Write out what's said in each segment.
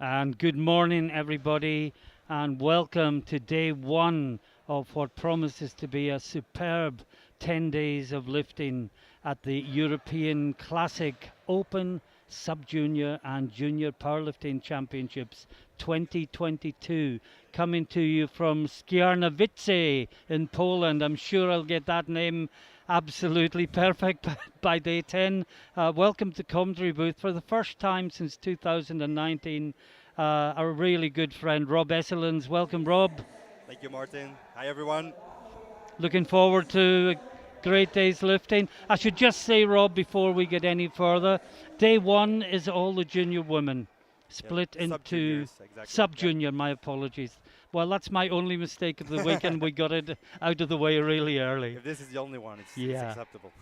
And good morning, everybody, and welcome to day one of what promises to be a superb 10 days of lifting at the European Classic Open Sub-Junior and Junior Powerlifting Championships 2022, coming to you from Skierniewice in Poland. I'm sure I'll get that name absolutely perfect by day 10. Welcome to commentary booth for the first time since 2019. Our really good friend Rob Esselins. Welcome, Rob. Thank you, Martin. Hi, everyone. Looking forward to a great day's lifting. I should just say, Rob, before we get any further, day one is all the junior women Yep. split Sub into juniors, exactly. Yep. sub-junior. My apologies. Well, that's my only mistake of the week, and we got it out of the way really early. If this is the only one, it's Yeah. acceptable.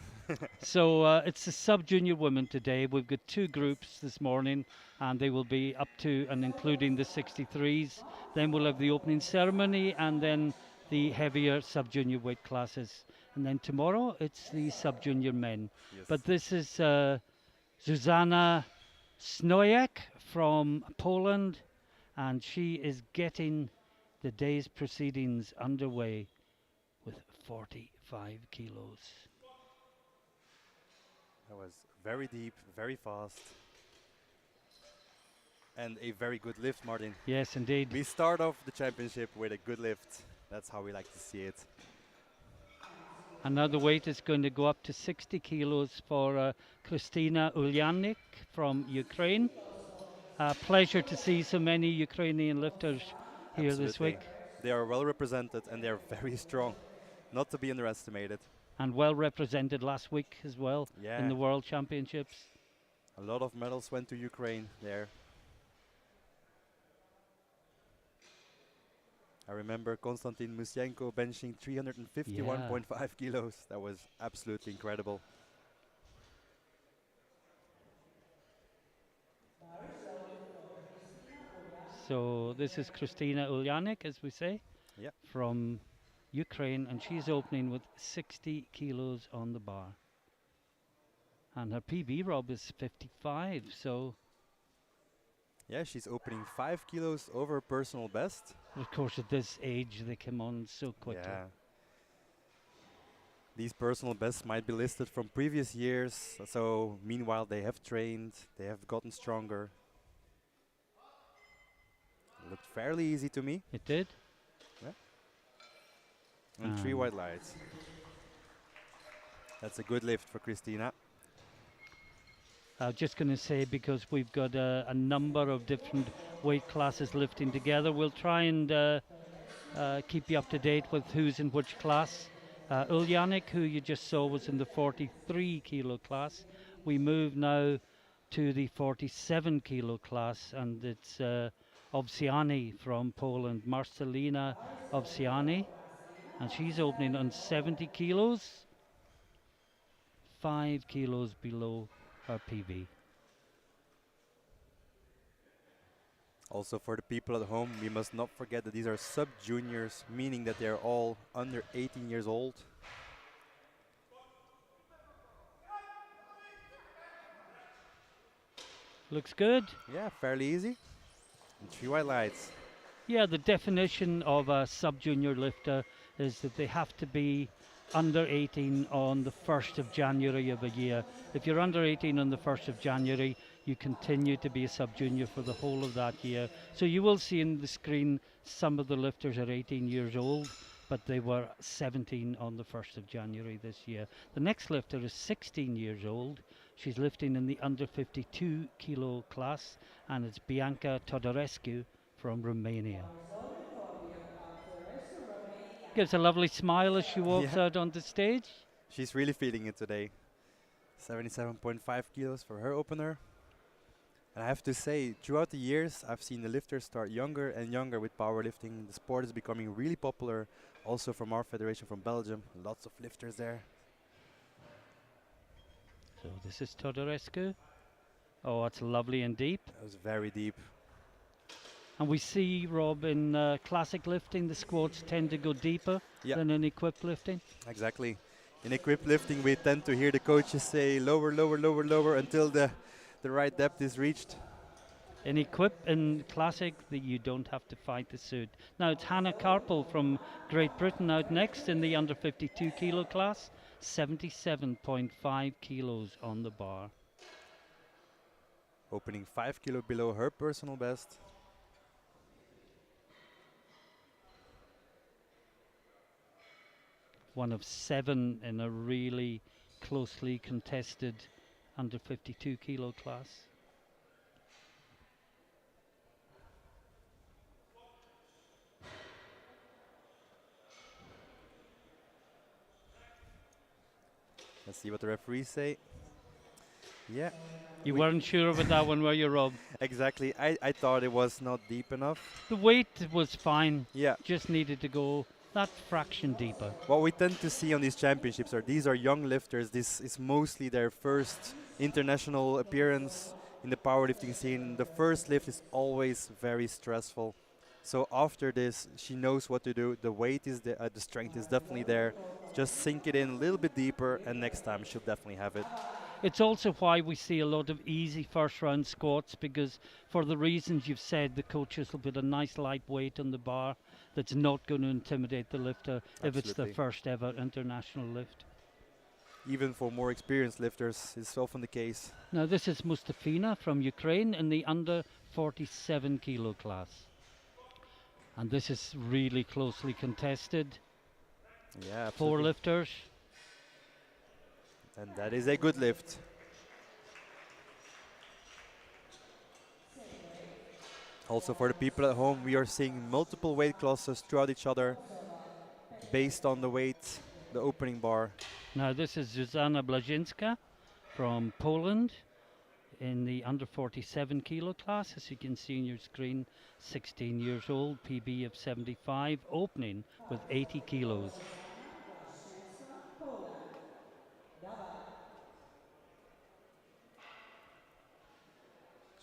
So it's the sub-junior women today. We've got two groups this morning, and they will be up to and including the 63s. Then we'll have the opening ceremony, and then the heavier sub-junior weight classes. And then tomorrow it's the sub-junior men. Yes. But this is Zuzanna Snojek from Poland, and she is getting the day's proceedings underway with 45 kilos. That was very deep, very fast, and a very good lift, Martin. Yes, indeed. We start off the championship with a good lift. That's how we like to see it. And now the weight is going to go up to 60 kilos for Kristina Ulyanik from Ukraine. Pleasure to see so many Ukrainian lifters here this Absolutely. week. They are well represented and they are very strong, not to be underestimated. And well represented last week as well in the World Championships. A lot of medals went to Ukraine there. I remember Konstantin Musyenko benching 351.5 kilos. That was absolutely incredible. So this is Kristina Ulyanik, as we say, from Ukraine, and she's opening with 60 kilos on the bar. And her PB, Rob, is 55, so... Yeah, she's opening 5 kilos over her personal best. Of course, at this age, they come on so quickly. Yeah. These personal bests might be listed from previous years, so meanwhile they have trained, they have gotten stronger. It looked fairly easy to me. It did? Yeah. And 3 white lights. That's a good lift for Kristina. Just going to say, because we've got a number of different weight classes lifting together, we'll try and keep you up to date with who's in which class. Ulyanik, who you just saw, was in the 43 kilo class. We move now to the 47 kilo class, and it's Obsiani from Poland, Marcelina Obsiani, and she's opening on 70 kilos, 5 kilos below her PB. Also for the people at home, we must not forget that these are sub-juniors, meaning that they're all under 18 years old. Looks good. Yeah, fairly easy. And 3 white lights. Yeah, the definition of a sub-junior lifter is that they have to be under 18 on the 1st of January of a year. If you're under 18 on the 1st of January, you continue to be a sub-junior for the whole of that year. So you will see in the screen some of the lifters are 18 years old, but they were 17 on the 1st of January this year. The next lifter is 16 years old. She's lifting in the under 52 kilo class, and it's Bianca Todorescu from Romania. Gives a lovely smile as she walks out on the stage. She's really feeling it today. 77.5 kilos for her opener. And I have to say, throughout the years, I've seen the lifters start younger and younger with powerlifting. The sport is becoming really popular, also from our federation from Belgium. Lots of lifters there. So this is Todorescu. Oh, it's lovely and deep. That was very deep. And we see, Rob, in classic lifting, the squats tend to go deeper than in equipped lifting. Exactly. In equipped lifting, we tend to hear the coaches say lower, lower, lower, lower until the right depth is reached. in Equip and Classic that you don't have to fight the suit. Now it's Hannah Carpel from Great Britain out next in the under 52 kilo class, 77.5 kilos on the bar. Opening 5 kilo below her personal best. One of 7 in a really closely contested under 52 kilo class. Let's see what the referees say. Yeah. You weren't sure about that one, were you, Rob? Exactly. I thought it was not deep enough. The weight was fine. Yeah. Just needed to go that fraction deeper. What we tend to see on these championships are these are young lifters. This is mostly their first international appearance in the powerlifting scene. The first lift is always very stressful. So after this, she knows what to do. The weight is there, the strength is definitely there. Just sink it in a little bit deeper, and next time she'll definitely have it. It's also why we see a lot of easy first round squats, because for the reasons you've said, the coaches will put a nice light weight on the bar that's not going to intimidate the lifter if it's their Absolutely. first ever international lift. Even for more experienced lifters, it's often the case. Now this is Mustafina from Ukraine in the under 47 kilo class. And this is really closely contested. Yeah, Four absolutely. lifters. And that is a good lift. Also for the people at home, we are seeing multiple weight classes throughout each other based on the weight, the opening bar. Now this is Zuzana Blazhinska from Poland in the under 47 kilo class. As you can see on your screen, 16 years old, PB of 75, opening with 80 kilos.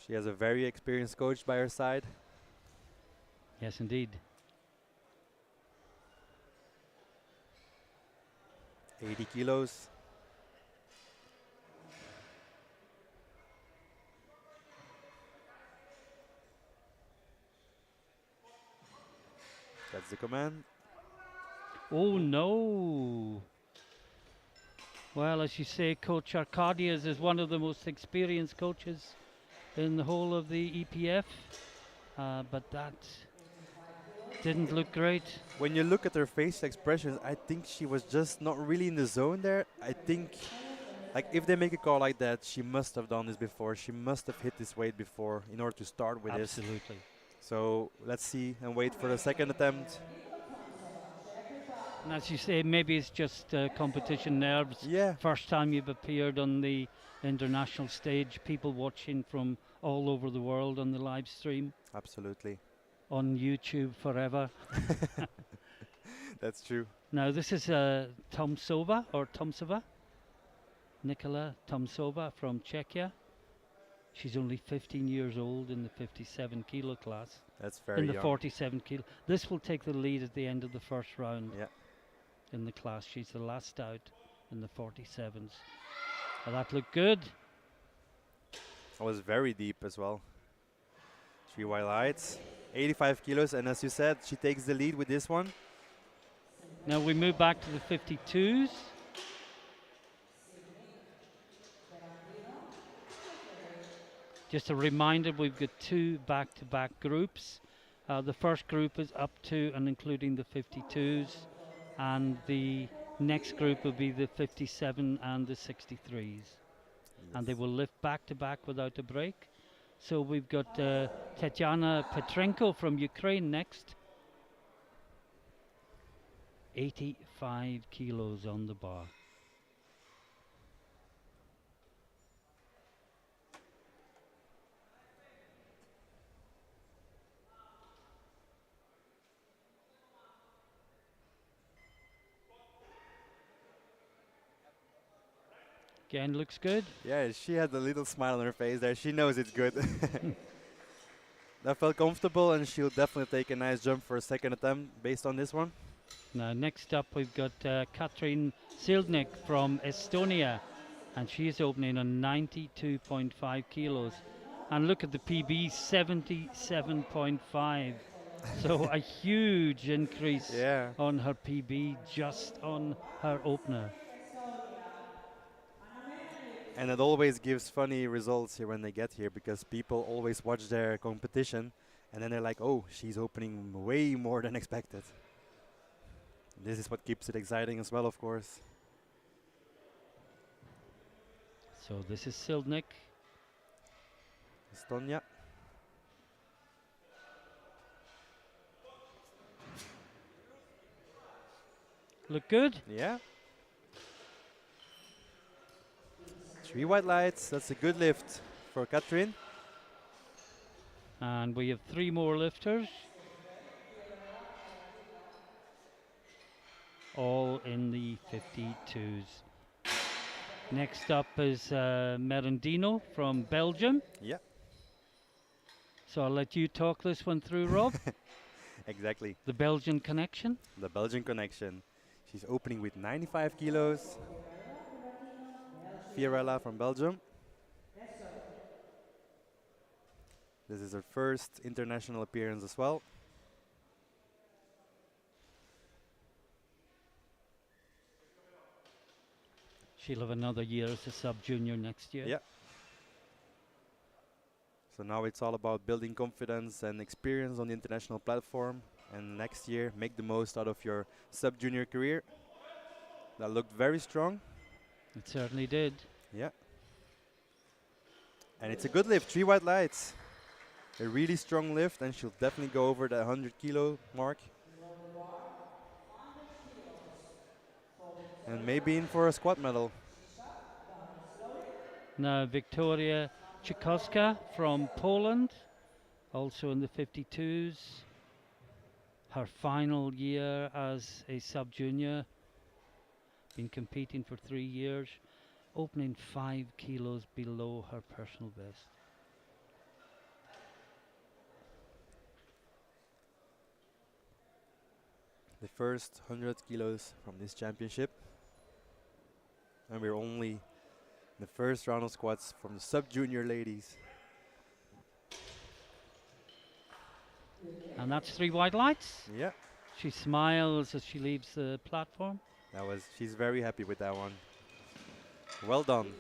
She has a very experienced coach by her side. Yes, indeed. 80 kilos. That's the command. Oh no! Well, as you say, Coach Arcadias is one of the most experienced coaches in the whole of the EPF, but that didn't look great. When you look at her facial expressions, I think she was just not really in the zone there. I think, like, if they make a call like that, she must have done this before. She must have hit this weight before in order to start with this. Absolutely. So let's see and wait for the second attempt. And as you say, maybe it's just competition nerves. Yeah, First time you've appeared on the international stage, people watching from all over the world on the live stream, absolutely. on YouTube forever. That's true. Now this is Tomsova, Nikola Tomsova from Czechia. She's only 15 years old in the 57 kilo class. That's very In the young. 47 kilo. This will take the lead at the end of the first round. Yeah. In the class. She's the last out in the 47s. Well, that looked good. It was very deep as well. 3 white lights, 85 kilos, and as you said, she takes the lead with this one. Now we move back to the 52s. Just a reminder, we've got 2 back-to-back groups. The first group is up to and including the 52s, and the next group will be the 57 and the 63s. And they will lift back-to-back without a break. So we've got Tetiana Petrenko from Ukraine next. 85 kilos on the bar. Again, looks good. Yeah, she had a little smile on her face there. She knows it's good. That felt comfortable, and she'll definitely take a nice jump for a second attempt based on this one. Now, next up, we've got Katrin Sildnik from Estonia, and she's opening on 92.5 kilos. And look at the PB, 77.5. So a huge increase Yeah. on her PB just on her opener. And it always gives funny results here when they get here because people always watch their competition and then they're like, oh, she's opening way more than expected. This is what keeps it exciting as well, of course. So this is Sildnik. Estonia. Look good. Yeah. 3 white lights. That's a good lift for Katrin. And we have 3 more lifters. All in the 52s. Next up is Merendino from Belgium. Yeah, So I'll let you talk this one through, Rob. exactly. The Belgian connection. The Belgian connection. She's opening with 95 kilos. Fiorella from Belgium. This is her first international appearance as well. She'll have another year as a sub-junior next year. Yeah. So now it's all about building confidence and experience on the international platform. And next year, make the most out of your sub-junior career. That looked very strong. It certainly did. Yeah. And it's a good lift, 3 white lights. A really strong lift, and she'll definitely go over the 100 kilo mark. And maybe in for a squat medal. Now Victoria Czykowska from Poland, also in the 52s. Her final year as a sub-junior. Been competing for 3 years. Opening 5 kilos below her personal best. The first 100 kilos from this championship. And we're only in the first round of squats from the sub-junior ladies. And that's 3 white lights. Yeah, She smiles as she leaves the platform. she's very happy with that one. Well done.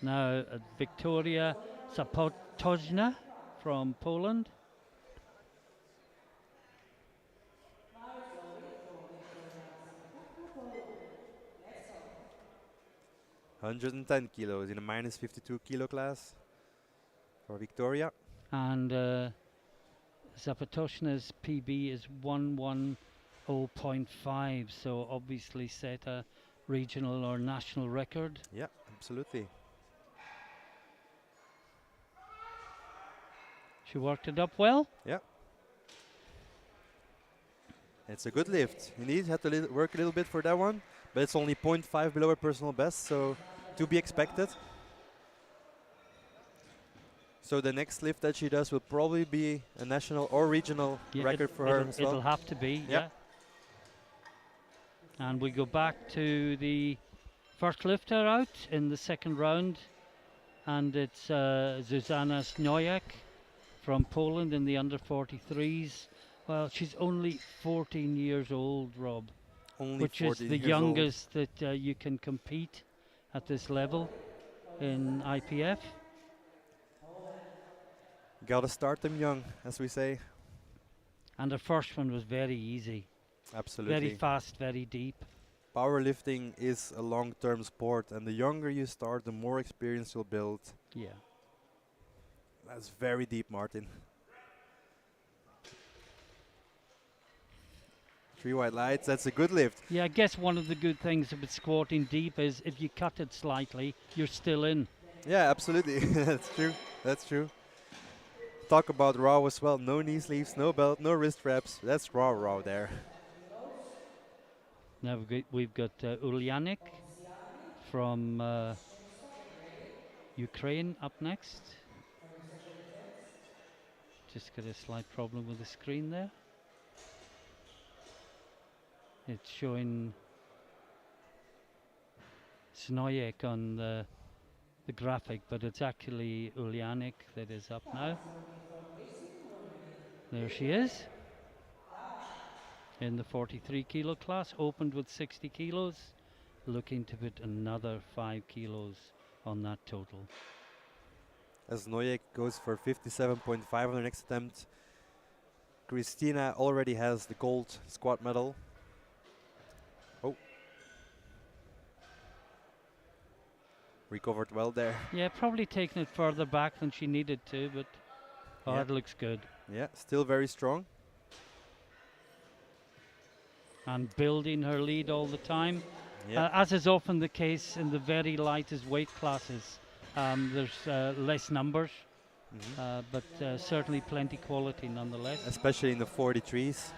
Now Victoria Zapotożna from Poland. $110 in a minus 52 kilo class for Victoria. And Zapotożna's PB is 110.5, so obviously set a regional or national record. Yeah, absolutely. She worked it up well. Yeah. It's a good lift. Indeed, had to work a little bit for that one, but it's only 0.5 below her personal best, so to be expected. So the next lift that she does will probably be a national or regional record for her as well. It'll have to be, yeah. And we go back to the first lifter out in the second round, and it's Zuzanna Snojek from Poland in the under 43s. Well, she's only 14 years old, Rob, Only which is the youngest that you can compete at this level in IPF. Gotta start them young, as we say. And her first one was very easy. Absolutely. Very fast, very deep. Powerlifting is a long-term sport, and the younger you start, the more experience you'll build. Yeah. That's very deep, Martin. 3 white lights, that's a good lift. Yeah, I guess one of the good things about squatting deep is if you cut it slightly, you're still in. Yeah, absolutely. That's true. That's true. Talk about raw as well. No knee sleeves, no belt, no wrist wraps. That's raw there. Now we've got Ulyanik from Ukraine up next. Just got a slight problem with the screen there. It's showing Znojek on the graphic, but it's actually Ulyanik that is up now. There she is in the 43 kilo class, opened with 60 kilos, looking to put another 5 kilos on that total. As Noyek goes for 57.5 on her next attempt, Christina already has the gold squat medal. Oh. Recovered well there. Yeah, probably taking it further back than she needed to, but Yeah. it looks good. Yeah, still very strong. And building her lead all the time. Yeah. As is often the case in the very lightest weight classes, there's less numbers, but certainly plenty quality nonetheless. Especially in the 43s.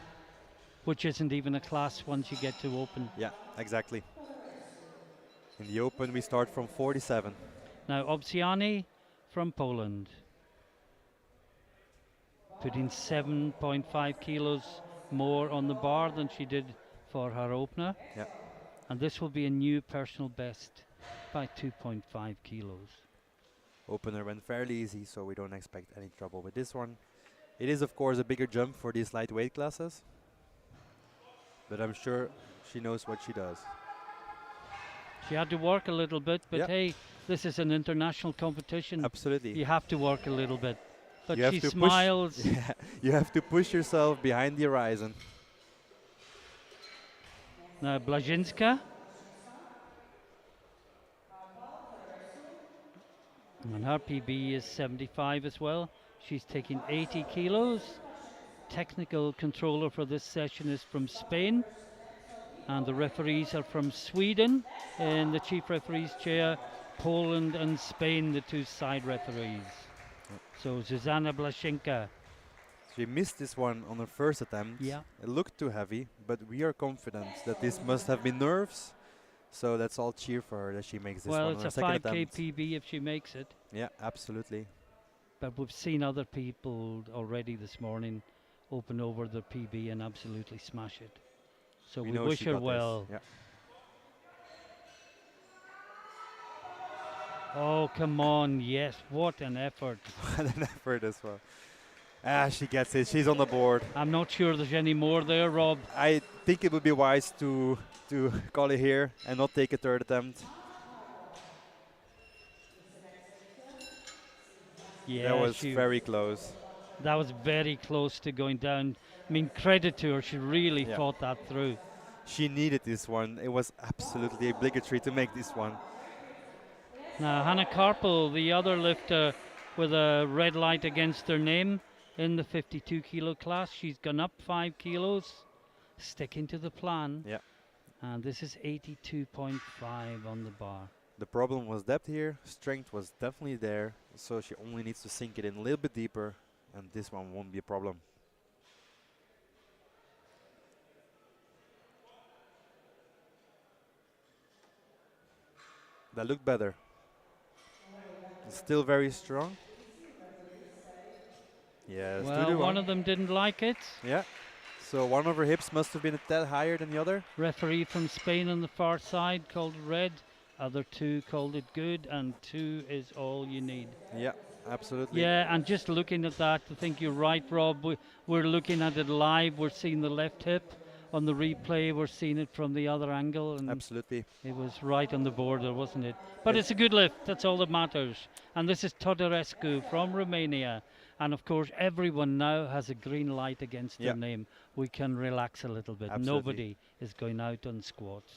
Which isn't even a class once you get to open. Yeah, exactly. In the open, we start from 47. Now, Obsiani from Poland, putting 7.5 kilos more on the bar than she did for her opener. Yeah. And this will be a new personal best by 2.5 kilos. Opener went fairly easy, so we don't expect any trouble with this one. It is, of course, a bigger jump for these lightweight classes, but I'm sure she knows what she does. She had to work a little bit, but hey, this is an international competition. Absolutely. You have to work a little bit. But you she smiles. Yeah, you have to push yourself behind the horizon. Now Blazhinska. And her PB is 75 as well. She's taking 80 kilos. Technical controller for this session is from Spain. And the referees are from Sweden. In the chief referee's chair, Poland and Spain, the two side referees. So Zuzana Blashenka. She missed this one on her first attempt. Yeah. It looked too heavy, but we are confident that this must have been nerves. So let's all cheer for her that she makes this one on her second attempt. Well, it's a 5K PB if she makes it. Yeah, absolutely. But we've seen other people already this morning open over the PB and absolutely smash it. So we wish her well. Yeah. Oh, come on. Yes, what an effort. What an effort as well. She gets it. She's on the board. I'm not sure there's any more there, Rob. I think it would be wise to call it here and not take a third attempt. Yeah, that was very close. That was very close to going down. I mean, credit to her. She really fought that through. She needed this one. It was absolutely obligatory to make this one. Now, Hannah Karpel, the other lifter with a red light against her name in the 52 kilo class. She's gone up 5 kilos, sticking to the plan. Yeah. And this is 82.5 on the bar. The problem was depth here. Strength was definitely there, so she only needs to sink it in a little bit deeper, and this one won't be a problem. That looked better. Still very strong. Yes. Well, one of them didn't like it. Yeah. So one of her hips must have been a tad higher than the other. Referee from Spain on the far side called it red. Other two called it good, and 2 is all you need. Yeah, absolutely. Yeah, and just looking at that, I think you're right, Rob. We're looking at it live. We're seeing the left hip. On the replay, we're seeing it from the other angle. And absolutely. It was right on the border, wasn't it? But it's a good lift. That's all that matters. And this is Todorescu from Romania. And of course, everyone now has a green light against their name. We can relax a little bit. Absolutely. Nobody is going out on squats.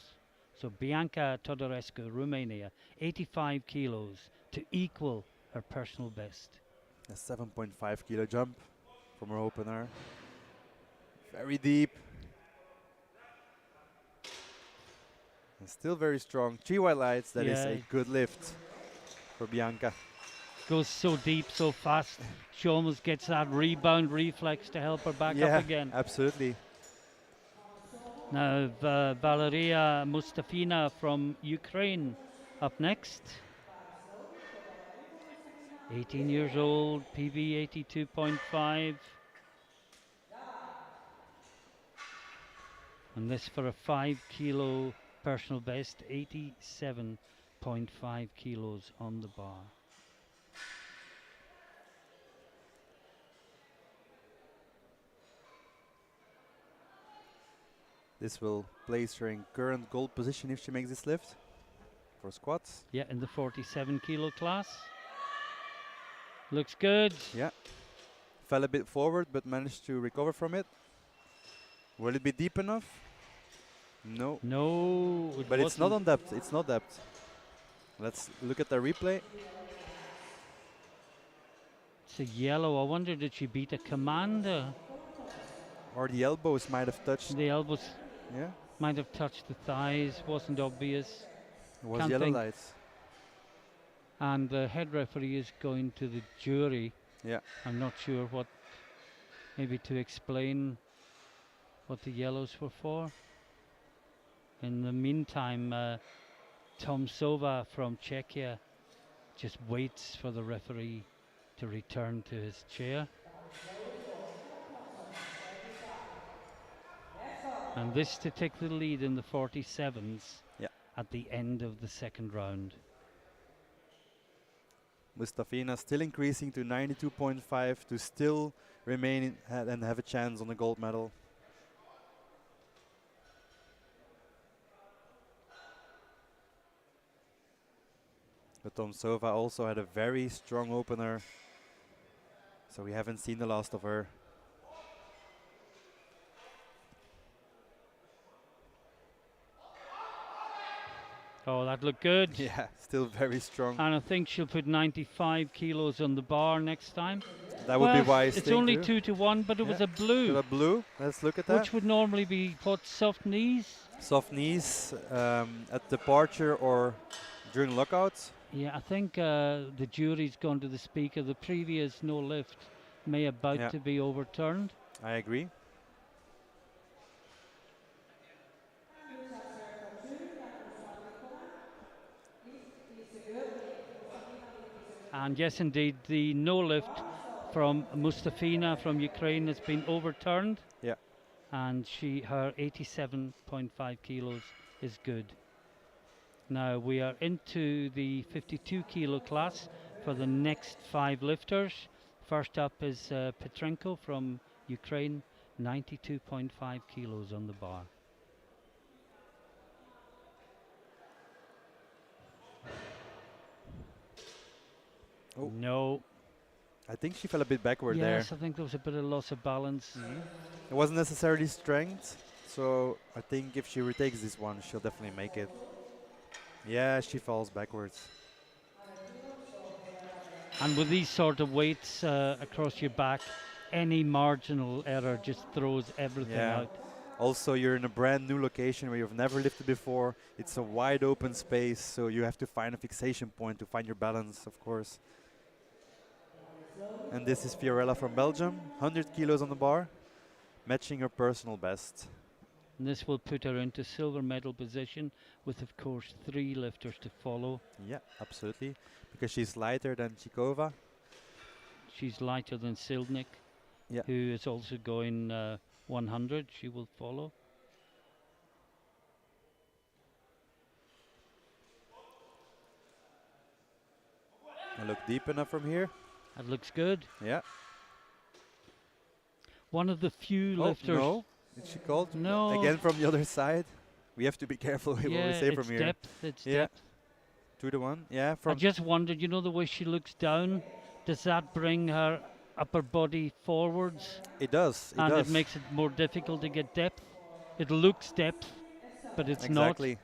So Bianca Todorescu, Romania, 85 kilos to equal her personal best. A 7.5 kilo jump from her opener. Very deep. And still very strong. 3 white lights. That is a good lift for Bianca. Goes so deep, so fast. She almost gets that rebound reflex to help her back up again. Absolutely. Now Valeria Mustafina from Ukraine up next. 18 years old, PB 82.5. And this for a 5 kilo personal best, 87.5 kilos on the bar. This will place her in current gold position if she makes this lift for squats. Yeah, in the 47 kilo class. Looks good. Yeah. Fell a bit forward, but managed to recover from it. Will it be deep enough? No. No, But it's not wasn't. on depth. It's not depth. Let's look at the replay. It's a yellow. I wonder, did she beat a commander? Or the elbows might have touched. The elbows Yeah. might have touched the thighs. Wasn't obvious. It was Can't yellow think. lights. And the head referee is going to the jury. Yeah. I'm not sure what. Maybe to explain what the yellows were for. In the meantime, Tom Sova from Czechia just waits for the referee to return to his chair. And this to take the lead in the 47s at the end of the second round. Mustafina still increasing to 92.5 to still remain and have a chance on the gold medal. But Tomsova also had a very strong opener, so we haven't seen the last of her. Oh, that looked good. Yeah, still very strong. And I think she'll put 95 kilos on the bar next time. That would be wise. It's only 2-1, but it was a blue. Got a blue. Let's look at that. Which would normally be what, soft knees? Soft knees at departure or during lockouts. Yeah, I think the jury's gone to the speaker. The previous no lift may about to be overturned. I agree. And yes, indeed, the no lift from Mustafina from Ukraine has been overturned. Yeah. And her 87.5 kilos is good. Now we are into the 52 kilo class for the next 5 lifters. First up is Petrenko from Ukraine, 92.5 kilos on the bar. Oh. No. I think she fell a bit backward there. Yes, I think there was a bit of loss of balance. It wasn't necessarily strength, so I think if she retakes this one, she'll definitely make it. Yeah, she falls backwards. And with these sort of weights across your back, any marginal error just throws everything out. Also, you're in a brand new location where you've never lifted before. It's a wide open space, so you have to find a fixation point to find your balance, of course. And this is Fiorella from Belgium, 100 kilos on the bar, matching her personal best. And this will put her into silver medal position with, of course, 3 lifters to follow. Yeah, absolutely, because she's lighter than Chikova. She's lighter than Sildnik, who is also going 100. She will follow. I look deep enough from here. That looks good. Yeah. One of the few lifters. No, is she called? No. Again from the other side. We have to be careful what we say from here. Depth. It's depth. 2-1. Yeah. I just wondered, you know, the way she looks down, does that bring her upper body forwards? It does. It makes it more difficult to get depth. It looks depth, but it's not. Exactly.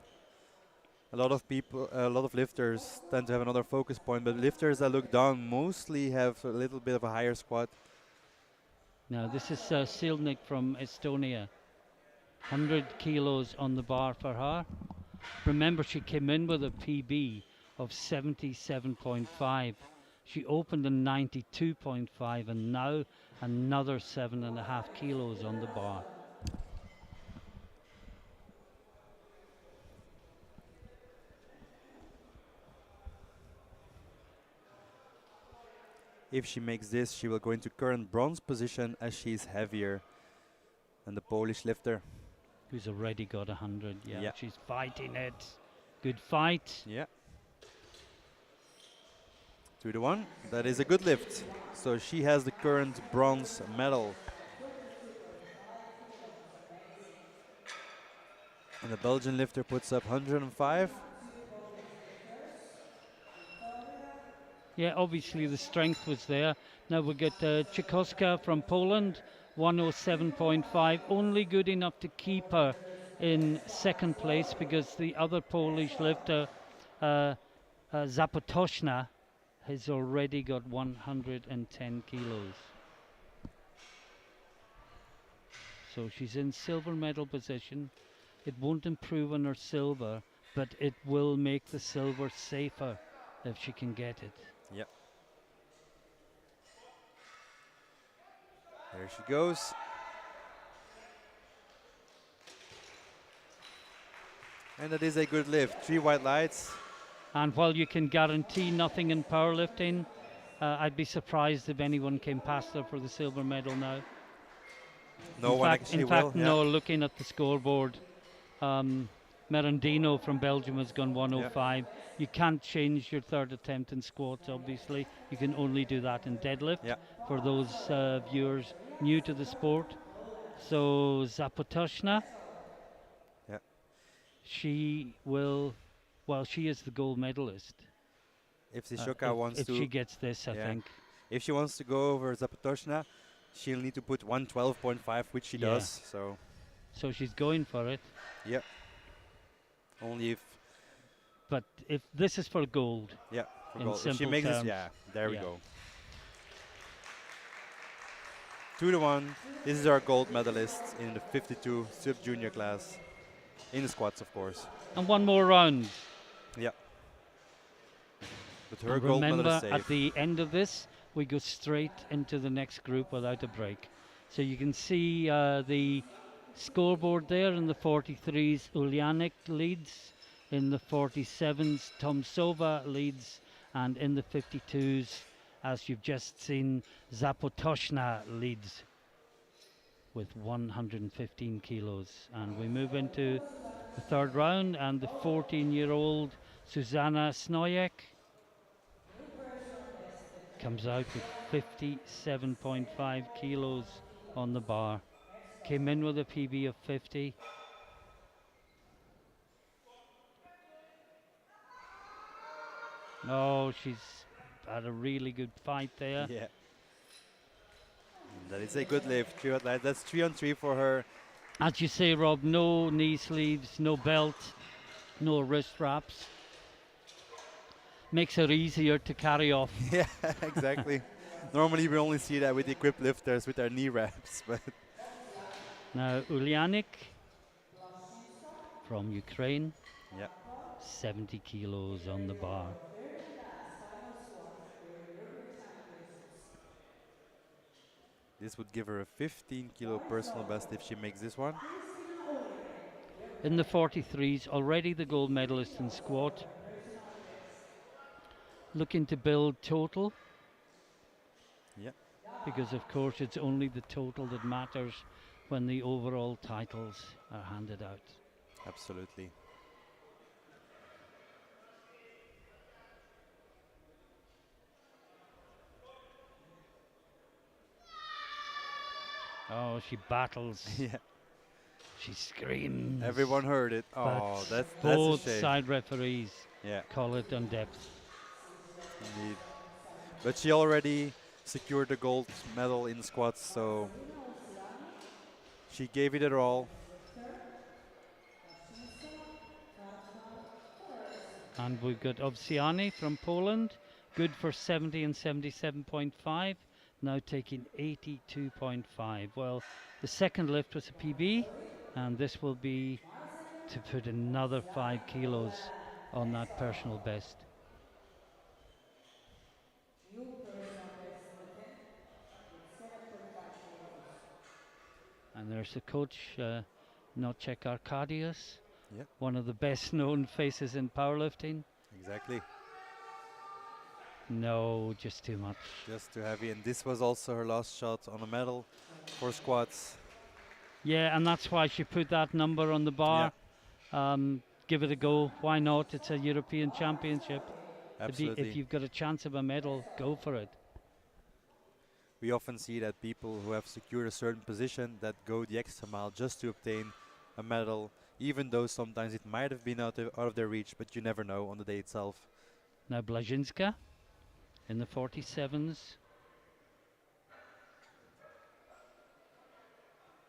A lot of people, a lot of lifters tend to have another focus point, but lifters that look down mostly have a little bit of a higher squat. Now this is Silnik from Estonia. 100 kilos on the bar for her. Remember, she came in with a PB of 77.5. She opened in 92.5 and now another 7.5 kilos on the bar. If she makes this, she will go into current bronze position as she is heavier than the Polish lifter. who's already got 100. Yeah, Yeah. she's fighting it. Good fight. Yeah. 2-1. That is a good lift. So she has the current bronze medal. And the Belgian lifter puts up 105. Yeah, obviously the strength was there. Now we get Czechowska from Poland, 107.5, only good enough to keep her in second place because the other Polish lifter, Zapotoshna, has already got 110 kilos. So she's in silver medal position. It won't improve on her silver, but it will make the silver safer if she can get it. Yep. There she goes. And that is a good lift. 3 white lights. And while you can guarantee nothing in powerlifting, I'd be surprised if anyone came past her for the silver medal now. No one actually will. No, looking at the scoreboard, Merendino from Belgium has gone 105. You can't change your third attempt in squats, obviously. You can only do that in deadlift for those viewers new to the sport. So Zapotoshna, she will, well, she is the gold medalist. If Sishoka wants if to... she gets this, I think. If she wants to go over Zapotoshna, she'll need to put 112.5, which she does. So she's going for it. Yep. Only if... But if this is for gold. Yeah, for in gold. If she simple makes terms. this, there we go. 2-1. This is our gold medalist in the 52 sub-junior class. In the squats, of course. And one more round. Yeah. But her and gold medal remember, is safe. at the end of this, we go straight into the next group without a break. So you can see the scoreboard there. In the 43s, Ulyanik leads. In the 47s, Tomsova leads. And in the 52s, as you've just seen, Zapotoshna leads with 115 kilos. And we move into the third round, and the 14-year-old Susanna Snoyek comes out with 57.5 kilos on the bar. Came in with a PB of 50. Oh, she's had a really good fight there. Yeah. That is a good lift. That's 3-on-3 for her. As you say, Rob, no knee sleeves, no belt, no wrist wraps. Makes her easier to carry off. Yeah, exactly. Normally we only see that with equipped lifters with their knee wraps. But now Ulyanik from Ukraine, 70 kilos on the bar. This would give her a 15-kilo personal best if she makes this one. In the 43s, already the gold medalist in squat. Looking to build total. Because of course it's only the total that matters when the overall titles are handed out. Absolutely. Oh, she battles. Yeah. She screams. Everyone heard it. Oh, that's a both shame. side referees call it on depth. Indeed. But she already secured the gold medal in squats, so she gave it her all. And we've got Ovsiani from Poland, good for 70 and 77.5, now taking 82.5. Well, the second lift was a PB, and this will be to put another 5 kilos on that personal best. And there's the coach, Nocek Arkadius, one of the best known faces in powerlifting. Exactly. No, just too much. Just too heavy, and this was also her last shot on a medal for squats. Yeah, and that's why she put that number on the Yeah, bar. Give it a go. Why not? It's a European Championship. If absolutely. you've got a chance of a medal, go for it. We often see that people who have secured a certain position that go the extra mile just to obtain a medal, even though sometimes it might have been out of their reach, but you never know on the day itself. Now Blazhinska in the 47s.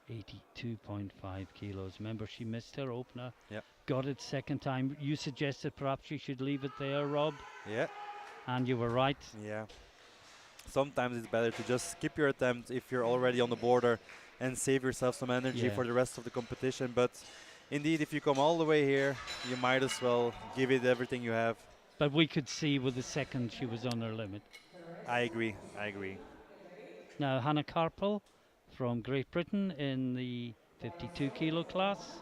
82.5 kilos. Remember, she missed her opener. Yeah. Got it second time. You suggested perhaps she should leave it there, Rob, Yeah, and you were right. yeah. Sometimes it's better to just skip your attempt if you're already on the border and save yourself some energy Yeah. for the rest of the competition. But indeed, if you come all the way here, you might as well give it everything you have. But we could see with the second she was on her limit. I agree. I agree. Now Hannah Carpel from Great Britain in the 52 kilo class.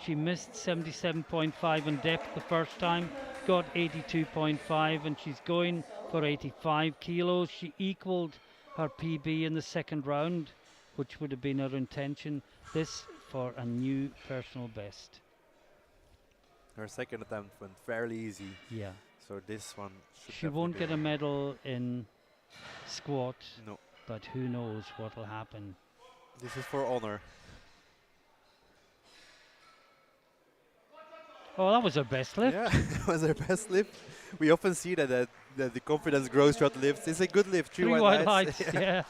She missed 77.5 in depth the first time, got 82.5, and she's going for 85 kilos. She equaled her PB in the second round, which would have been her intention. This for a new personal best. Her second attempt went fairly easy, Yeah. so this one should She definitely won't be get a medal in squat, No, but who knows what'll happen. this is for honor. Oh, that was her best lift. Yeah, it was her best lift. We often see that the confidence grows throughout the lifts. It's a good lift, Three white lights, yeah. yeah.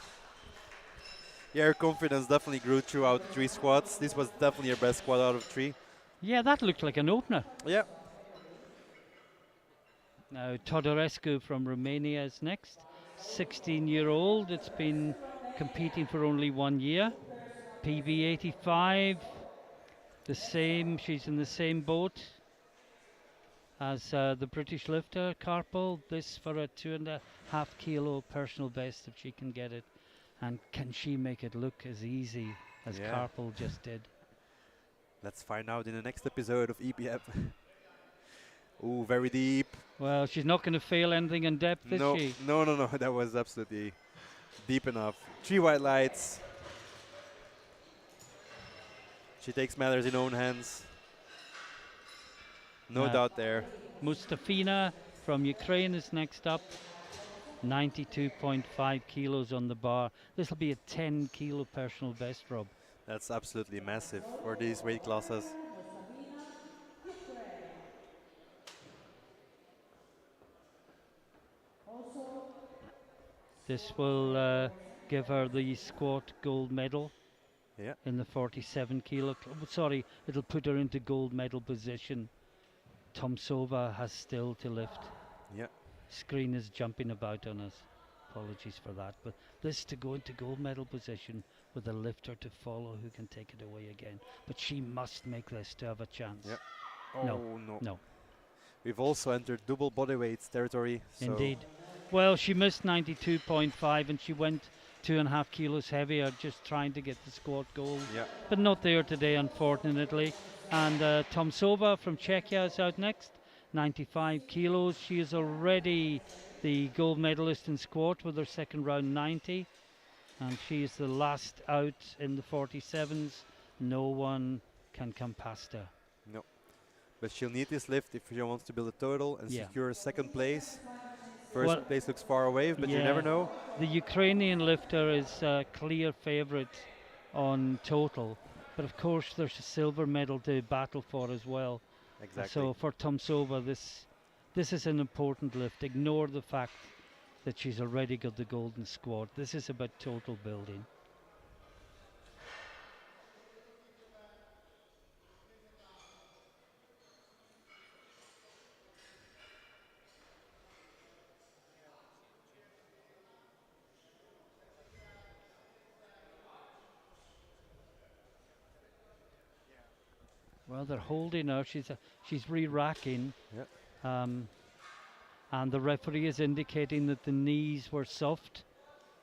Yeah, her confidence definitely grew throughout the 3 squats. This was definitely her best squat out of 3. Yeah, that looked like an opener. Yeah, Now Todorescu from Romania is next. 16-year-old. It's been competing for only 1 year. PB 85. The same. She's in the same boat as the British lifter Carpel. This for a 2.5 kilo personal best if she can get it. And can she make it look as easy as Yeah. Carpel just did? let's find out in the next episode of EPF. Ooh, very deep. Well, she's not going to fail anything in depth, is No, she? no, no, no. That was absolutely deep enough. 3 white lights. She takes matters in own hands. No doubt there. Mustafina from Ukraine is next up. 92.5 kilos on the bar. This will be a 10 kilo personal best, Rob. That's absolutely massive for these weight classes. This will give her the squat gold medal Yeah. in the 47 kilo. Sorry, it'll put her into gold medal position. Tomsova has still to lift. Yeah. Screen is jumping about on us. Apologies for that. But this to go into gold medal position with a lifter to follow who can take it away again. But she must make this to have a chance. Yeah. No, no. no. We've also entered double bodyweights territory. So Indeed. Well, she missed 92.5 and she went 2.5 kilos heavier just trying to get the squat gold. Yeah. But not there today, unfortunately. And Tomsova from Czechia is out next. 95 kilos. She is already the gold medalist in squat with her second round 90. And she is the last out in the 47s. No one can come past her. No. But she'll need this lift if she wants to build a total and Yeah. secure second place. First Well, place looks far away, but you never yeah. know. The Ukrainian lifter is a clear favourite on total. But of course there's a silver medal to battle for as well. Exactly. So for Tomsova, this is an important lift. Ignore the fact that she's already got the golden squad. This is about total building. Well, they're holding her. She's re-racking. Yeah. And the referee is indicating that the knees were soft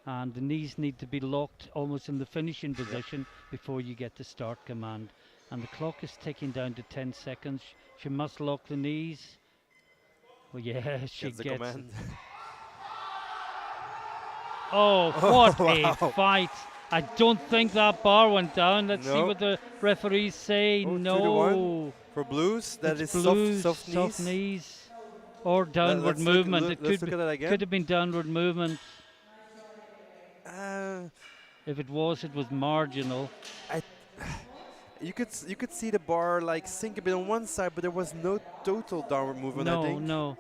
and the knees need to be locked almost in the finishing position before you get the start command. And the clock is ticking down to 10 seconds. She must lock the knees. Well, yeah, she Gets the gets command. Oh, what Wow. a fight I don't think that bar went down. Let's see No. what the referees say. Oh, 2-1 No. for blues. That It's is blues, soft soft knees. knees, or downward movement. It Let's look at that again. could have been downward movement. Uh, If it was marginal. I, you could see the bar like sink a bit on one side, but there was no total downward movement. I No, think. no.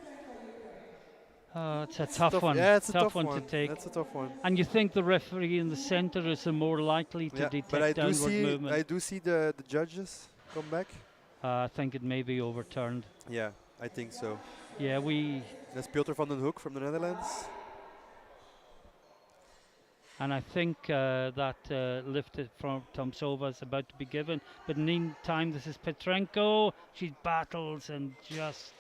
It's a tough one. Yeah, it's a tough tough one one. to take. That's a tough one. And you think the referee in the centre is the more likely to Yeah, detect but I downward movement? I do see the judges come back. I think it may be overturned. Yeah, I think so. Yeah, That's Piotr van den Hoek from the Netherlands. and I think that lift from Tomsova is about to be given. But in the meantime, this is Petrenko. She battles and just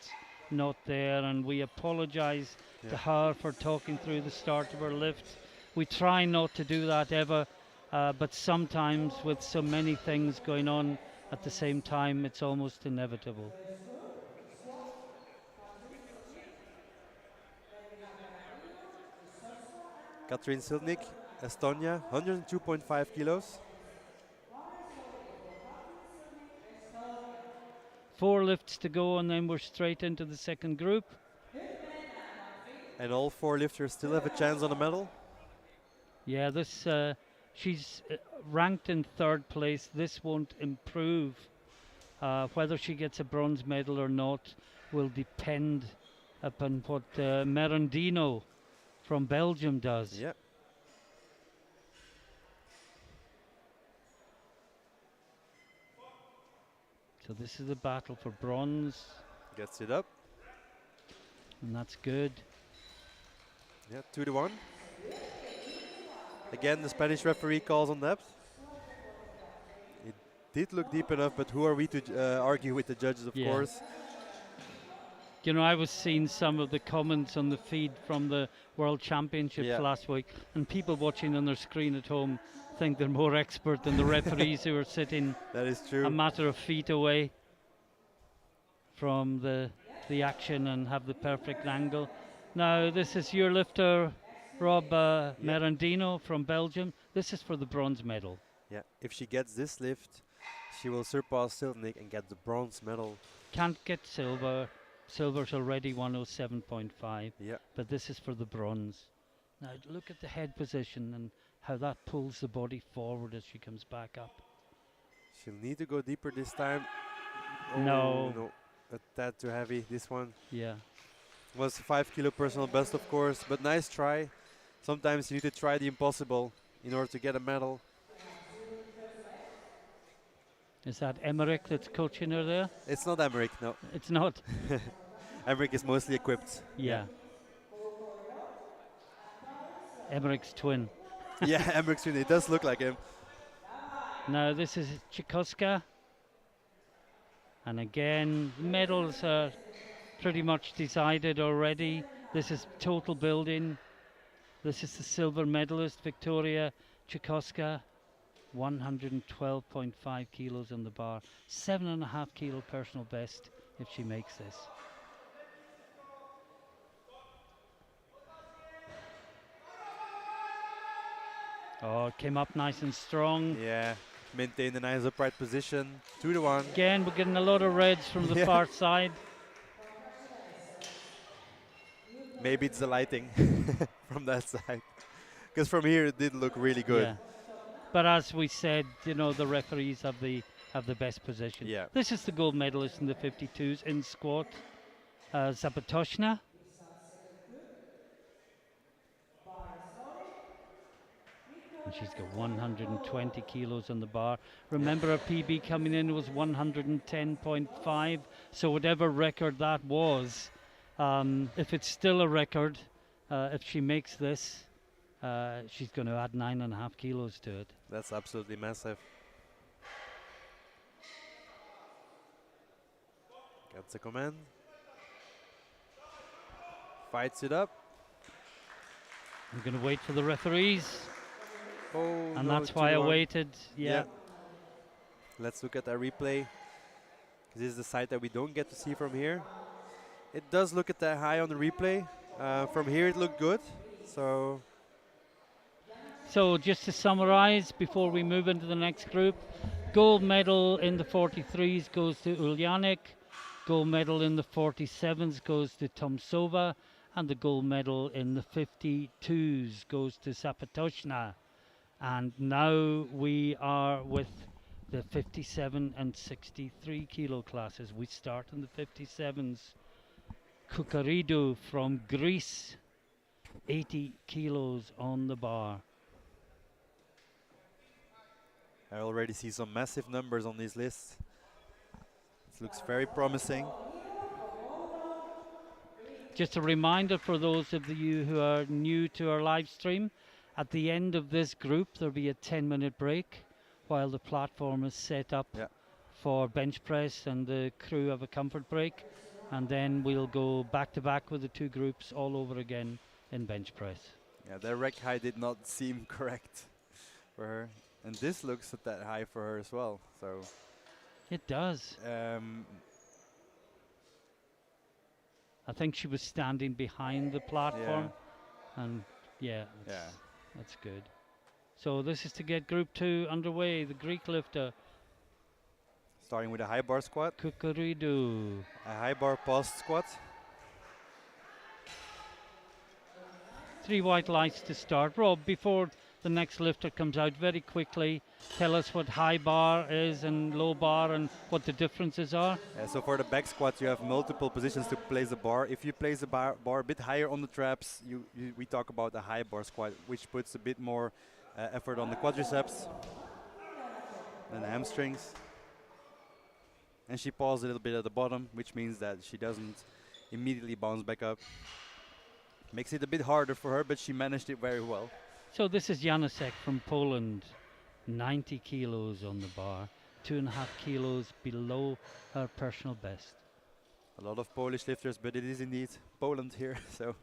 not there. And we apologise to her for talking through the start of her lift. We try not to do that ever, but sometimes with so many things going on at the same time, it's almost inevitable. Katrin Silnik, Estonia, 102.5 kilos. 4 lifts to go, and then we're straight into the second group. And all 4 lifters still have a chance on a medal. Yeah, this she's ranked in 3rd place. This won't improve. Whether she gets a bronze medal or not will depend upon what Merendino from Belgium does. Yep. So this is a battle for bronze. Gets it up. And that's good. Yeah, 2-1. Again, the Spanish referee calls on depth. It did look deep enough, but who are we to argue with the judges, of course? You know, I was seeing some of the comments on the feed from the World Championships last week, and people watching on their screen at home think they're more expert than the referees who are sitting that is true. a matter of feet away from the action and have the perfect angle. Now, this is your lifter, Rob Merendino from Belgium. This is for the bronze medal. Yeah, if she gets this lift, she will surpass Silnik and get the bronze medal. Can't get silver. Silver's already 107.5. Yeah. But this is for the bronze. Now, look at the head position and how that pulls the body forward as she comes back up. She'll need to go deeper this time. Oh, no. A tad too heavy, this one. Yeah. Was 5 kilo personal best, of course, but nice try. Sometimes you need to try the impossible in order to get a medal. Is that Emmerich that's coaching her there? It's not Emmerich, no. It's not? Emmerich is mostly equipped. Yeah. Emmerich's twin. Yeah, Emmerich's twin. It does look like him. Now this is Chikoska. And again, medals are pretty much decided already. This is total building. This is the silver medalist, Victoria Chikoska. 112.5 kilos on the bar. 7.5 kilo personal best if she makes this. Oh, it came up nice and strong. Yeah, maintained a nice upright position. 2-1. Again, we're getting a lot of reds from the far side. Maybe it's the lighting from that side. Because from here it did look really good. Yeah. But as we said, you know, the referees have the best position. Yeah. This is the gold medalist in the 52s in squat, Zapatoshna. And she's got 120 kilos on the bar. Remember, her PB coming in was 110.5. So whatever record that was, if it's still a record, if she makes this, she's going to add 9.5 kilos to it. That's absolutely massive. Gets a command. Fights it up. I'm going to wait for the referees. Oh, and no, that's why I waited. Yeah. Let's look at our replay. This is the side that we don't get to see from here. It does look at that high on the replay. From here it looked good. So So just to summarize before we move into the next group, gold medal in the 43s goes to Ulyanik, gold medal in the 47s goes to Tomsova, and the gold medal in the 52s goes to Zapatoshna. And now we are with the 57 and 63 kilo classes. We start in the 57s. Kukaridou from Greece, 80 kilos on the bar. I already see some massive numbers on these lists. It looks very promising. Just a reminder for those of you who are new to our live stream, at the end of this group there'll be a 10-minute break while the platform is set up Yeah. for bench press and the crew have a comfort break, and then we'll go back to back with the two groups all over again in bench press. Yeah, the rack height did not seem correct for her. And this looks at that high for her as well. So It does. I think she was standing behind the platform, and yeah, that's good. So this is to get group 2 underway. The Greek lifter starting with a high bar squat, Kukaridou. a high bar post squat. 3 white lights to start. Rob, before the next lifter comes out, very quickly tell us what high bar is and low bar and what the differences are. So for the back squat you have multiple positions to place the bar. If you place the bar a bit higher on the traps, we talk about a high bar squat, which puts a bit more effort on the quadriceps and the hamstrings. And she paused a little bit at the bottom, which means that she doesn't immediately bounce back up. Makes it a bit harder for her, but she managed it very well. So this is Janusek from Poland, 90 kilos on the bar, 2.5 kilos below her personal best. A lot of Polish lifters, but it is indeed Poland here, so.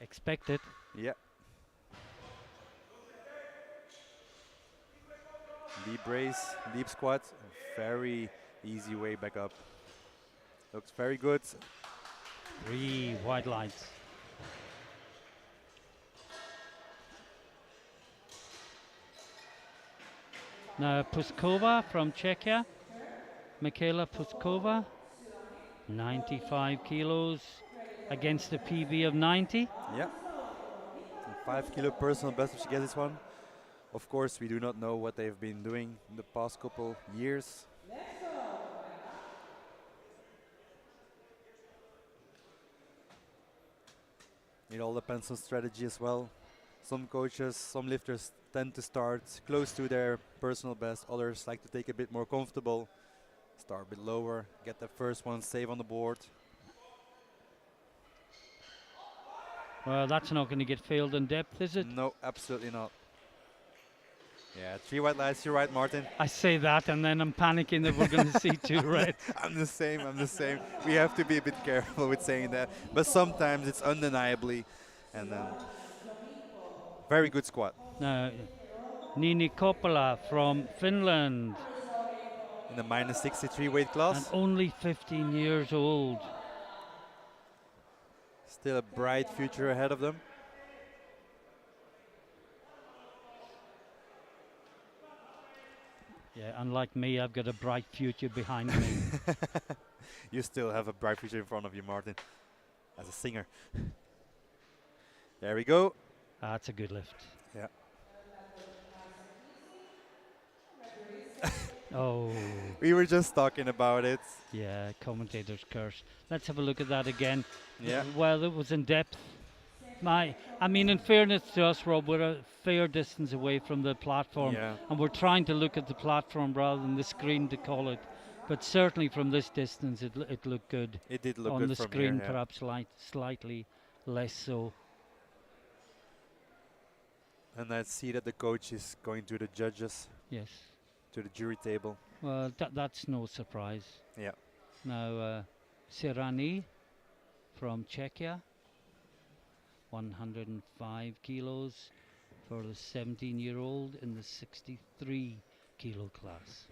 Expect it. Yeah. Deep brace, deep squat, very easy way back up. Looks very good. 3 white lights. Now Puskova from Czechia, Michaela Puskova, 95 kilos against a PB of 90. Yeah. 5 kilo personal best if she gets this one. Of course, we do not know what they've been doing in the past couple years. It all depends on strategy as well. Some coaches, some lifters tend to start close to their personal best. Others like to take a bit more comfortable, start a bit lower, get the first one safe on the board. Well, that's not going to get failed in depth, is it? No, absolutely not. Yeah, 3 white lights, you're right, Martin. I say that and then I'm panicking that we're going to see 2 red. I'm the same. We have to be a bit careful with saying that. But sometimes it's undeniably. And then very good squat. Now, Nini Koppola from Finland. In the minus 63 weight class. And only 15 years old. Still a bright future ahead of them. Yeah, unlike me, I've got a bright future behind me. You still have a bright future in front of you, Martin, as a singer. There we go. That's a good lift. Yeah. Oh. We were just talking about it. Yeah, commentator's curse. Let's have a look at that again. Yeah. Well, it was in depth. I mean, in fairness to us, Rob, we're a fair distance away from the platform, and we're trying to look at the platform rather than the screen to call it. But certainly from this distance, it looked good. It did look on good the from screen, here, yeah. perhaps slightly less so. And I see that the coach is going to the judges. Yes. To the jury table. Well, that's no surprise. Yeah. Now, Ceremonies from Czechia, 105 kilos for the 17-year-old in the 63 kilo class.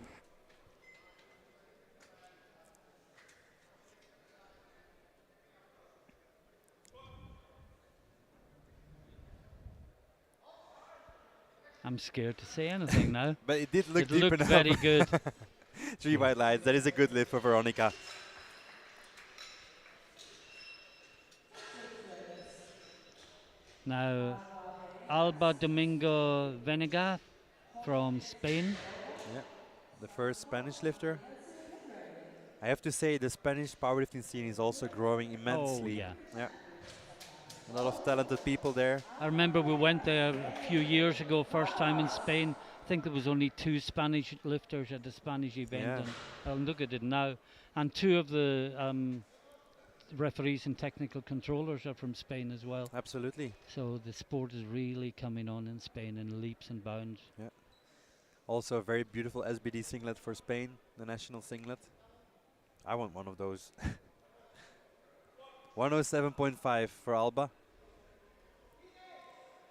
I'm scared to say anything now. But it did look It deep looked enough. very good. 3 white lights. That is a good lift for Veronica. Now, Alba Domingo Venegas from Spain. Yeah, the first Spanish lifter. I have to say the Spanish powerlifting scene is also growing Oh, immensely. yeah. Yeah, a lot of talented people there. I remember we went there a few years ago, first time in Spain. I think there was only 2 Spanish lifters at the Spanish event, Yeah, and I'll look at it now. And 2 of the referees and technical controllers are from Spain as well. absolutely. So the sport is really coming on in Spain in leaps and bounds. Yeah. Also a very beautiful SBD singlet for Spain, the national singlet. I want one of those. 107.5 for Alba.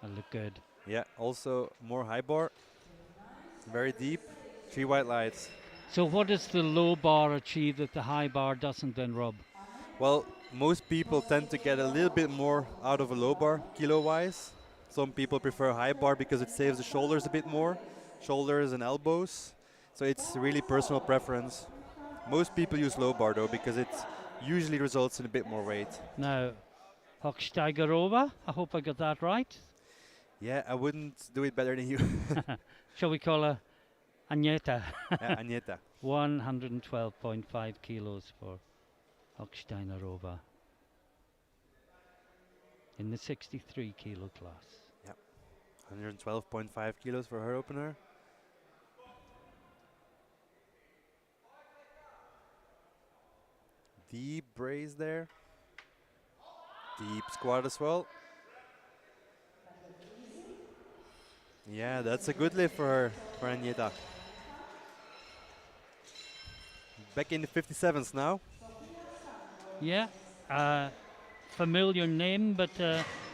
I look good. Yeah, also more high bar. Very deep. 3 white lights. So what does the low bar achieve that the high bar doesn't then, Rob? Well, most people tend to get a little bit more out of a low bar, kilo-wise. Some people prefer high bar because it saves the shoulders a bit more, shoulders and elbows. So it's really personal preference. Most people use low bar though because it usually results in a bit more weight. Now, Hochsteigerova, I hope I got that right. Yeah, I wouldn't do it better than you. Shall we call her Agneta? Agneta. 112.5 kilos for Hochsteigerova in the 63 kilo class. Yep. 112.5 kilos for her opener. Deep brace there. Deep squat as well. Yeah, that's a good lift for her, for Agneta. Back in the 57s now. Yeah, familiar name, but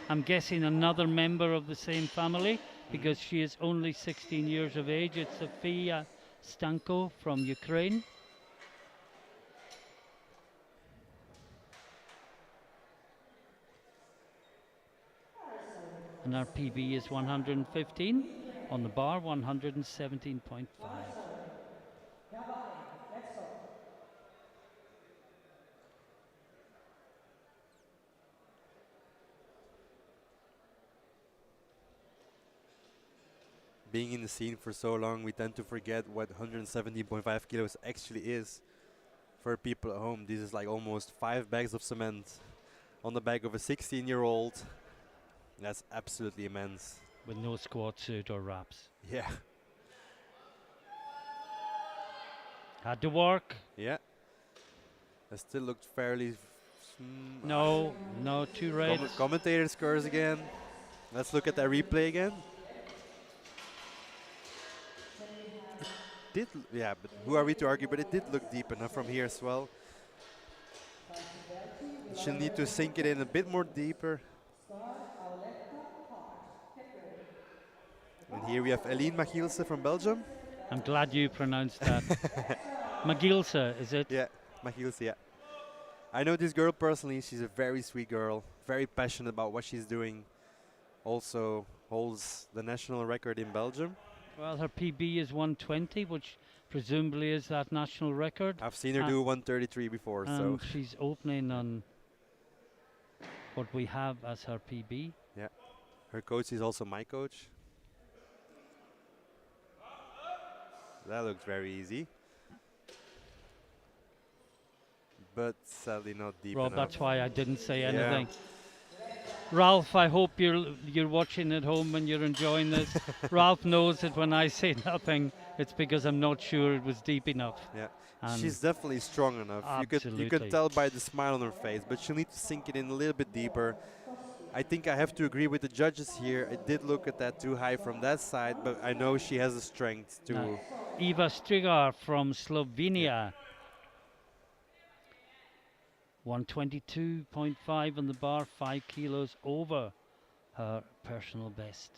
I'm guessing another member of the same family because she is only 16 years of age. It's Sofia Stanko from Ukraine. And our PB is 115, on the bar 117.5. Being in the scene for so long, we tend to forget what 117.5 kilos actually is. For people at home, this is like almost 5 bags of cement on the back of a 16-year-old. That's absolutely immense. With no squat suit or wraps. Yeah. Had to work. Yeah. It still looked fairly. No, no, 2 reds. Commentator scores again. Let's look at that replay again. Yeah, but who are we to argue? But it did look deep enough from here as well. She'll need to sink it in a bit more deeper. And here we have Eline Magielsen from Belgium. I'm glad you pronounced that. Magielsen, is it? Yeah, Magielsen, yeah. I know this girl personally. She's a very sweet girl, very passionate about what she's doing. Also holds the national record in Belgium. Well, her PB is 120, which presumably is that national record. I've seen her do 133 before, so. She's opening on what we have as her PB. Yeah, her coach is also my coach. That looks very easy. But sadly not deep Rob, enough. that's why I didn't say anything. Ralph, I hope you're watching at home and you're enjoying this. Ralph knows that when I say nothing, it's because I'm not sure it was deep enough. Yeah, And she's definitely strong enough. You could tell by the smile on her face, but she'll need to sink it in a little bit deeper. I think I have to agree with the judges here. It did look at that too high from that side, but I know she has the strength to. Eva Strigar from Slovenia. 122.5 on the bar, 5 kilos over her personal best.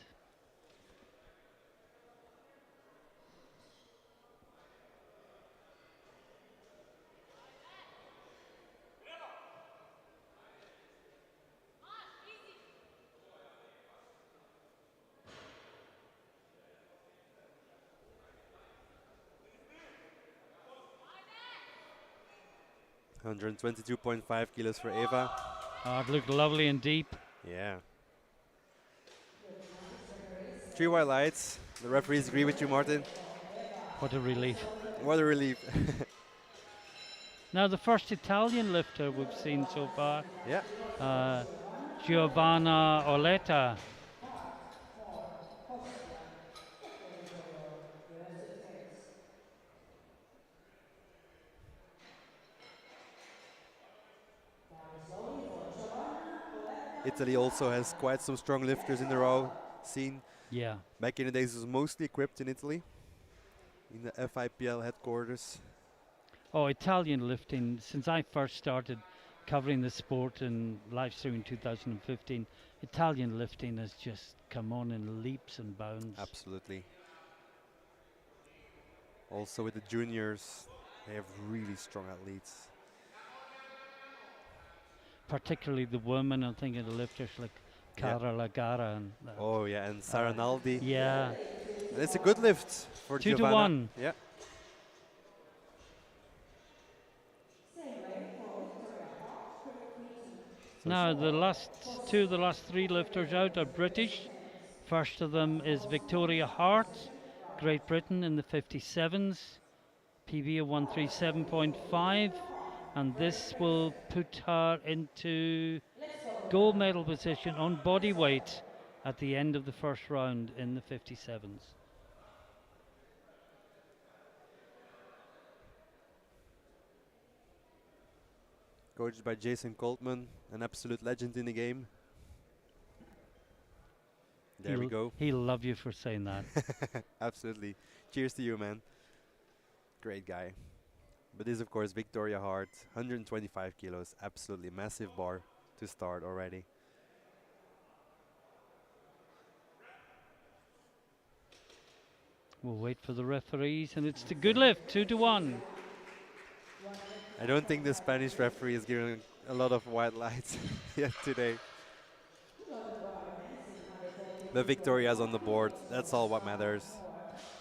122.5 kilos for Eva. Oh, it looked lovely and deep. Yeah. 3 white lights. The referees agree with you, Martin. What a relief. What a relief. Now, the first Italian lifter we've seen so far, Yeah. uh, Giovanna Oletta. Italy also has quite some strong lifters in the row scene. Yeah. Back in the days, it was mostly equipped in Italy, in the FIPL headquarters. Oh, Italian lifting. Since I first started covering the sport and live stream in 2015, Italian lifting has just come on in leaps and bounds. Absolutely. Also with the juniors, they have really strong athletes. Particularly the women. I'm thinking the lifters like Cara Lagara and. Oh yeah, and Saranaldi. Yeah. And it's a good lift for 2 to Giovanna. 1. Yeah. Now the last three lifters out are British. First of them is Victoria Hart, Great Britain in the 57s, PB of 137.5, and this will put her into gold medal position on body weight at the end of the first round in the 57s. Coached by Jason Coltman, an absolute legend in the game. There we go. He'll love you for saying that. Absolutely. Cheers to you, man. Great guy. But this is, of course, Victoria Hart, 125 kilos. Absolutely massive bar to start already. We'll wait for the referees, and it's the good lift, 2 to 1. I don't think the Spanish referee is giving a lot of white lights yet today. But Victoria's on the board. That's all what matters.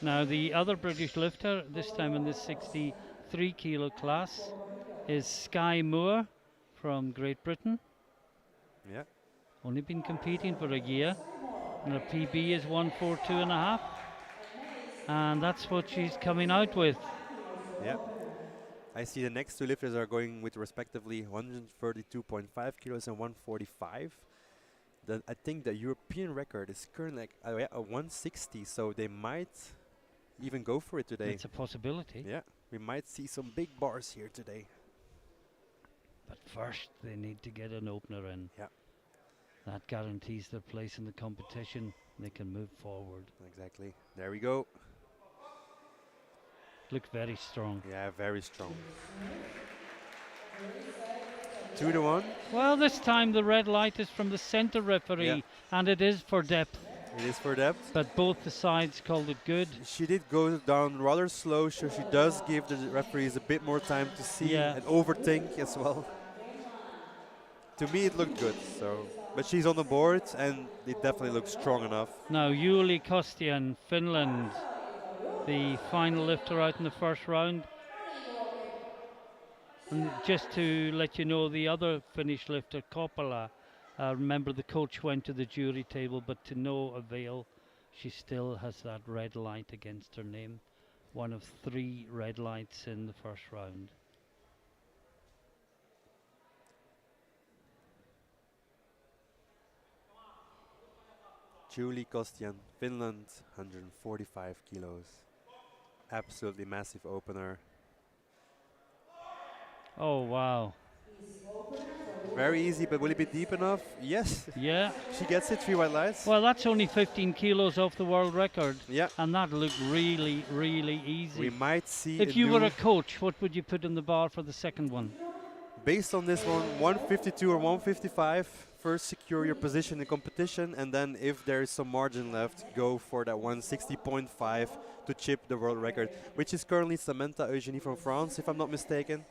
Now the other British lifter, this time in the 63 kilo class, is Skye Moore from Great Britain. Yeah. Only been competing for a year. And her PB is 142.5. And that's what she's coming out with. Yeah. I see the next two lifters are going with respectively 132.5 kilos and 145. I think the European record is currently like a 160, so they might even go for it today. It's a possibility. Yeah, we might see some big bars here today. But first, they need to get an opener in. Yeah. That guarantees their place in the competition. They can move forward. Exactly. There we go. Look very strong. Yeah, very strong. 2 to 1. Well, this time the red light is from the center referee, and it is for depth. It is for depth. But both the sides called it good. She did go down rather slow, so she does give the referees a bit more time to see and overthink as well. To me, it looked good. So, but she's on the board, and it definitely looks strong enough. Now, Julie Kostian, Finland, the final lifter out in the first round. And just to let you know, the other Finnish lifter, Coppola, remember the coach went to the jury table, but to no avail. She still has that red light against her name. One of 3 red lights in the first round. Julie Kostian, Finland, 145 kilos. Absolutely massive opener. Oh, wow. Very easy, but will it be deep enough? Yes. Yeah. She gets it, 3 white lights. Well, that's only 15 kilos off the world record. Yeah. And that looked really, really easy. We might see. If you were a coach, what would you put in the bar for the second one? Based on this one, 152 or 155. First secure your position in the competition, and then if there is some margin left, go for that 160.5 to chip the world record, which is currently Samantha Eugenie from France, if I'm not mistaken.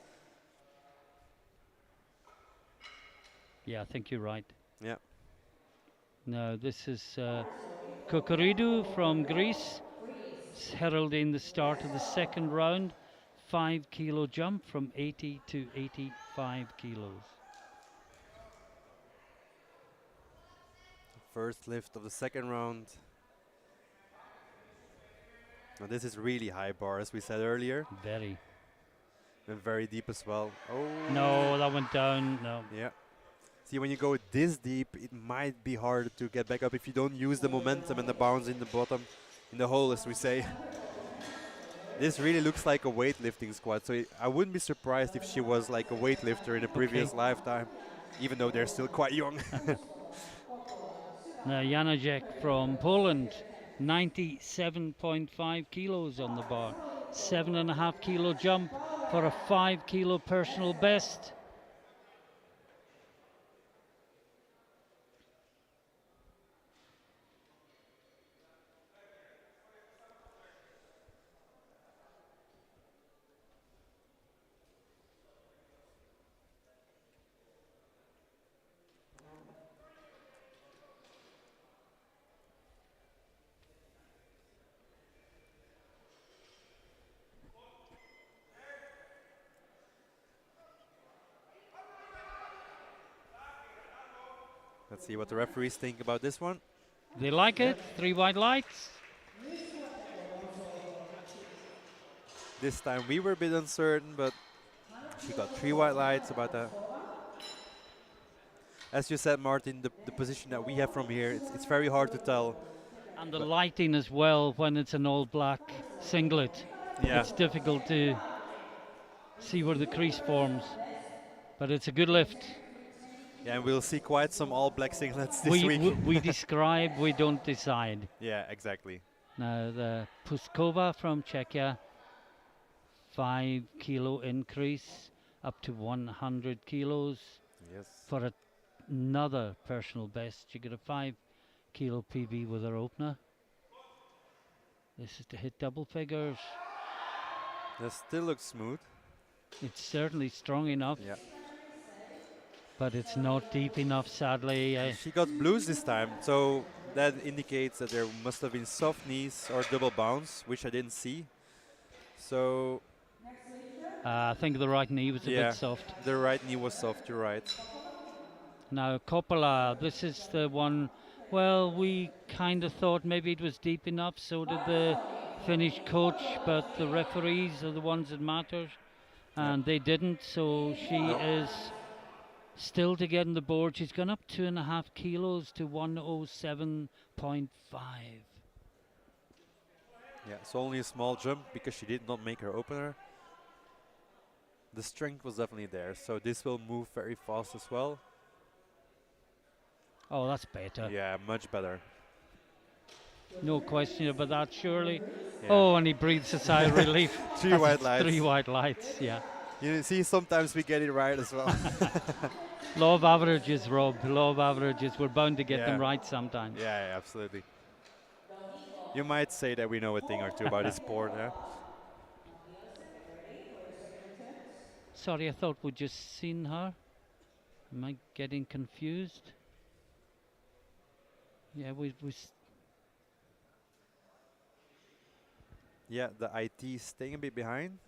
Yeah, I think you're right. Yeah. Now this is Kokoridou from Greece, heralding the start of the second round. 5 kilo jump from 80 to 85 kilos. First lift of the second round. Now this is really high bar, as we said earlier, Very. and very deep as well. Oh. No, that went down. No. Yeah. See, when you go this deep, it might be hard to get back up if you don't use the momentum and the bounce in the bottom, in the hole, as we say. This really looks like a weightlifting squat, so I wouldn't be surprised if she was like a weightlifter in a previous lifetime, even though they're still quite young. Now Janacek from Poland, 97.5 kilos on the bar. 7.5 kilo jump for a 5 kilo personal best. Let's see what the referees think about this one. They like it. 3 white lights. This time we were a bit uncertain, but she got 3 white lights about that. As you said, Martin, the position that we have from here, it's very hard to tell. And the lighting as well when it's an all black singlet. Yeah. It's difficult to see where the crease forms. But it's a good lift. Yeah, and we'll see quite some all black singlets this week. We describe, we don't decide. Yeah, exactly. Now the Puskova from Czechia, 5 kilo increase up to 100 kilos. Yes. For another personal best. She got a 5 kilo PB with her opener. This is to hit double figures. That still looks smooth. It's certainly strong enough. Yeah. But it's not deep enough, sadly. She got blues this time, so that indicates that there must have been soft knees or double bounce, which I didn't see. So I think the right knee was a bit soft. The right knee was soft, you're right. Now Coppola, this is the one, well, we kind of thought maybe it was deep enough, so did the Finnish coach, but the referees are the ones that matter, and they didn't, so she is still to get on the board. She's gone up 2.5 kilos to 107.5. Yeah, so only a small jump because she did not make her opener. The strength was definitely there, so this will move very fast as well. Oh, that's better. Yeah, much better. No question about that, surely. Yeah. Oh, and he breathes a sigh of relief. 3 white lights. 3 white lights, yeah. You see, sometimes we get it right as well. Law of averages, Rob. Law of averages. We're bound to get them right sometimes. Yeah, absolutely. You might say that we know a thing or two about this sport, yeah? Sorry, I thought we'd just seen her. Am I getting confused? Yeah, Yeah, the IT is staying a bit behind.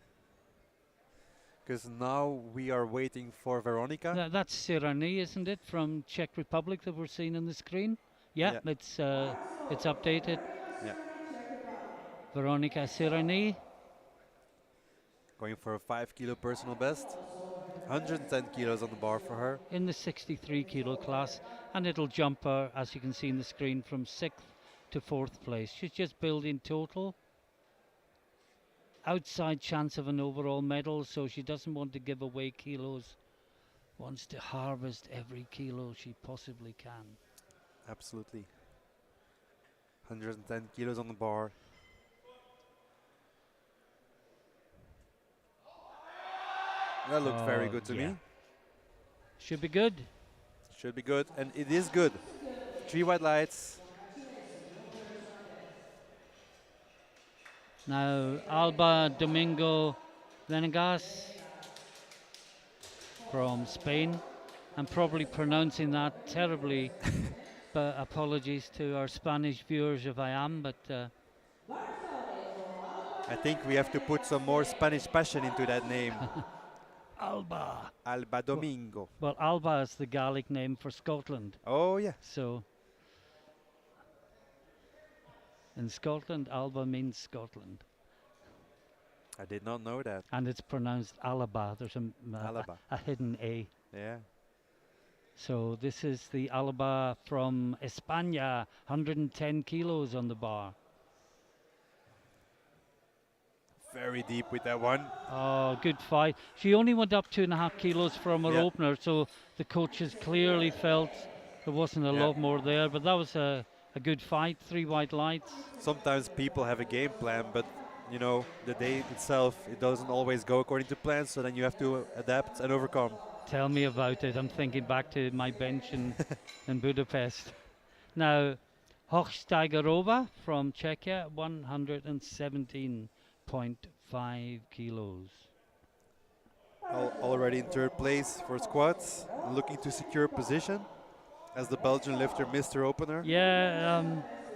Because now we are waiting for Veronica. That's ceremonies, isn't it, from Czech Republic that we're seeing on the screen? Yeah, it's updated. Yeah. Veronica Ceremonies. Going for a 5 kilo personal best. 110 kilos on the bar for her. In the 63 kilo class, and it'll jump her, as you can see in the screen, from 6th to 4th place. She's just building total. Outside chance of an overall medal, so she doesn't want to give away kilos. Wants to harvest every kilo she possibly can. Absolutely. 110 kilos on the bar. That looked very good to me. Should be good. Should be good, and it is good. 3 white lights. Now Alba Domingo Venegas from Spain. I'm probably pronouncing that terribly, but apologies to our Spanish viewers if I am, but I think we have to put some more Spanish passion into that name. Alba. Alba Well, Domingo. well, Alba is the Gaelic name for Scotland. Oh, yeah. So in Scotland, Alba means Scotland. I did not know that. And it's pronounced Alaba. There's Alaba. a hidden A. Yeah. So this is the Alaba from España, 110 kilos on the bar. Very deep with that one. Oh, good fight. She only went up 2.5 kilos from her Yeah. opener, so the coaches clearly felt there wasn't a Yeah. lot more there. But that was a good fight, 3 white lights. Sometimes people have a game plan, but you know, the day itself, it doesn't always go according to plan, so then you have to adapt and overcome. Tell me about it. I'm thinking back to my bench in Budapest. Now, Hochsteigerova from Czechia, 117.5 kilos. Already in third place for squats, looking to secure position as the Belgian lifter missed her opener. Yeah,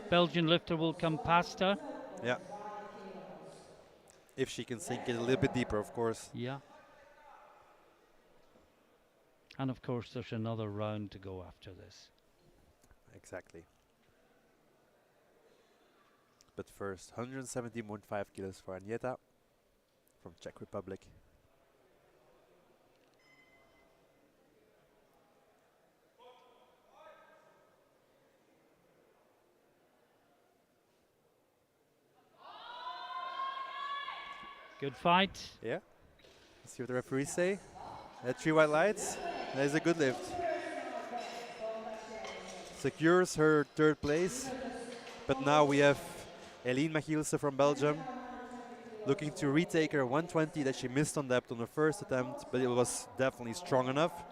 Belgian lifter will come past her. Yeah. If she can sink it a little bit deeper, of course. Yeah. And of course, there's another round to go after this. Exactly. But first, 117.5 kilos for Anieta from Czech Republic. Good fight. Yeah. Let's see what the referees say. 3 white lights. That is a good lift. Secures her third place. But now we have Eline Machielse from Belgium looking to retake her 120 that she missed on depth on the first attempt, but it was definitely strong enough.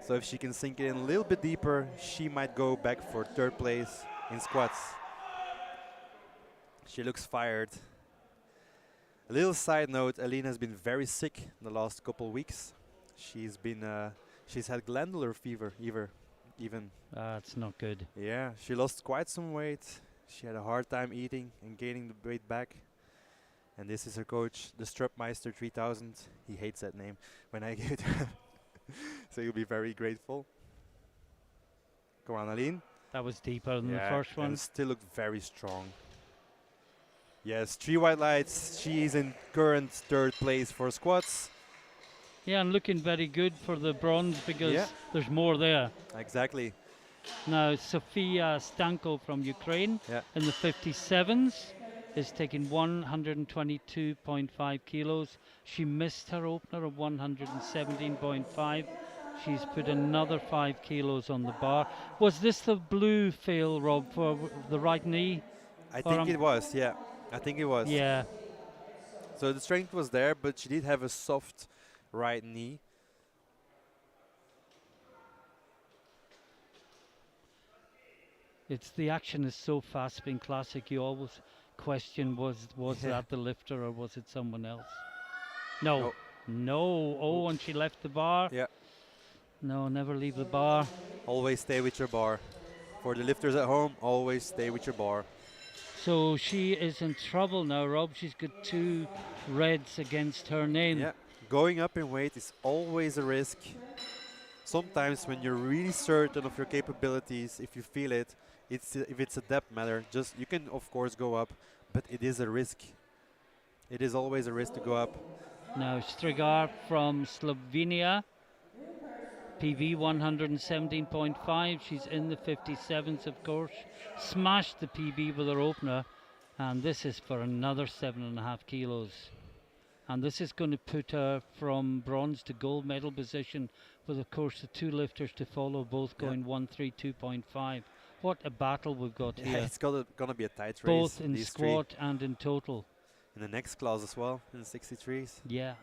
So if she can sink it in a little bit deeper, she might go back for third place in squats. She looks fired. A little side note, Eline has been very sick in the last couple weeks. She's had glandular fever even. That's not good. Yeah, she lost quite some weight. She had a hard time eating and gaining the weight back. And this is her coach, the Strupmeister 3000. He hates that name when I give it to him. So you'll be very grateful. Go on, Aline. That was deeper than the first one. And still looked very strong. Yes, 3 white lights. She's in current third place for squats. Yeah, and looking very good for the bronze because there's more there. Exactly. Now, Sofia Stanko from Ukraine in the 57s is taking 122.5 kilos. She missed her opener of 117.5. She's put another 5 kilos on the bar. Was this the blue fail, Rob, for the right knee? I think it was, yeah. I think it was. Yeah. So the strength was there, but she did have a soft right knee. It's the action is so fast being classic. You always question was that the lifter or was it someone else? No. Oh, and she left the bar. Yeah. No, never leave the bar. Always stay with your bar. For the lifters at home, always stay with your bar. So she is in trouble now, Rob. She's got 2 reds against her name. Yeah. Going up in weight is always a risk. Sometimes when you're really certain of your capabilities, if you feel it, if it's a depth matter, just you can of course go up, but it is a risk. It is always a risk to go up. Now Strigar from Slovenia, PB 117.5. She's in the 57s, of course. Smashed the PB with her opener, and this is for another 7.5 kilos. And this is going to put her from bronze to gold medal position, with of course the 2 lifters to follow, both going 132.5. What a battle we've got here. It's gonna be a tight race. Both in squat and in total. In the next class as well, in the 63s. Yeah.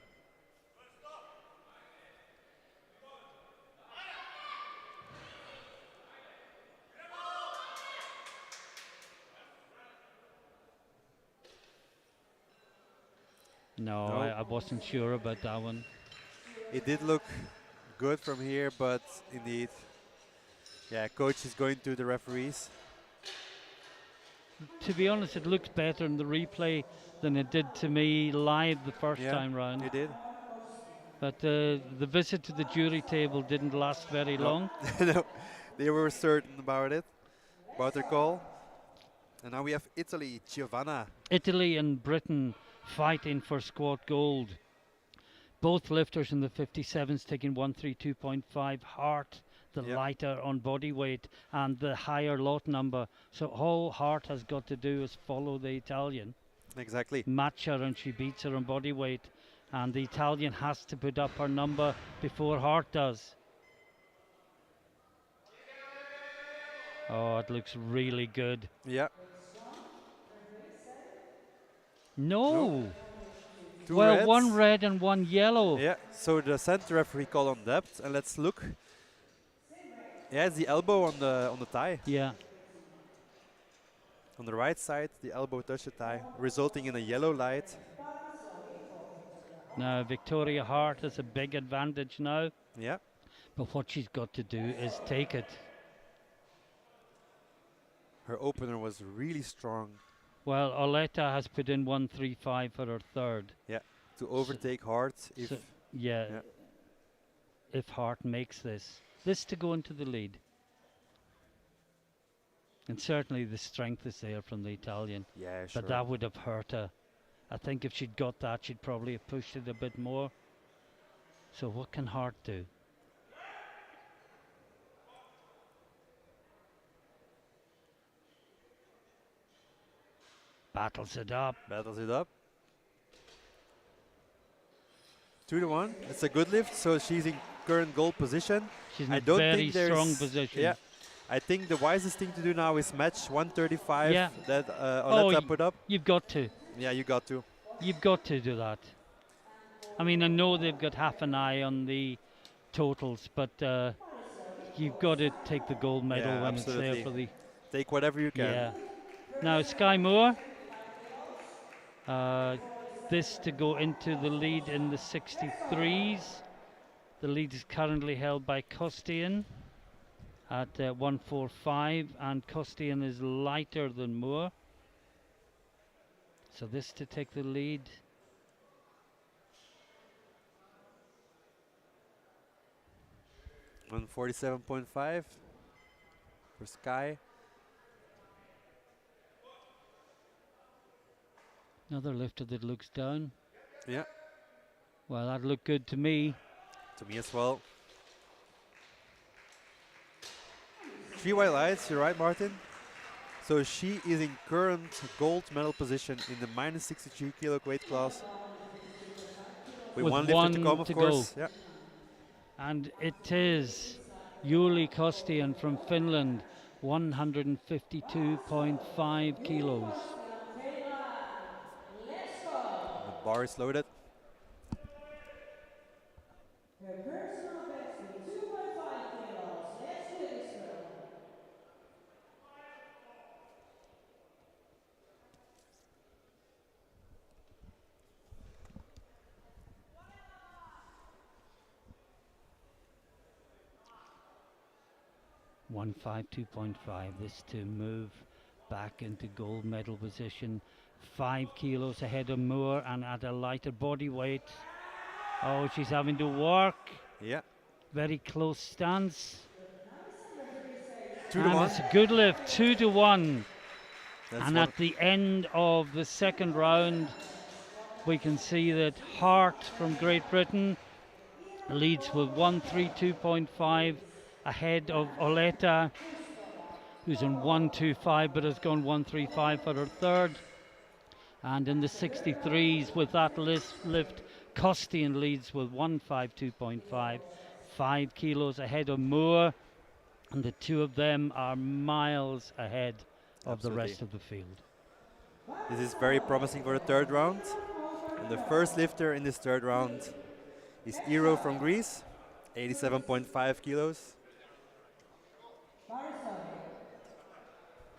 No, I wasn't sure about that one. It did look good from here, but indeed, yeah, coach is going to the referees. To be honest, it looks better in the replay than it did to me live the first Yeah, time round. it did. But the visit to the jury table didn't last very No, long. no, they were certain about it, about their call. And now we have Italy, Giovanna. Italy and Britain fighting for squat gold. Both lifters in the 57s taking 132.5. Hart, the Yep, lighter on body weight, and the higher lot number. So all Hart has got to do is follow the Italian, exactly. match her, and she beats her on body weight. And the Italian has to put up her number before Hart does. Oh, it looks really good. Yeah. No, No! two Well, one reds. red and one yellow. Yeah, so the center referee called on depth, and let's look. Yeah, it's the elbow on the thigh. Yeah. On the right side, the elbow touched the thigh, resulting in a yellow light. Now, Victoria Hart has a big advantage now. Yeah, But what she's got to do is take it. her opener was really strong. Well, Oleta has put in 135 for her third. Yeah, to overtake Hart if. So, yeah, Yeah. if Hart makes this to go into the lead. And certainly the strength is there from the Italian. Yeah, sure. But that would have hurt her. I think if she'd got that, she'd probably have pushed it a bit more. So what can Hart do? Battles it up. Battles it up. 2-1. It's a good lift, so she's in current goal position. She's in I a don't very think there's strong position. Yeah, I think the wisest thing to do now is match 135 Yeah. that Oh, Oleta put up. You've got to. Yeah, you got to. You've got to do that. I mean, I know they've got half an eye on the totals, but you've got to take the gold medal Yeah, when it's there absolutely. for the. Take whatever you can. Yeah. Now, Sky Moore, this to go into the lead in the 63s. The lead is currently held by Costian at 145, and Costian is lighter than Moore. So this to take the lead. On 47.5 for Sky. Another lifter that looks down. Yeah, Well, that looked good to me. to me as well. 3 white lights, you're right, Martin. So she is in current gold medal position in the minus 63 kilo weight class. With one lifter to come, of course. Yeah. And it is Yuli Kostian from Finland, 152.5 kilos. The bar is loaded. Her personal best with 2.5 kilos. Let's do this, girl. One 2.5. This to move back into gold medal position. 5 kilos ahead of Moore and at a lighter body weight. Oh, she's having to work. Yeah. Very close stance. 2 to And 1. it's a good lift, 2-1. That's And one. at the end of the second round, we can see that Hart from Great Britain leads with 132.5 ahead of Oleta, who's on 125 but has gone 135 for her third. And in the 63s with that lift, Costian leads with 152.5, 5 kilos ahead of Moore, and the two of them are miles ahead of the Absolutely. rest of the field. This is very promising for the third round. And the first lifter in this third round is Iro from Greece, 87.5 kilos.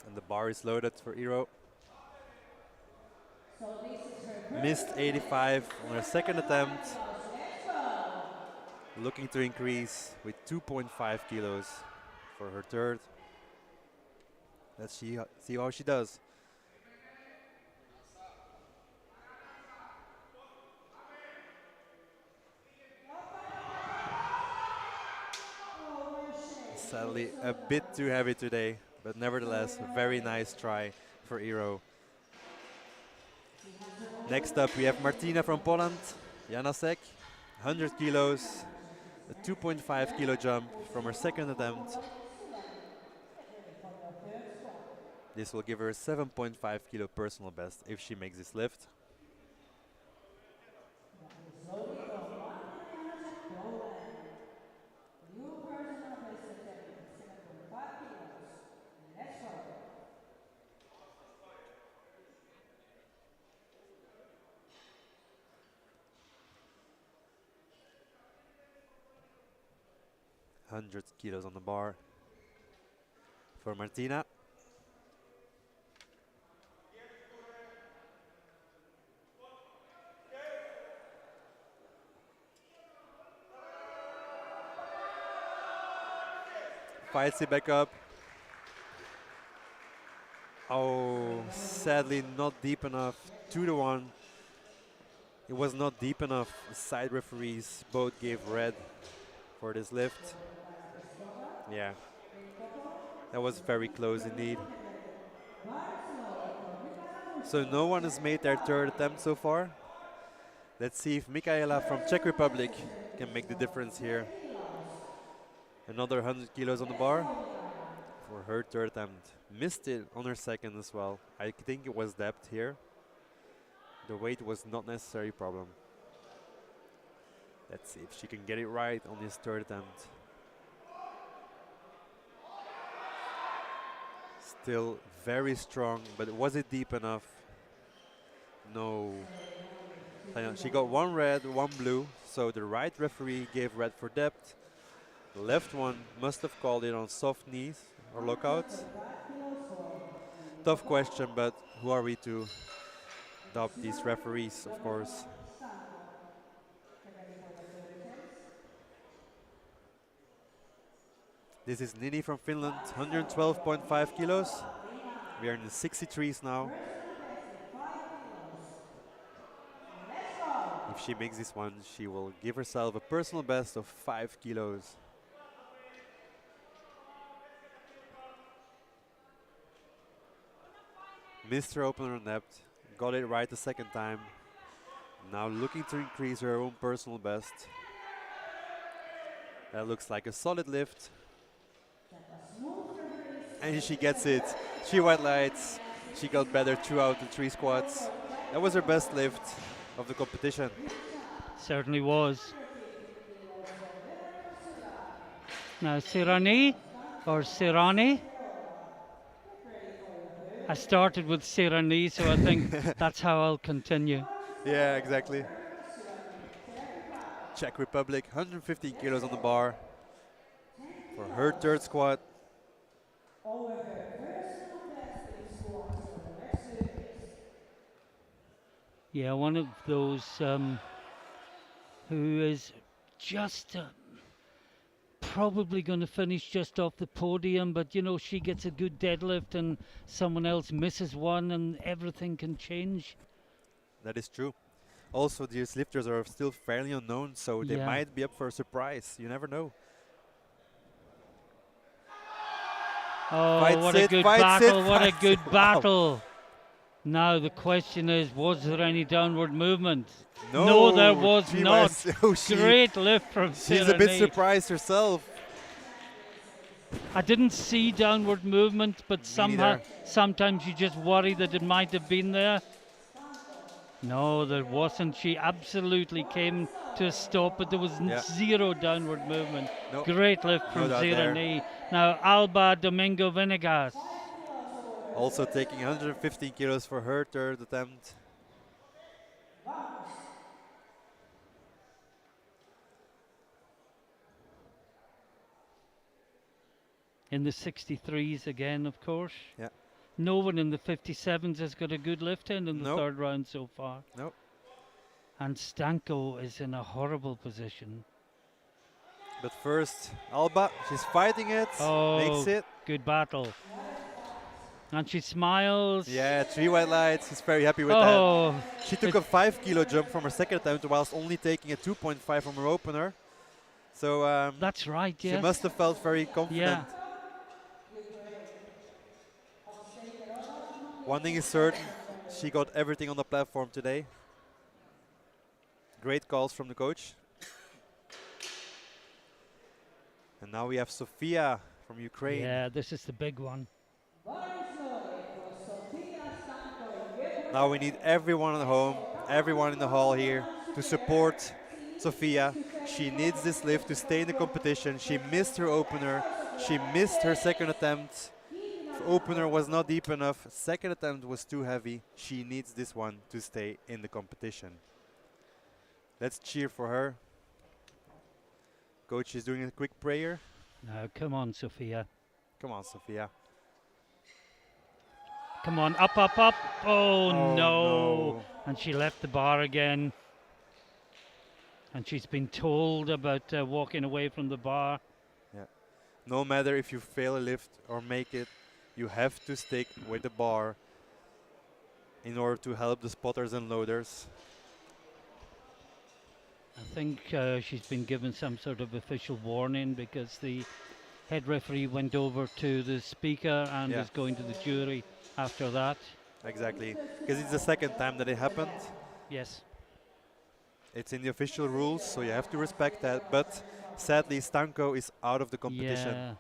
And the bar is loaded for Iro. So this is her Missed 85 on her second attempt. Looking to increase with 2.5 kilos for her third. Let's see how she does. Sadly, a bit too heavy today, but nevertheless, a very nice try for Iro. Next up, we have Martina from Poland, Janasek, 100 kilos, a 2.5 kilo jump from her second attempt. This will give her a 7.5 kilo personal best if she makes this lift. Slowly from Martina Janacek, Poland. New personal best attempt, 7.5 kilos. Let's go. 100 kilos on the bar for Martina. Fights it back up. Oh, sadly not deep enough. 2-1. It was not deep enough. Side referees both gave red for this lift. Yeah, that was very close indeed. So no one has made their third attempt so far. Let's see if Michaela from Czech Republic can make the difference here. Another 100 kilos on the bar for her third attempt. Missed it on her second as well. I think it was depth here. The weight was not necessarily a problem. Let's see if she can get it right on this third attempt. Still very strong, but was it deep enough? No. She got one red, one blue, so the right referee gave red for depth. The left one must have called it on soft knees or lockouts. Tough question, but who are we to doubt these referees, of course. This is Nini from Finland, 112.5 kilos. We are in the 63s now. If she makes this one, she will give herself a personal best of 5 kilos. Missed her opener on depth, got it right the second time. Now looking to increase her own personal best. That looks like a solid lift. And she gets it. She white lights. She got better throughout the 3 squats. That was her best lift of the competition. Certainly was. Now Sirani or Sirani. I started with Sirani, so I think that's how I'll continue. Yeah, exactly. Czech Republic, 115 kilos on the bar for her third squat. Yeah, one of those who is just probably going to finish just off the podium, but you know, she gets a good deadlift and someone else misses one and everything can change. That is true. Also, these lifters are still fairly unknown, so they might be up for a surprise. You never know. Oh, Fights what it, a good battle, what a good battle. Now the question is, was there any downward movement? No, there was not. Great lift from Sirani. She's a bit surprised herself. I didn't see downward movement, but sometimes you just worry that it might have been there. No, there wasn't. She absolutely came to a stop, but there was zero downward movement. Nope. Great lift from Sirani. Now Alba Domingo Venegas. Also taking 115 kilos for her third attempt. In the 63s again, of course. Yeah. No one in the 57s has got a good lift in the third round so far. Nope. And Stanko is in a horrible position. But first, Alba, she's fighting it, makes it. Good battle. And she smiles. Yeah, 3 white lights. She's very happy with that. She took a 5 kilo jump from her second attempt whilst only taking a 2.5 from her opener. So That's right, she yes. must have felt very confident. Yeah. One thing is certain, she got everything on the platform today. Great calls from the coach. And now we have Sofia from Ukraine. Yeah, this is the big one. Now we need everyone at home, everyone in the hall here to support Sofia. She needs this lift to stay in the competition. She missed her opener. She missed her second attempt. Opener was not deep enough. Second attempt was too heavy. She needs this one to stay in the competition. Let's cheer for her. Coach is doing a quick prayer. No, come on, Sophia. Come on, Sofia. Come on, up, up, up. Oh, Oh, no. no. And she left the bar again. And she's been told about walking away from the bar. No matter if you fail a lift or make it, you have to stick with the bar in order to help the spotters and loaders. I think she's been given some sort of official warning because the head referee went over to the speaker and Yeah. is going to the jury after that. Exactly. Because it's the second time that it happened. Yes. It's in the official rules, so you have to respect that. But sadly, Stanko is out of the competition. Yeah.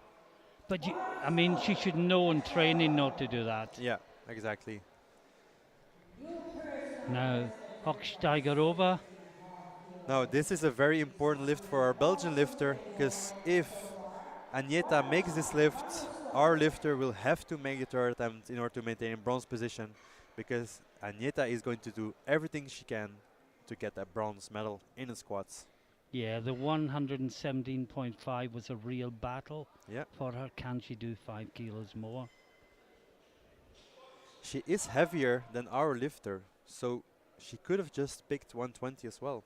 But I mean, she should know in training not to do that. Yeah, exactly. Now, Hochsteigerova. Now, this is a very important lift for our Belgian lifter, because if Agneta makes this lift, our lifter will have to make the third attempt in order to maintain a bronze position, because Agneta is going to do everything she can to get that bronze medal in the squats. Yeah, the 117.5 was a real battle Yeah. for her. Can she do 5 kilos more? She is heavier than our lifter, so she could have just picked 120 as well.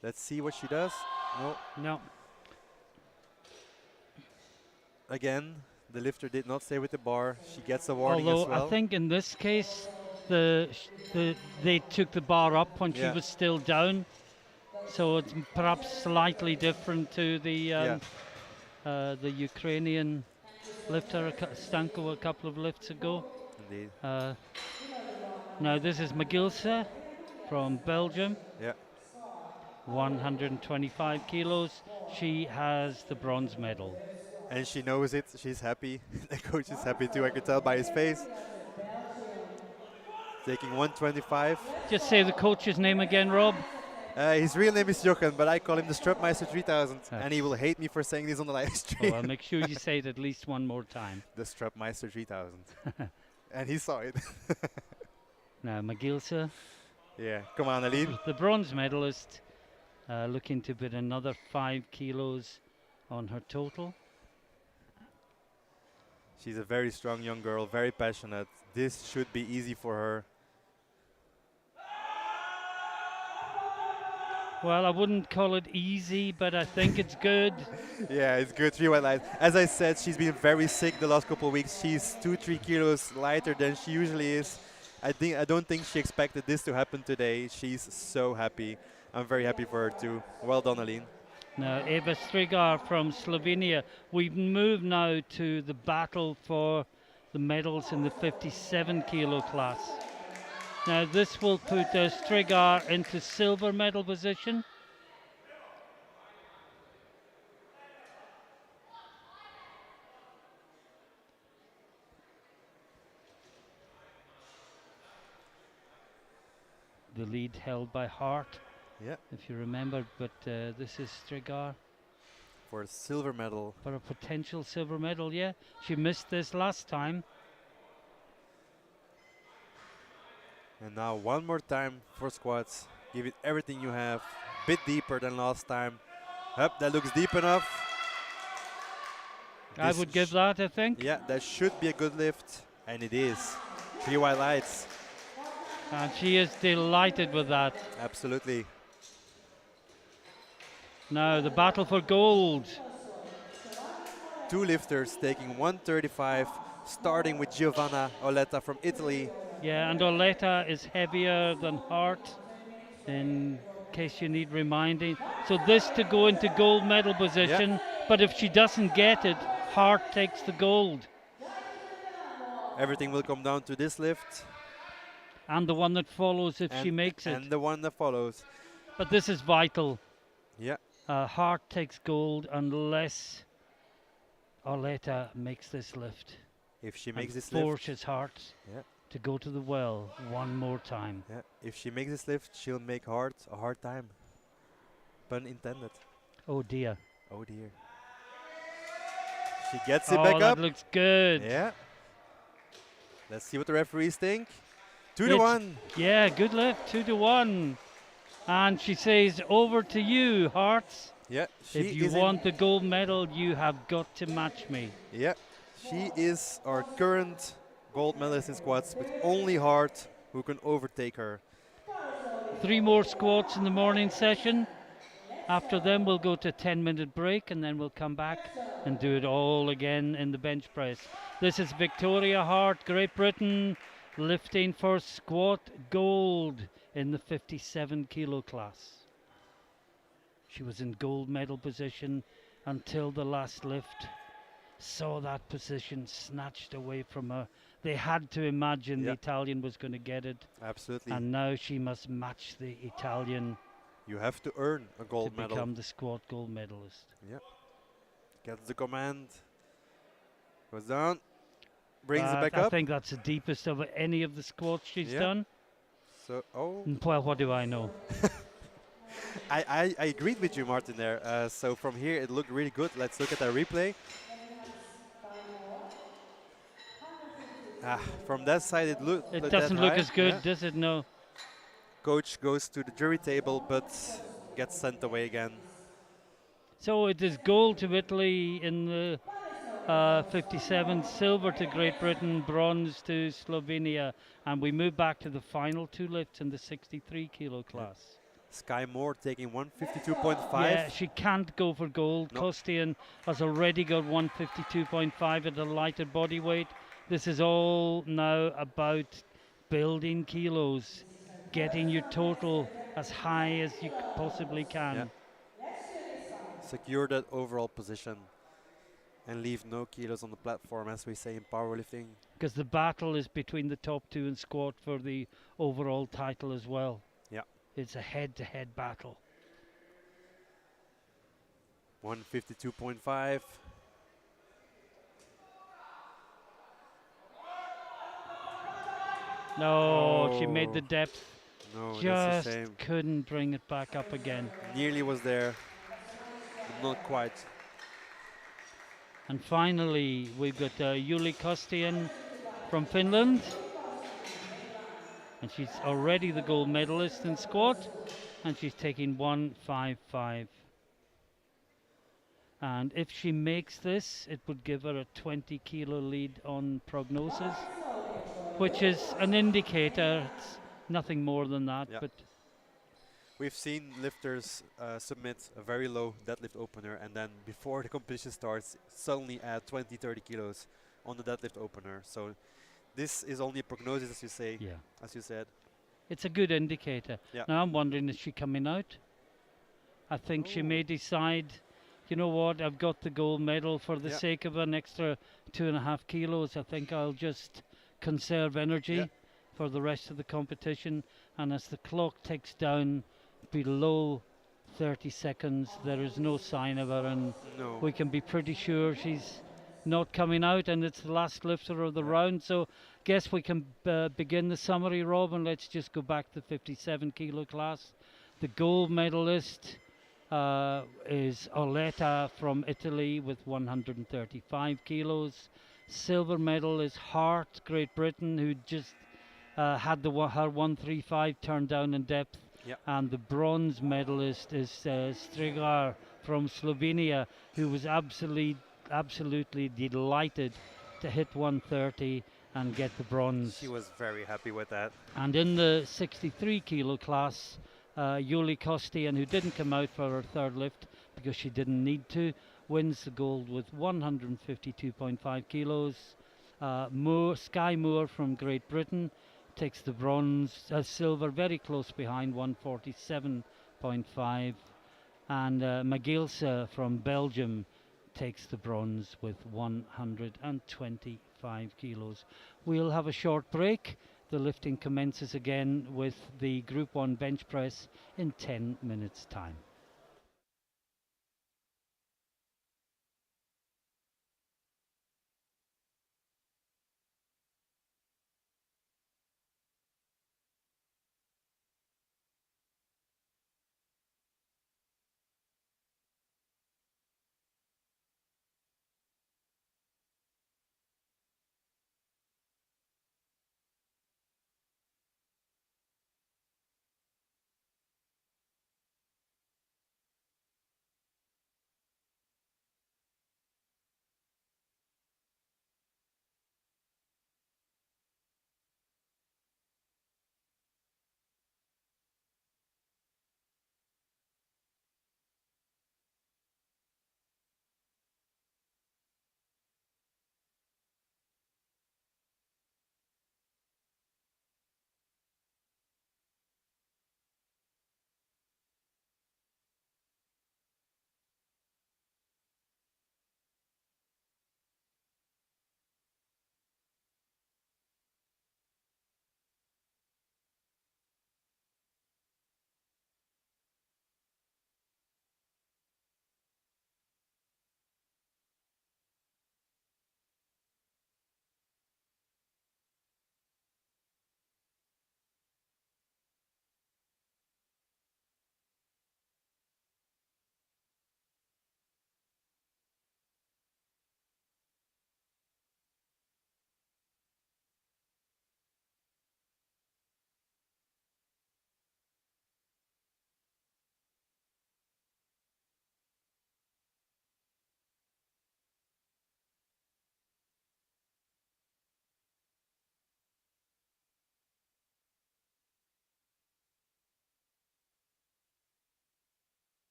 Let's see what she does. No, No. again, the lifter did not stay with the bar. She gets a warning Although as well. I think in this case, they took the bar up when she Yeah. was still down. So it's perhaps slightly different to the Ukrainian lifter, Stanko, a couple of lifts ago. Indeed. Now this is Magilsa from Belgium, Yeah. 125 kilos. She has the bronze medal. And she knows it. She's happy. The coach is happy too. I could tell by his face. Taking 125. Just say the coach's name again, Rob. His real name is Jochen, but I call him the Strapmeister 3000. And he will hate me for saying this on the live Oh, stream. I'll make sure you say it at least one more time. The Strapmeister 3000. And he saw it. Now Magilsa, Yeah. Come on, Aline. the bronze medalist, looking to put another 5 kilos on her total. She's a very strong young girl, very passionate. This should be easy for her. Well, I wouldn't call it easy, but I think it's good. Yeah, it's good. 3 white lights. As I said, she's been very sick the last couple of weeks. She's 2-3 kilos lighter than she usually is. I don't think she expected this to happen today. She's so happy. I'm very happy for her too. Well done, Aline. Now, Eva Strigar from Slovenia. We've moved now to the battle for the medals in the 57 kilo class. Now, this will put Strigar into silver medal position. The lead held by Hart, Yeah, if you remember, but this is Strigar for a silver medal. for a potential silver medal. Yeah, she missed this last time. And now one more time for squats. Give it everything you have. Bit deeper than last time. Up, that looks deep enough. I This would give that, I think. Yeah, that should be a good lift. And it is. 3 white lights. And she is delighted with that. Absolutely. Now the battle for gold. 2 lifters taking 135, starting with Giovanna Oletta from Italy. Yeah, and Oleta is heavier than Hart in case you need reminding. So this to go into gold medal position, but if she doesn't get it, Hart takes the gold. Everything will come down to this lift And the one that follows if she makes it. and the one that follows. But this is vital. Yeah. Hart takes gold unless Arleta makes this lift. If she and makes this lift, forces Hart to go to the well one more time. yeah. If she makes this lift, she'll make Hart a hard time. Pun intended. Oh dear. Oh dear. She gets it Oh, back that up. looks good. Yeah. Let's see what the referees think. 2-1. Yeah, good lift, 2-1. And she says, over to you, Hearts. Yeah. If you want the gold medal, you have got to match me. Yeah. She is our current gold medalist in squats, with only Hart who can overtake her. 3 more squats in the morning session. After them, we'll go to a 10-minute break, and then we'll come back and do it all again in the bench press. This is Victoria Hart, Great Britain, lifting for squat gold in the 57 kilo class. She was in gold medal position until the last lift. Saw that position snatched away from her. They had to imagine the Italian was going to get it. Absolutely. And now she must match the Italian. You have to earn a gold to medal. become the squat gold medalist. Yeah. Gets the command. Goes down. Brings it back I up. think that's the deepest of any of the squats she's done. So, Well, what do I know? I agreed with you, Martin, there. So from here, it looked really good. Let's look at that replay. From that side, it looked. It doesn't look as good, does it? No. Coach goes to the jury table, but gets sent away again. So it is gold to Italy in the 57, silver to Great Britain, bronze to Slovenia, and we move back to the final 2 lifts in the 63 kilo class. Sky Moore taking 152.5. Yeah, she can't go for gold. Nope. Costian has already got 152.5 at a lighter body weight. This is all now about building kilos, getting your total as high as you possibly can. Secure that overall position and leave no kilos on the platform, as we say in powerlifting. Because the battle is between the top 2 in squat for the overall title as well. Yeah. It's a head-to-head battle. 152.5. No, she made the depth. No, Just that's a shame. couldn't bring it back up again. Nearly was there, but not quite. And finally, we've got Yuli Kostian from Finland. And she's already the gold medalist in squat. And she's taking 155. And if she makes this, it would give her a 20 kilo lead on prognosis, which is an indicator. It's nothing more than that. But we've seen lifters submit a very low deadlift opener, and then before the competition starts, suddenly add 20, 30 kilos on the deadlift opener. So this is only a prognosis, as you say. Yeah. As you said. It's a good indicator. Yeah. Now I'm wondering, is she coming out? I think she may decide, you know what, I've got the gold medal for the sake of an extra 2.5 kilos. I think I'll just conserve energy for the rest of the competition. And as the clock ticks down below 30 seconds, there is no sign of her, and we can be pretty sure she's not coming out, and it's the last lifter of the round. So guess we can begin the summary, Rob, and let's just go back to the 57 kilo class. The gold medalist is Arleta from Italy with 135 kilos. Silver medal is Hart, Great Britain, who just had her 135 turned down in depth. And the bronze medalist is Strigar from Slovenia, who was absolutely delighted to hit 130 and get the bronze. She was very happy with that. And in the 63 kilo class, Yuli Kostian, who didn't come out for her 3rd lift because she didn't need to, wins the gold with 152.5 kilos. Sky Moore from Great Britain takes the bronze, silver very close behind, 147.5 100.5, and Magilsa from Belgium takes the bronze with 125 kilos. We'll have a short break. The lifting commences again with the Group 1 bench press in 10 minutes time.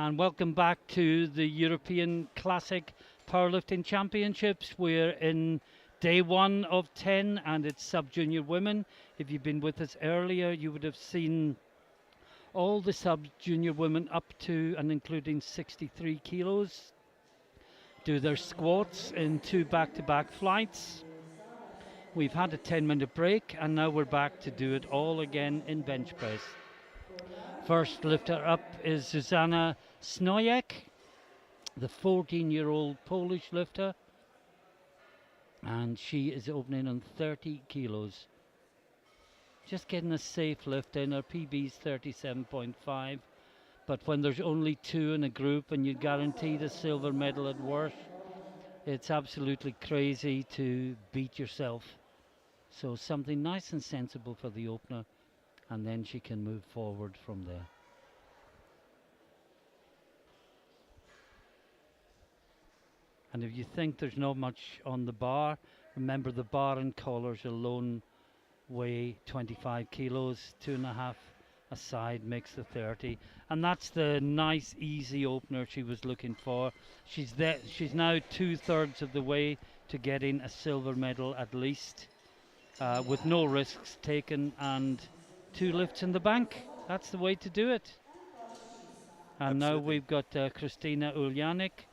and welcome back to the European Classic Powerlifting Championships. We're in day 1 of 10 and it's sub-junior women. If you've been with us earlier, you would have seen all the sub-junior women up to and including 63 kilos do their squats in 2 back-to-back flights. We've had a 10-minute break and now we're back to do it all again in bench press. First lifter up is Zuzanna Snojek, the 14-year-old Polish lifter, and she is opening on 30 kilos. Just getting a safe lift in. Her PB's 37.5, but when there's only 2 in a group and you're guaranteed a silver medal at worst, it's absolutely crazy to beat yourself. So something nice and sensible for the opener, and then she can move forward from there. And if you think there's not much on the bar, remember the bar and collars alone weigh 25 kilos, 2.5 a side makes the 30. And that's the nice, easy opener she was looking for. She's now 2/3 of the way to getting a silver medal at least, with no risks taken and 2 lifts in the bank. That's the way to do it. And now Absolutely. we've got Kristina Uljanik,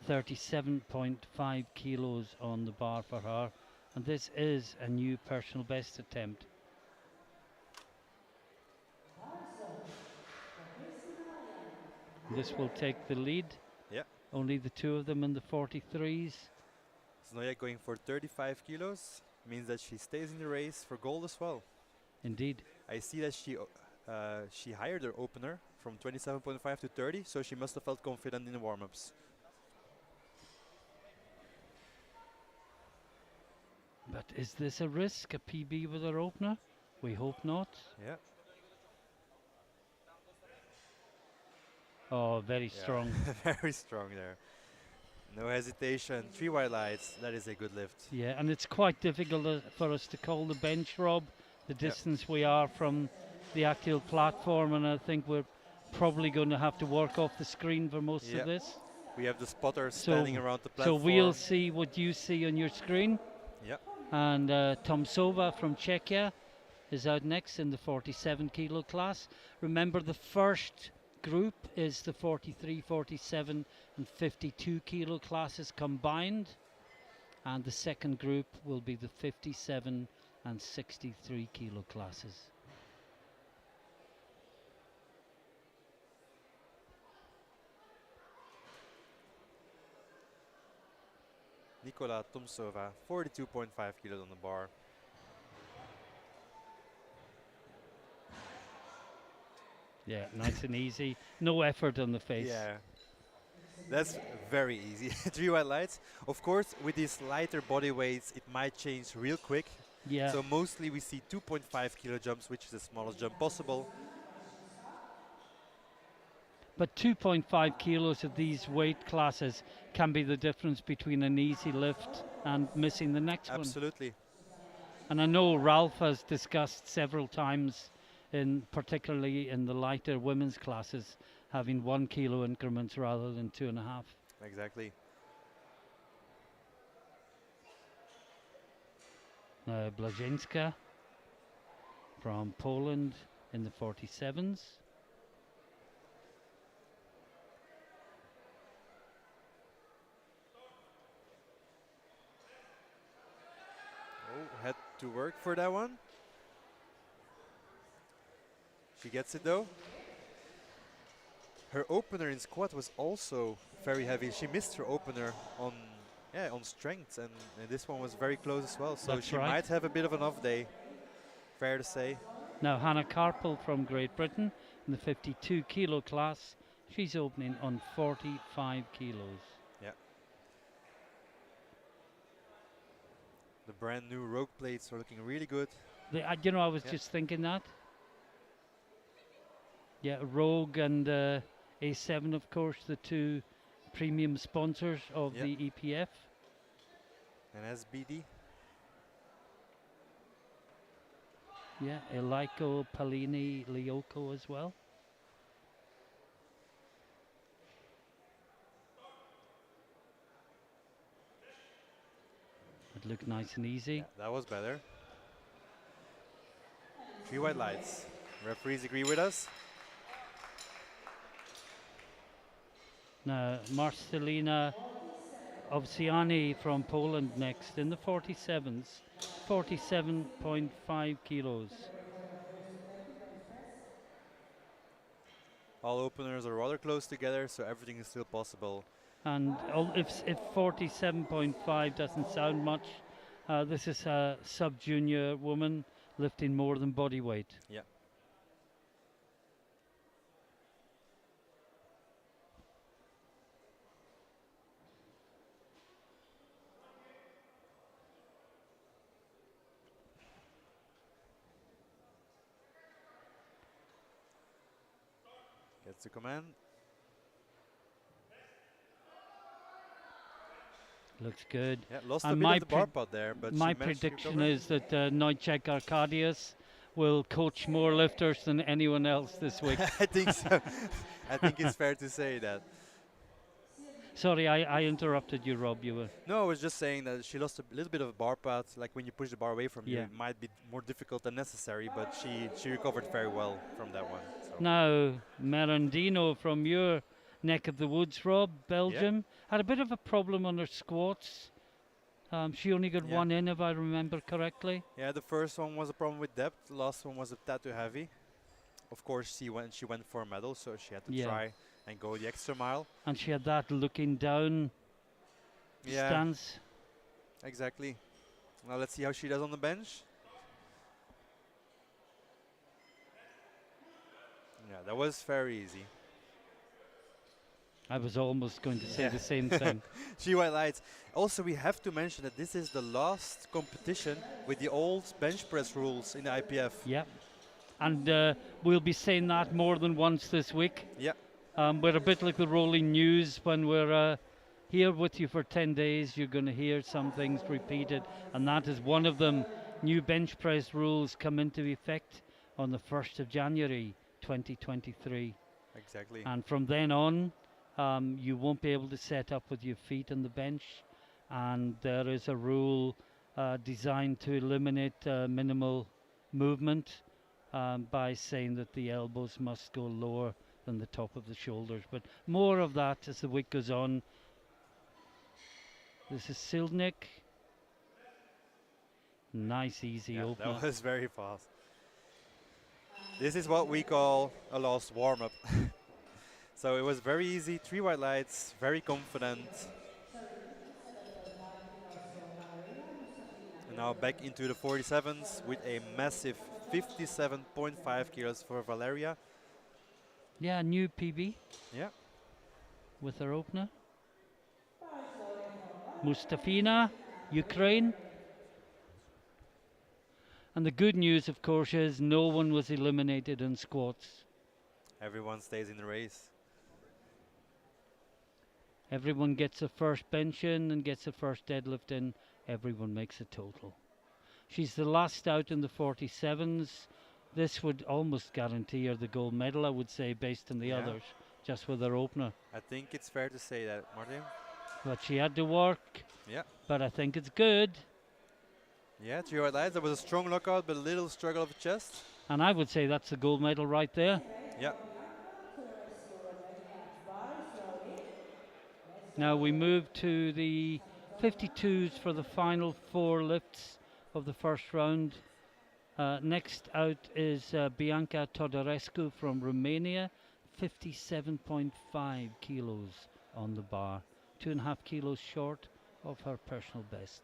37.5 kilos on the bar for her, and this is a new personal best attempt. This will take the lead. Yeah. Only the 2 of them in the 43s. Snojek going for 35 kilos means that she stays in the race for gold as well. Indeed. I see that she hired her opener from 27.5 to 30, so she must have felt confident in the warm-ups. But is this a risk, a PB with her opener? We hope not. Yeah. Oh, very Yeah. strong. Very strong there. No hesitation. 3 wide lights. That is a good lift. Yeah, and it's quite difficult for us to call the bench, Rob, the distance we are from the actual platform, and I think we're probably going to have to work off the screen for most of this. We have the spotters standing around the platform. So we'll see what you see on your screen. Yep. And Tomsova from Czechia is out next in the 47 kilo class. Remember, the first group is the 43, 47 and 52 kilo classes combined, and the second group will be the 57 and 63 kilo classes. Nikola Tomsova, 42.5 kilos on the bar. Yeah, nice and easy. No effort on the face. Yeah. That's very easy. 3 wide lights. Of course, with these lighter body weights, it might change real quick. Yeah. So mostly we see 2.5 kilo jumps, which is the smallest jump possible. But 2.5 kilos of these weight classes can be the difference between an easy lift and missing the next one. Absolutely. And I know Ralph has discussed several times, particularly in the lighter women's classes, having 1 kilo increments rather than 2.5. Exactly. Blazinska from Poland in the 47s. Oh, had to work for that one. She gets it though. Her opener in squat was also very heavy. She missed her opener on strength, and this one was very close as well. So That's she right. might have a bit of an off day. Fair to say. Now Hannah Carpel from Great Britain in the 52 kilo class. She's opening on 45 kilos. Yeah. The brand new Rogue plates are looking really good. I was just thinking that. Yeah, Rogue and A7, of course, the 2 premium sponsors of the EPF. And SBD. Yeah, Eliko, Palini, Lioko as well. It looked nice and easy. Yeah, that was better. 3 white lights. Referees agree with us. Now, Marcelina Ovsiani from Poland next in the 47s, 47.5 kilos. All openers are rather close together, so everything is still possible. And if 47.5 doesn't sound much, this is a sub-junior woman lifting more than body weight. Yeah. Gets the command. Looks good. Yeah, lost And a bit my of the bar pot there, but my she managed to prediction recover. is that Neutschek Arcadius will coach more lifters than anyone else this week. I think so. I think it's fair to say that. Sorry, I interrupted you, Rob. You were. No, I was just saying that she lost a little bit of bar pot. Like when you push the bar away from you, Yeah. it might be more difficult than necessary, but she recovered very well from that one. So. Now, Merendino from your neck of the woods, Rob, Belgium, had a bit of a problem on her squats. She only got Yeah. one in, if I remember correctly. Yeah, the first one was a problem with depth. The last one was a tad too heavy. Of course, she went for a medal, so she had to Yeah. try and go the extra mile. And she had that looking down Yeah, stance. exactly. Now let's see how she does on the bench. Yeah, that was very easy. I was almost going to say the same thing. She white lights. Also, we have to mention that this is the last competition with the old bench press rules in the IPF. Yep. And we'll be saying that more than once this week. Yeah, We're a bit like the rolling news. When we're here with you for 10 days, you're going to hear some things repeated, and that is one of them. New bench press rules come into effect on the 1st of January 2023. exactly. And from then on, you won't be able to set up with your feet on the bench. And there is a rule designed to eliminate minimal movement by saying that the elbows must go lower than the top of the shoulders. But more of that as the week goes on. This is Silnik. Nice, easy Yeah, opener. that was very fast. This is what we call a lost warm-up. So it was very easy, 3 white lights, very confident. And now back into the 47s with a massive 57.5 kilos for Valeria. Yeah, new PB Yeah, with her opener. Mustafina, Ukraine. And the good news, of course, is no one was eliminated in squats. everyone stays in the race. Everyone gets a first bench in and gets a first deadlift in. Everyone makes a total. She's the last out in the 47s. This would almost guarantee her the gold medal, I would say, based on the Yeah. others, just with her opener. I think it's fair to say that, Martin. But she had to work. Yeah. But I think it's good. Yeah, 3 white lights. There was a strong lockout, but a little struggle of the chest. And I would say that's the gold medal right there. Yeah. Now we move to the 52s for the final 4 lifts of the first round. Next out is Bianca Todorescu from Romania, 57.5 kilos on the bar, 2.5 kilos short of her personal best.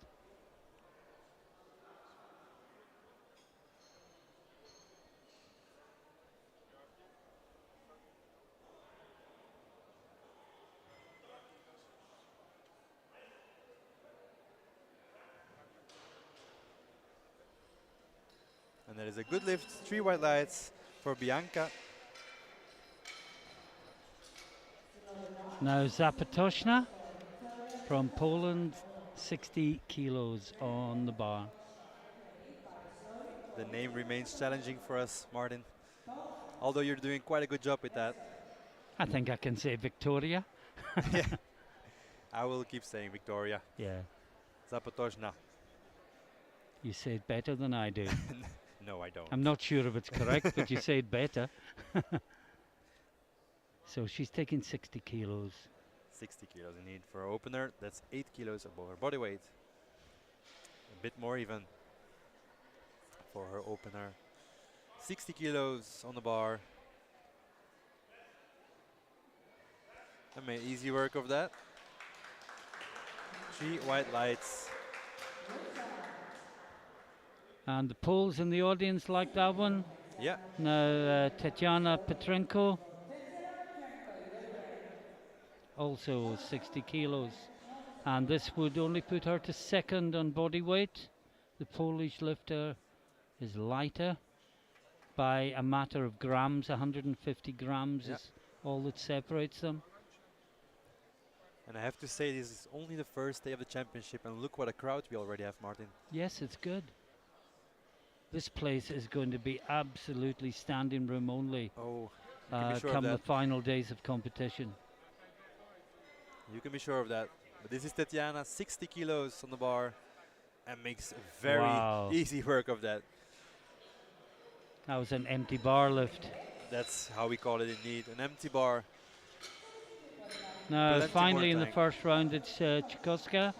And that is a good lift. 3 white lights for Bianca. Now Zapatoshna from Poland, 60 kilos on the bar. The name remains challenging for us, Martin. Although you're doing quite a good job with that. I think I can say Victoria. Yeah. I will keep saying Victoria. Yeah. Zapatoshna. You say it better than I do. No, I don't. I'm not sure if it's correct, but you say it better. So she's taking 60 kilos. 60 kilos in need for her opener. That's 8 kilos above her body weight. A bit more even for her opener. 60 kilos on the bar. I made easy work of that. 3 white lights. And the Poles in the audience like that one. Yeah, Now Tatiana Petrenko, also 60 kilos. And this would only put her to second on body weight. The Polish lifter is lighter by a matter of grams. 150 grams Yeah. is all that separates them. and I have to say this is only the first day of the championship, and look what a crowd we already have, Martin. Yes, it's good. This place is going to be absolutely standing room only Oh, you can be sure of come the that. final days of competition. You can be sure of that. But this is Tatiana, 60 kilos on the bar, and makes very Wow. easy work of that. That was an empty bar lift. That's how we call it indeed, an empty bar. Now, Plenty finally more in the tank. first round, it's Chikoska.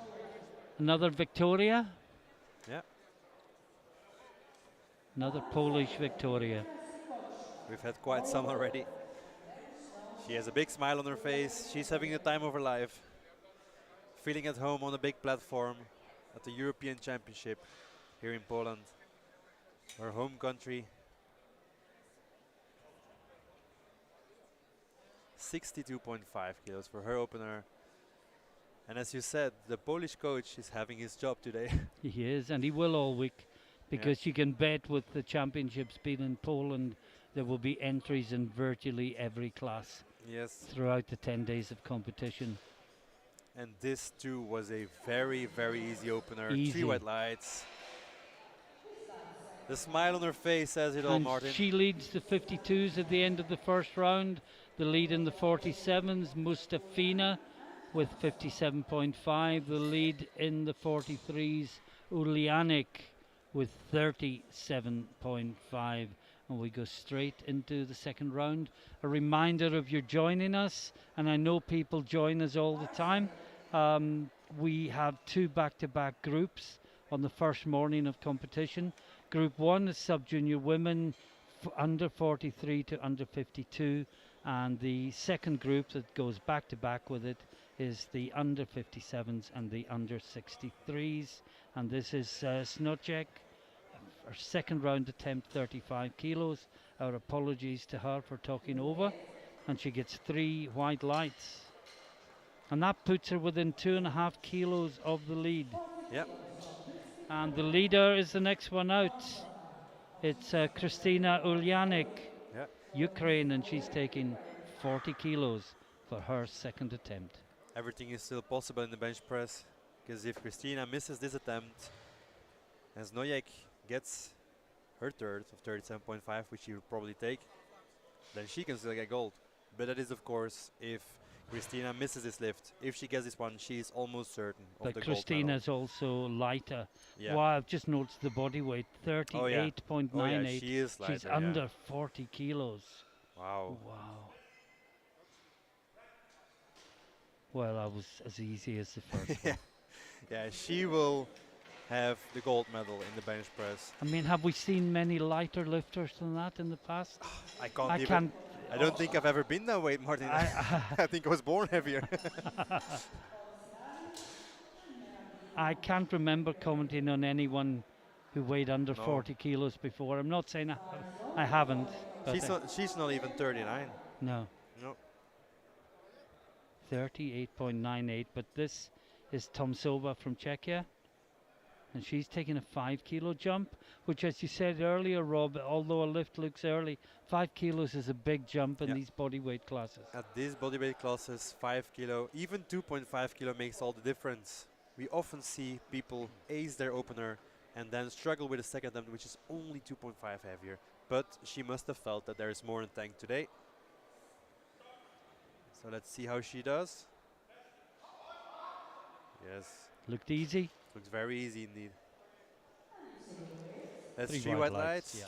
Another Victoria. Yeah, Another Polish Victoria. we've had quite some already. She has a big smile on her face. She's having the time of her life. Feeling at home on a big platform at the European Championship here in Poland, her home country. 62.5 kilos for her opener. And as you said, the Polish coach is having his job today. He is, and he will all week, because you can bet with the championships being in Poland, there will be entries in virtually every class Yes, throughout the 10 days of competition. and this too was a very, very easy opener. Easy. 3 white lights. The smile on her face says it all, And Martin. she leads the 52s at the end of the first round. The lead in the 47s, Mustafina with 57.5. The lead in the 43s, Ulianik with 37.5. And we go straight into the second round. A reminder of you joining us, and I know people join us all the time. We have 2 back-to-back groups on the first morning of competition. Group 1 is sub-junior women under 43 to under 52, and the second group that goes back-to-back with it is the under 57s and the under 63s. And this is Snocek, her second round attempt, 35 kilos. Our apologies to her for talking over, and she gets 3 white lights. And that puts her within 2.5 kilos of the lead. Yep. And the leader is the next one out. It's Kristina Ulyanik, Yeah. Ukraine, and she's taking 40 kilos for her second attempt. Everything is still possible in the bench press, because if Christina misses this attempt, and Znojek gets her third of 37.5, which she will probably take, then she can still get gold. But that is, of course, if Christina misses this lift. If she gets this one, she is almost certain of But the gold medal. Christina's also lighter. Yeah. Wow, I've just noticed the body weight, 38.98. Oh yeah, she is lighter. She's under 40 kilos. Wow. Wow. Well, that was as easy as the first one. Yeah, she will have the gold medal in the bench press. I mean, have we seen many lighter lifters than that in the past? I can't I even. can't. I don't think I've ever been that weight, Martin. I, I think I was born heavier. I can't remember commenting on anyone who weighed under No. 40 kilos before. I'm not saying I haven't. But She's not even 39. no, No. 38.98. But this is Tomsova from Czechia, and she's taking a 5 kilo jump, which, as you said earlier, Rob, although a lift looks early, 5 kilos is a big jump in Yeah. these body weight classes. At these bodyweight classes, 5 kilo, even 2.5 kilo makes all the difference. We often see people ace their opener and then struggle with a second attempt, which is only 2.5 heavier. But she must have felt that there is more in tank today. So let's see how she does. Yes, Looked easy. looks very easy indeed. That's Three three white white lights, lights. yeah.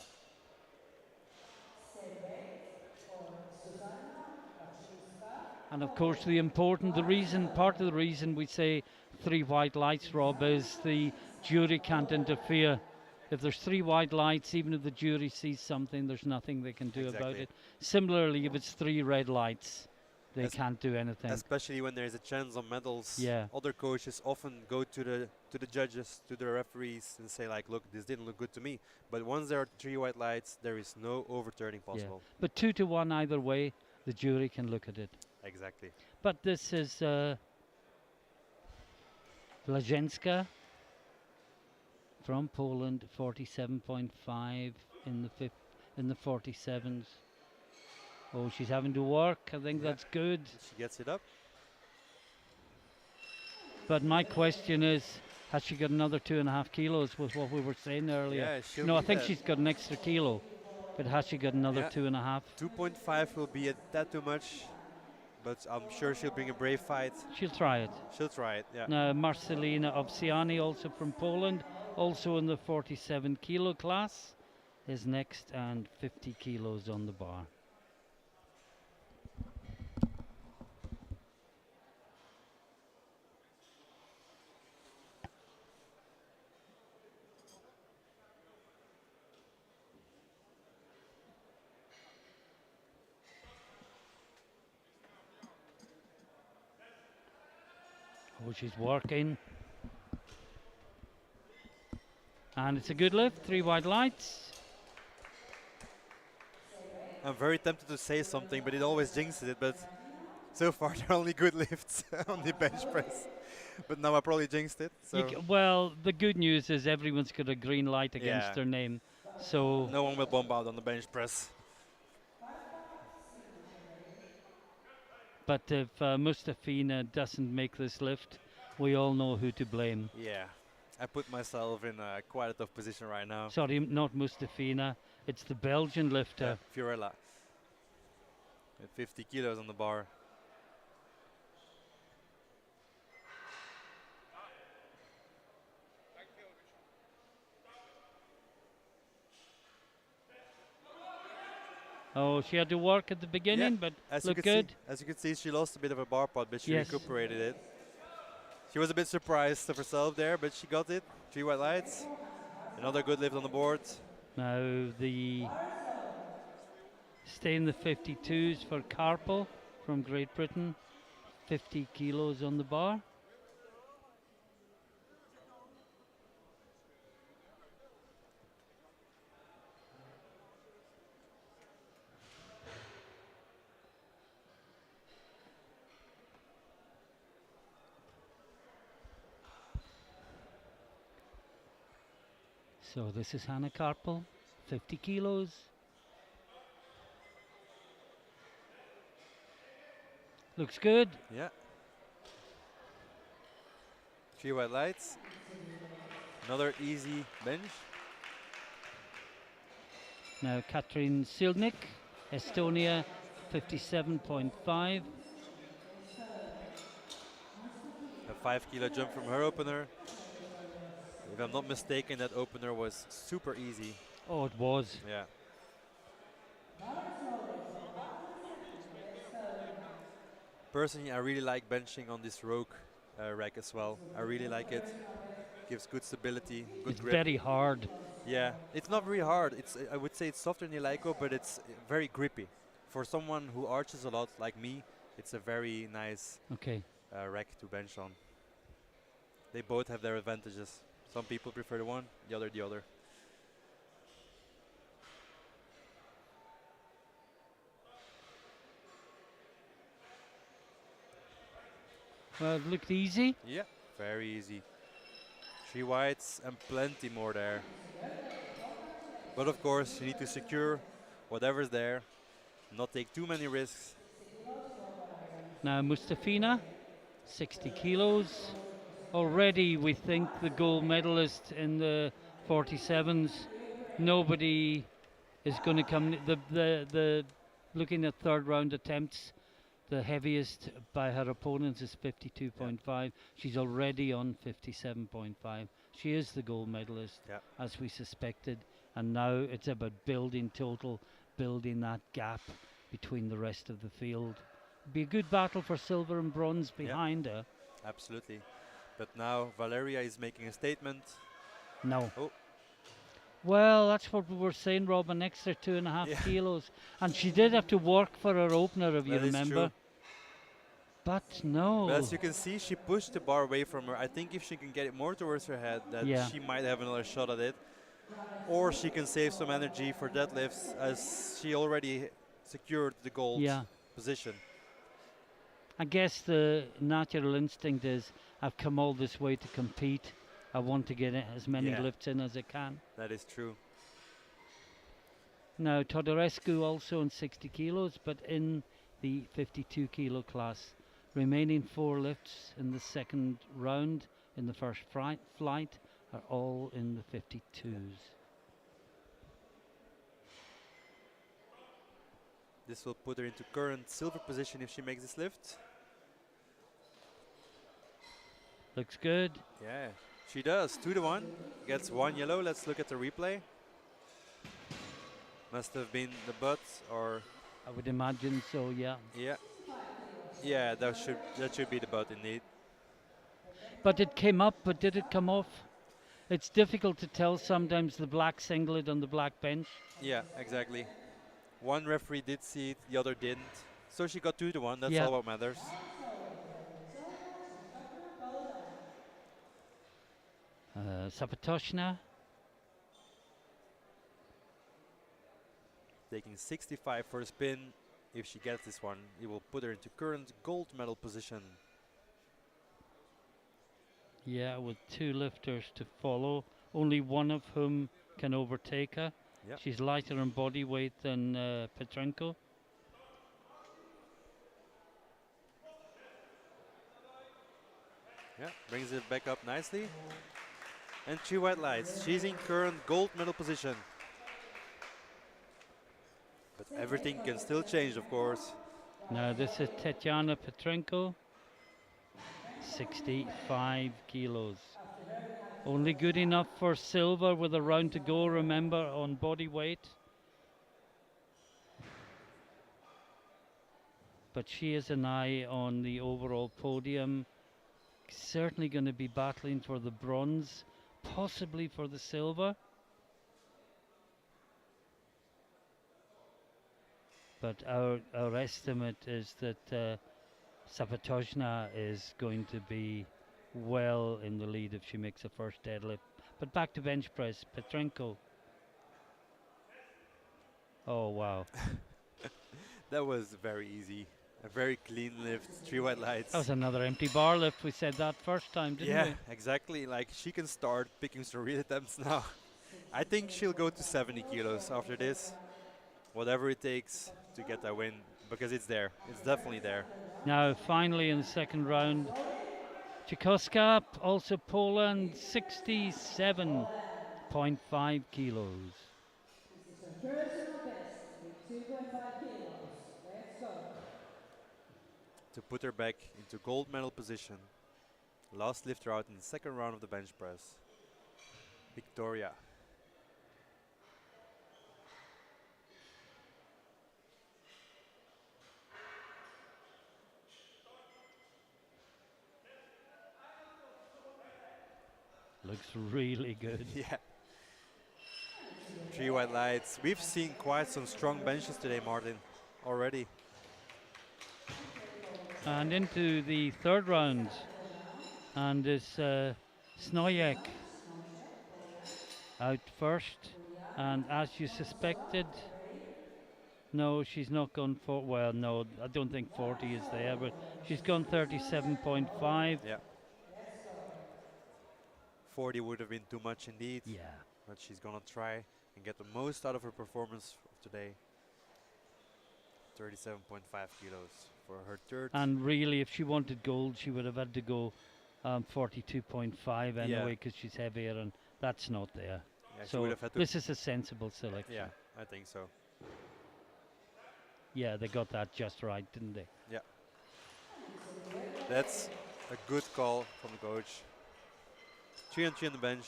Step 8 for Susanna Kaczynska. And of course, part of the reason we say three white lights, Rob, is the jury can't interfere. If there's three white lights, even if the jury sees something, there's nothing they can do about Exactly. it. Similarly, if it's three red lights, they Es- can't do anything. Especially when there's a chance on medals. Yeah. Other coaches often go to the judges, to the referees, and say like, look, this didn't look good to me. But once there are three white lights, there is no overturning possible. But 2-1 either way, the jury can look at it. Exactly. But this is Blaženska from Poland, 47.5 in the 47s. Oh, she's having to work. I think Yeah. that's good. She gets it up. But my question is, has she got another 2.5 kilos with what we were saying earlier? Yeah, she'll No, I need think that. she's got an extra kilo. But has she got another Yeah. 2.5? 2.5 will be a tad too much, but I'm sure she'll bring a brave fight. She'll try it. She'll try it, yeah. Now, Marcelina Obsiani, also from Poland, also in the 47 kilo class, is next, and 50 kilos on the bar. Oh, she's working. And it's a good lift, three white lights. I'm very tempted to say something, but it always jinxes it. But so far, they're only good lifts on the bench press. But now I probably jinxed it. So Well, the good news is everyone's got a green light against Yeah. their name. So, no one will bomb out on the bench press. but if Mustafina doesn't make this lift, we all know who to blame. Yeah, I put myself in quite a tough position right now. Sorry, not Mustafina. It's the Belgian lifter. Fiorella. With 50 kilos on the bar. Oh, she had to work at the beginning, Yeah, but As look you good. could see, as you could see, she lost a bit of a bar pot, but she Yes. recuperated it. She was a bit surprised of herself there, but she got it. Three white lights. Another good lift on the board. Now the stay in the 52s for Carpel from Great Britain. 50 kilos on the bar. So this is Hannah Carpel, 50 kilos. Looks good. Yeah. Three white lights. Another easy bench. Now Katrin Silnik, Estonia, 57.5. A 5 kilo jump from her opener. If I'm not mistaken, that opener was super easy. Oh, it was. Yeah. Personally, I really like benching on this Rogue rack as well. I really like it. Gives good stability, good It's grip. very hard. Yeah, it's not very hard. It's I would say it's softer than the Lyco, but it's very grippy. For someone who arches a lot like me, it's a very nice Okay. rack to bench on. They both have their advantages. Some people prefer the one, the other the other. Well, it looked easy. Yeah, very easy. Three whites and plenty more there. But of course, you need to secure whatever's there, not take too many risks. Now Mustafina, 60 kilos. Already we think the gold medalist in the 47s. Nobody is going to come. The looking at third round attempts, the heaviest by her opponents is 52.5. She's already on 57.5. She is the gold medalist, Yeah. as we suspected. and now it's about building total, building that gap between the rest of the field. Be a good battle for silver and bronze Yeah. behind her. Absolutely. But now Valeria is making a statement. No. Oh. Well, that's what we were saying, Rob, an extra 2.5 Yeah. kilos. And she did have to work for her opener, if you That is remember. true. But no. But as you can see, she pushed the bar away from her. I think if she can get it more towards her head, that Yeah. she might have another shot at it. Or she can save some energy for deadlifts, as she already secured the gold Yeah. position. I guess the natural instinct is I've come all this way to compete. I want to get as many Yeah. lifts in as I can. That is true. Now, Todorescu also in 60 kilos, but in the 52 kilo class. Remaining 4 lifts in the second round in the first flight are all in the 52s. This will put her into current silver position if she makes this lift. Looks good. Yeah, she does. 2-1. Gets 1 yellow. Let's look at the replay. Must have been the butt, or I would imagine so, yeah. yeah. Yeah, that should be the butt indeed. But it came up, but did it come off? It's difficult to tell sometimes the black singlet on the black bench. Yeah, exactly. One referee did see it, the other didn't. So she got 2-1. That's Yeah. all what matters. Sapatoshna. Taking 65 for a spin. If she gets this one, it will put her into current gold medal position. Yeah, with 2 lifters to follow, only one of whom can overtake her. Yep. She's lighter in body weight than Petrenko. Yeah, brings it back up nicely. And 3 white lights. She's in current gold medal position. But everything can still change, of course. Now this is Tetiana Petrenko, 65 kilos. Only good enough for silver with a round to go, remember, on body weight. But she has an eye on the overall podium. Certainly going to be battling for the bronze, possibly for the silver. But our estimate is that Sapatoshna is going to be well in the lead if she makes a first deadlift. But back to bench press, Petrenko. Oh wow. That was very easy. A very clean lift, 3 white lights. That was another empty bar lift. We said that first time, didn't Yeah, we? exactly. Like, she can start picking some real attempts now. I think she'll go to 70 kilos after this. Whatever it takes to get that win, because it's there. It's definitely there. Now, finally, in the second round, Tchaikovska, also Poland, 67.5 kilos. This is her personal best with 2.5 kilos. Let's go. To put her back into gold medal position. Last lifter out in the second round of the bench press. Victoria. Looks really good. Yeah. 3 white lights. We've seen quite some strong benches today, Martin, already. And into the third round. And it's Snoyek out first. And as you suspected, no, she's not gone for, well, no, I don't think 40 is there, but she's gone 37.5. Yeah. 40 would have been too much indeed. Yeah. But she's gonna try and get the most out of her performance of today. 37.5 kilos for her third. And really, if she wanted gold, she would have had to go 42.5 anyway, because she's heavier, and that's not there. Yeah, she So would have had to. this is a sensible selection. Yeah, I think so. Yeah, they got that just right, didn't they? Yeah. That's a good call from the coach. 3 and 3 on the bench.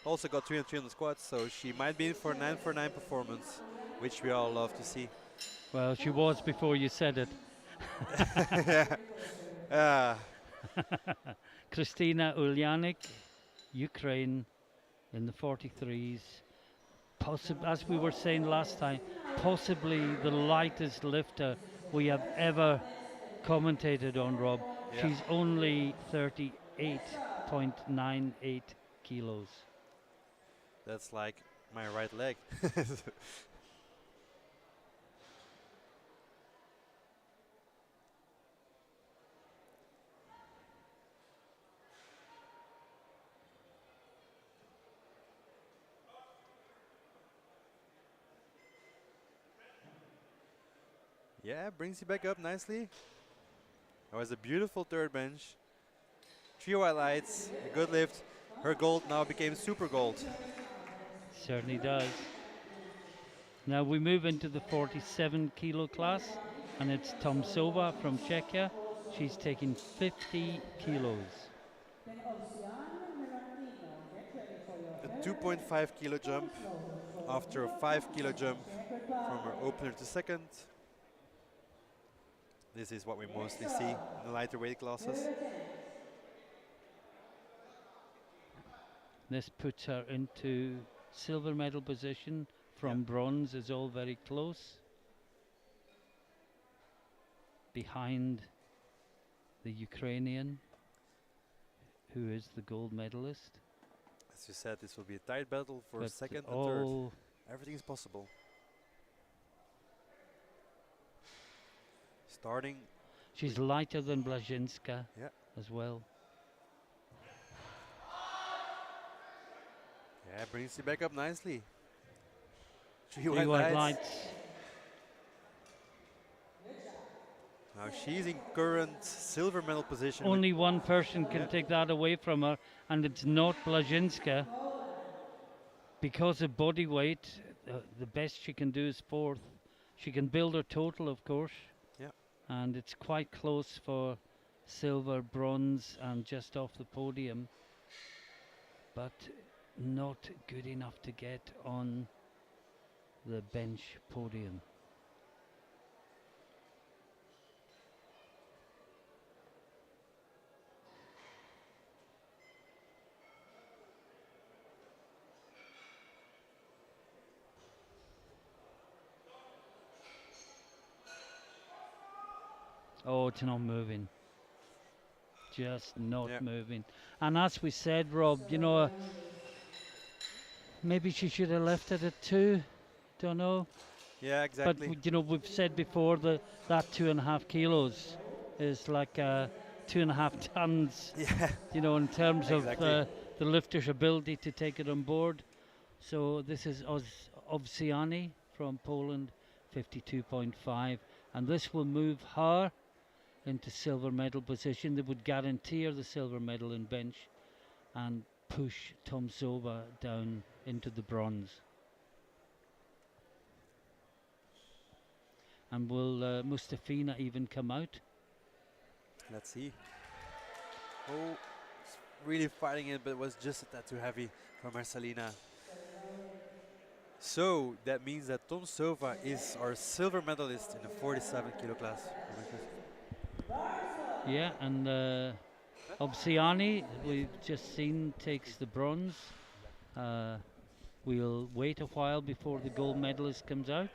Also got 3 and 3 on the squats, so she might be in for a 9 for 9 performance, which we all love to see. Well, she was before you said it. Yeah. Ah, Kristina Ulyanik, Ukraine, in the 43s. As we were saying last time, possibly the lightest lifter we have ever commentated on, Rob. yeah, She's only 38.98 kilos. that's like my right leg. Yeah, brings you back up nicely. That was a beautiful third bench. 3 white lights, a good lift. Her gold now became super gold. Certainly does. Now we move into the 47 kilo class, and it's Tomsova from Czechia. She's taking 50 kilos. Then Ocean Mirandino, get ready for your A third 2.5 kilo front jump load for after a New 5 kilo Competition. jump Check her from her power. opener to second. This is what we mostly Next see up, in the lighter weight classes. third attempt. This puts her into silver medal position. From bronze is all very close. Behind the Ukrainian, who is the gold medalist. As you said, this will be a tight battle for But second and third. all Everything is possible. Starting, she's lighter than Blazhinska yeah, as well. yeah, brings you back up nicely. 3 Three white white lights. lights. Now she's in current silver medal position. with- Only one person can Yeah. take that away from her, and it's not Blazhinska. Because of body weight, the best she can do is fourth. She can build her total, of course. Yeah. And it's quite close for silver, bronze, and just off the podium. But not good enough to get on the bench podium. Oh, it's not moving. Just not Yeah. moving. And as we said, Rob, you know, maybe she should have left it at 2. Don't know. Yeah, But exactly. you know, we've said before that 2.5 kilos is like 2.5 tons. Yeah, You know, in terms of exactly. the lifter's ability to take it on board. So this is Ovsiani from Poland, 52.5, and this will move her into silver medal position. That would guarantee her the silver medal in bench, and push Tomsova down into the bronze. And will Mustafina even come out? Let's see. Oh, it's really fighting it, but it was just a tad too heavy for Marcelina. So that means that Tomsova is our silver medalist in the 47 kilo class. Yeah, and Obsiani, we've just seen, takes the bronze. We'll wait a while before the gold medalist comes out.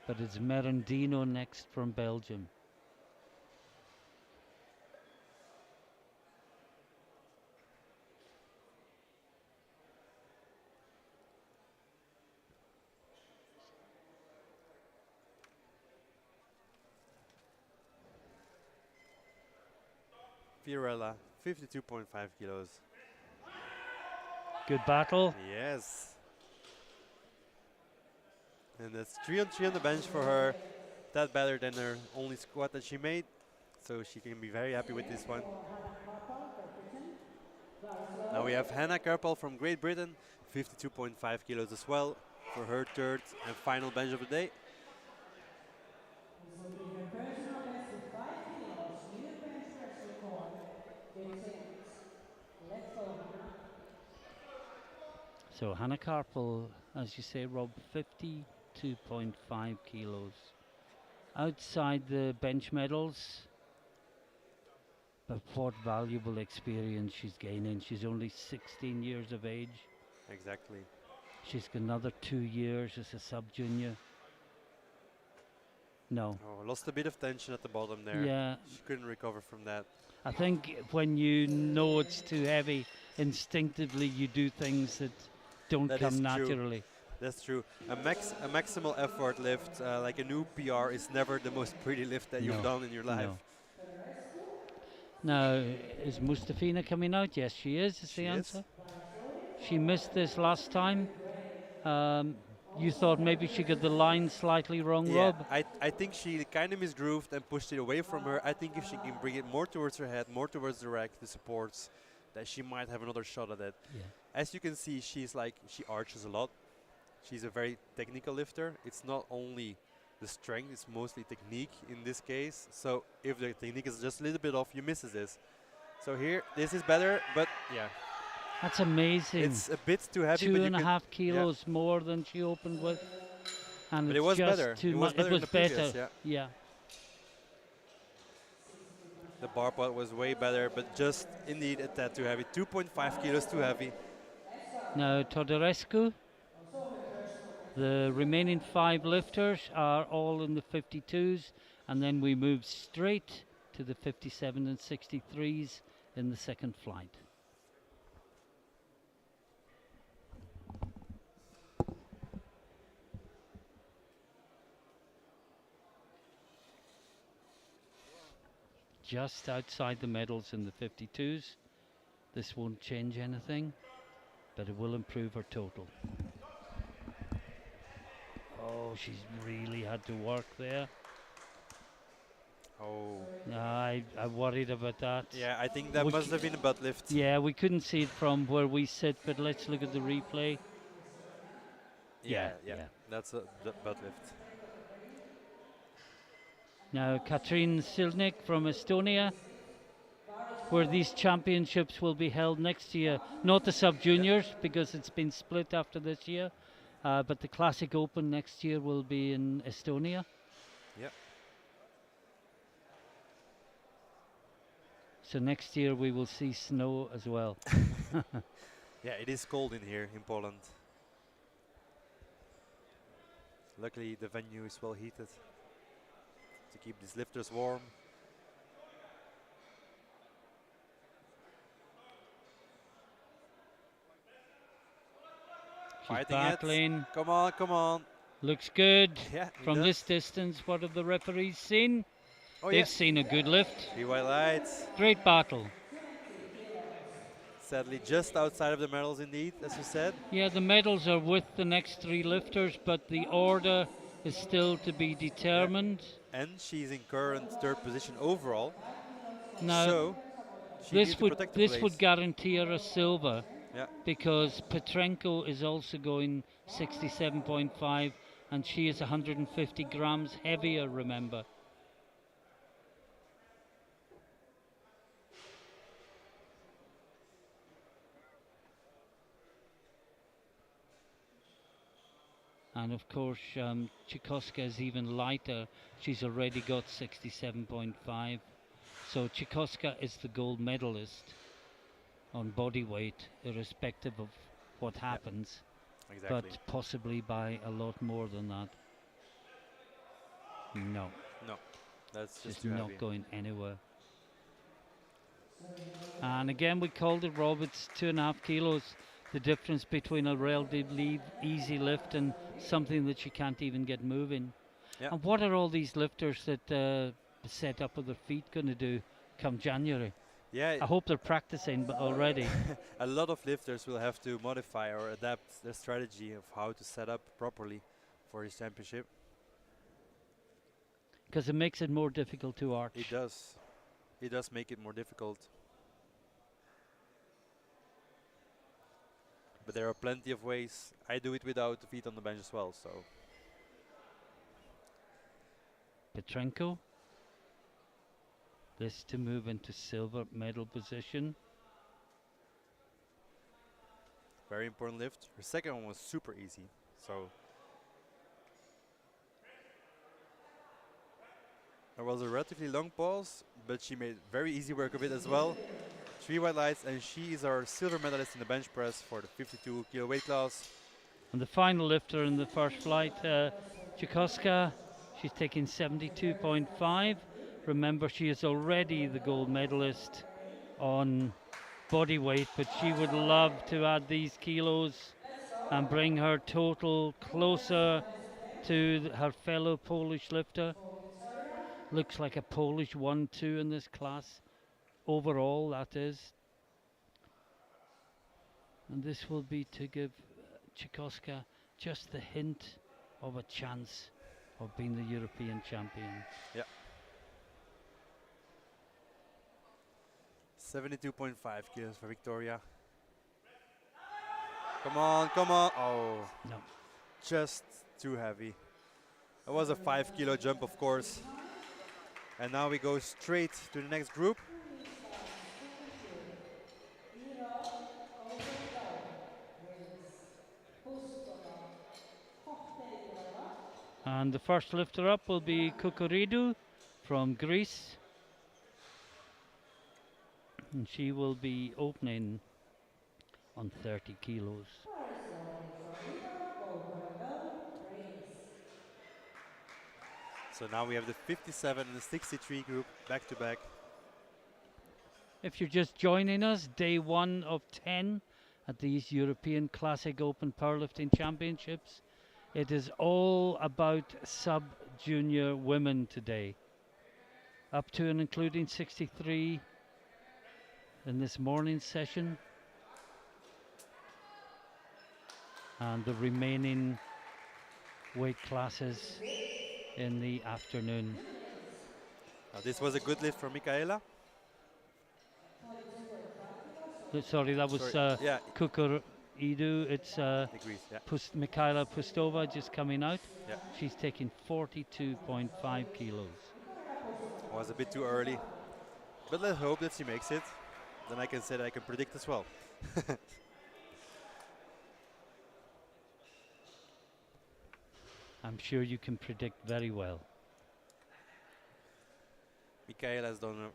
But it's Merendino next from Belgium. Fiorella, 52.5 kilos. Good battle. Yes. And that's 3 on 3 on the bench for her. That better than her only squat that she made. So she can be very happy with this one. Now we have Hannah Kerpel from Great Britain, 52.5 kilos as well, for her third and final bench of the day. This will be her personal best with 5 kilos. New bench press record. 10 seconds. Left for Hannah. So Hannah Carpel, as you say, Rob, 52.5 kilos. Outside the bench medals, but what valuable experience she's gaining. She's only 16 years of age. Exactly. She's got another 2 years as a sub-junior. No. Oh, lost a bit of tension at the bottom there. Yeah, She couldn't recover from that. I think when you know it's too heavy, instinctively you do things that don't That come is true. naturally. That's true. A maximal effort lift, like a new PR, is never the most pretty lift that you've No, done in your life. no. Now, is Mustafina coming out? Yes, she is She the is. answer. She missed this last time. You thought maybe she got the line slightly wrong, Yeah, Rob? I think she kind of misgrooved and pushed it away from her. I think if she can bring it more towards her head, more towards the rack, the supports, that she might have another shot at it. Yeah. As you can see, she arches a lot. She's a very technical lifter. It's not only the strength, it's mostly technique in this case. So if the technique is just a little bit off, you miss this. So here, this is better, but yeah. That's amazing. It's a bit too heavy. Two but and a you half kilos more than she opened with. And But it's it was just better. too It was much. better It than was the better. previous, yeah. The bar part was way better, but just indeed a tad too heavy. 2.5 kilos too heavy. Now Todorescu, the remaining 5 lifters are all in the 52s, and then we move straight to the 57 and 63s in the second flight. Just outside the medals in the 52s. This won't change anything, but it will improve her total. Oh, she's really had to work there. Oh. I worried about that. Yeah, I think that We must have been a butt lift. Yeah, we couldn't see it from where we sit, but let's look at the replay. Yeah. Yeah. That's a butt lift. Now, Katrin Silnik from Estonia, where these championships will be held next year. Not the sub-juniors, because it's been split after this year, but the Classic Open next year will be in Estonia. Yep. So next year we will see snow as well. Yeah, it is cold in here in Poland. Luckily, the venue is well heated to keep these lifters warm. She's Fighting battling. it. Come on, come on. Looks good. Yeah, From this distance, what have the referees seen? Oh, They've yeah. seen a good lift. 3 white lights. Great battle. Sadly, just outside of the medals, indeed, as you said. Yeah, the medals are with the next 3 lifters, but the order is still to be determined. And she's in current 3rd position overall. Now, So she this needs to would protect the this place. would guarantee her a silver, Yeah. because Petrenko is also going 67.5, and she is 150 grams heavier, remember. And of course, Chikoska is even lighter. She's already got 67.5. So Chikoska is the gold medalist on body weight, irrespective of what happens, Exactly. but possibly by a lot more than that. No, No, that's just just too not heavy. going anywhere. And again, we called it, Rob, it's 2.5 kilos. The difference between a relatively easy lift and something that you can't even get moving. Yeah. And what are all these lifters that set up with their feet going to do come January? Yeah, I hope they're practicing already, a lot of lifters will have to modify or adapt their strategy of how to set up properly for his championship. because it makes it more difficult to arch. It does. It does make it more difficult. But there are plenty of ways. I do it without the feet on the bench as well, so. Petrenko. This to move into silver medal position. Very important lift. Her second one was super easy. So there was a relatively long pause, but she made very easy work of it as well. 3 white lights, and she is our silver medalist in the bench press for the 52 kilo weight class. And the final lifter in the first flight, Chikoska, she's taking 72.5. Remember, she is already the gold medalist on body weight, but she would love to add these kilos and bring her total closer to her fellow Polish lifter. For Victoria, Looks like a Polish 1-2 in this class, overall, that is. And this will be to give Chikoska just the hint of a chance of being the European champion. Yeah. 72.5 kilos for Victoria. Come on, come on. Oh, No. just too heavy. It was a 5 kilo jump, of course. And now we go straight to the next group. who is supersure. Iro Overdown wins. Pustova Hohteilova. And the first lifter up will be Kukuridou from Greece. And she will be opening on 30 kilos. Paris loading from Iro Overdown Greece. So now we have the 57 and the 63 group back to back. If you're just joining us, day 1 of 10 at these European Classic Open Powerlifting Championships. It is all about sub-junior women today. Up to and including 63 in this morning session. And the remaining weight classes in the afternoon. Now this was a good lift from Michaela. Sorry, that was Yeah, Kukuridou. It's degrees. Yeah, Mikhaila Pustova just coming out. yeah. She's taking 42.5 kilos. Was a bit too early, but let's hope that she makes it. Then I can say that I can predict as well. I'm sure you can predict very well. Michaela has done a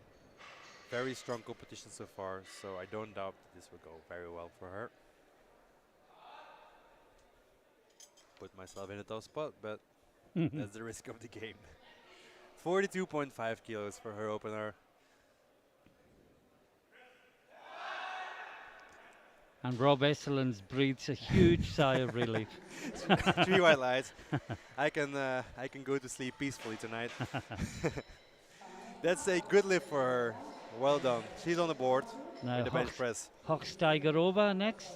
very strong competition so far, so I don't doubt that this will go very well for her. Put myself in a tough spot, but that's the risk of the game. 42.5 kilos for her opener. And Rob Esselins breathes a huge sigh of relief. 3 white lights. I can go to sleep peacefully tonight. That's a good lift for her. Well done. She's on the board Now with the bench press. Hochsteigerova next.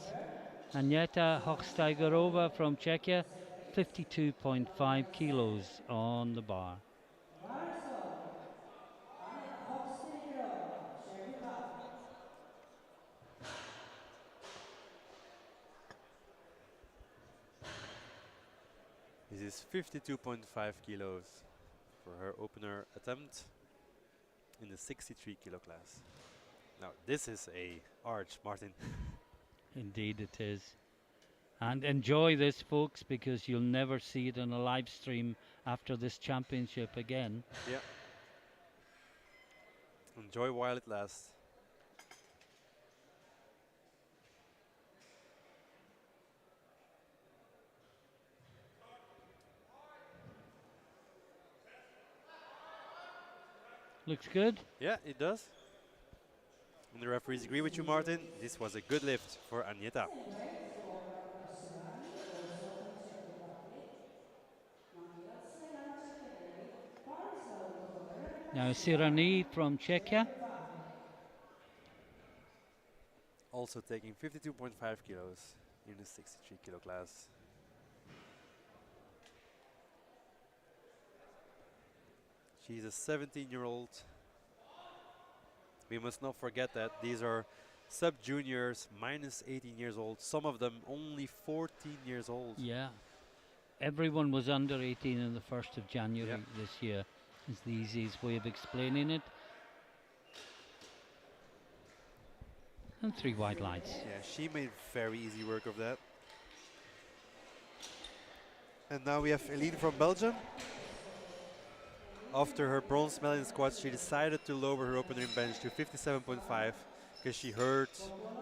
Agneta Hochsteigerova from Czechia, 52.5 kilos on the bar. Warsaw. Aneta Hochsteigerova, Czech Republic. This is 52.5 kilos for her opener attempt in the 63 kilo class. Now this is a arch, Martin. Indeed it is. And enjoy this, folks, because you'll never see it on a live stream after this championship again. Yeah. Enjoy while it lasts. Looks good. Yeah, it does. And the referees agree with you, Martin. This was a good lift for Agneta. Now Sirani from Czechia. Also taking 52.5 kilos in the 63 kilo class. She's a 17-year-old. We must not forget that these are sub-juniors, minus 18 years old. Some of them only 14 years old. Yeah. Everyone was under 18 on the 1st of January Yep. this year. Is the easiest way of explaining it. And 3 white lights. Yeah, she made very easy work of that. And now we have Eline from Belgium. After her bronze medal in squats, she decided to lower her opener in bench to 57.5 because she hurt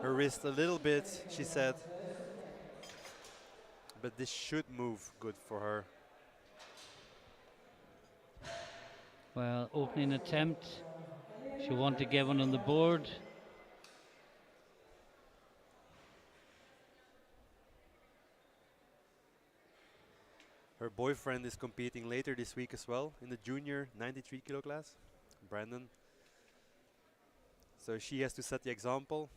her wrist a little bit, she said. But this should move good for her. Well, opening attempt. She'll want to get one on the board. Her boyfriend is competing later this week as well in the junior 93 kilo class, Brandon. So she has to set the example.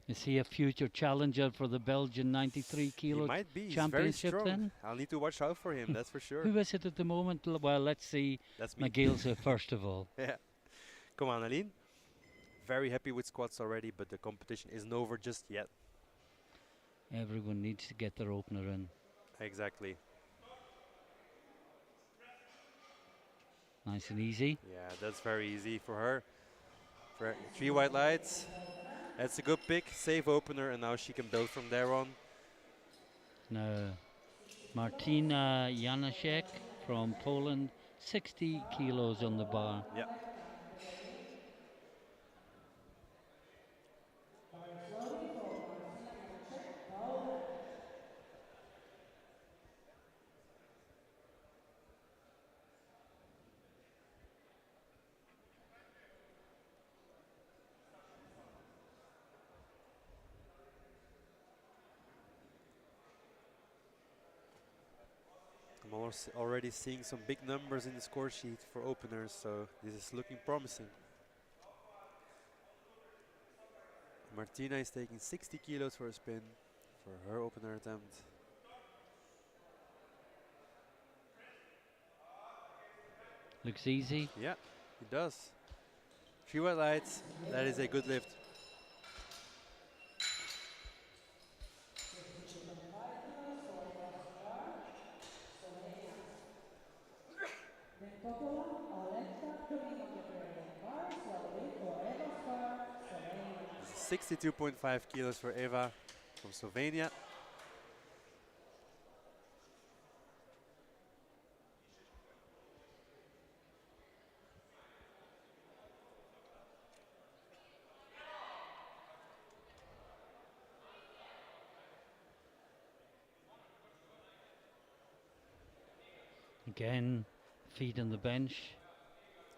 Is he a future challenger for the Belgian 93 kilo He might be. He's very championship strong. then? I'll need to watch out for him, that's for sure. Who is it at the moment? Well, let's see. That's me. McGill's first of all. Yeah. Come on, Aline. Very happy with squats already, but the competition isn't over just yet. Everyone needs to get their opener in. Exactly. Nice and easy. Yeah, that's very easy for her. For 3 white lights. That's a good pick, safe opener, and now she can build from there on. Now, Martina Janaszek from Poland, 60 kilos on the bar. Yeah. I'm already seeing some big numbers in the score sheet for openers, so this is looking promising. Martina is taking 60 kilos for a spin for her opener attempt. Looks easy. Yeah, it does. 3 white lights, that is a good lift. This is 62.5 kilos for Eva from Slovenia. Again, feet on the bench.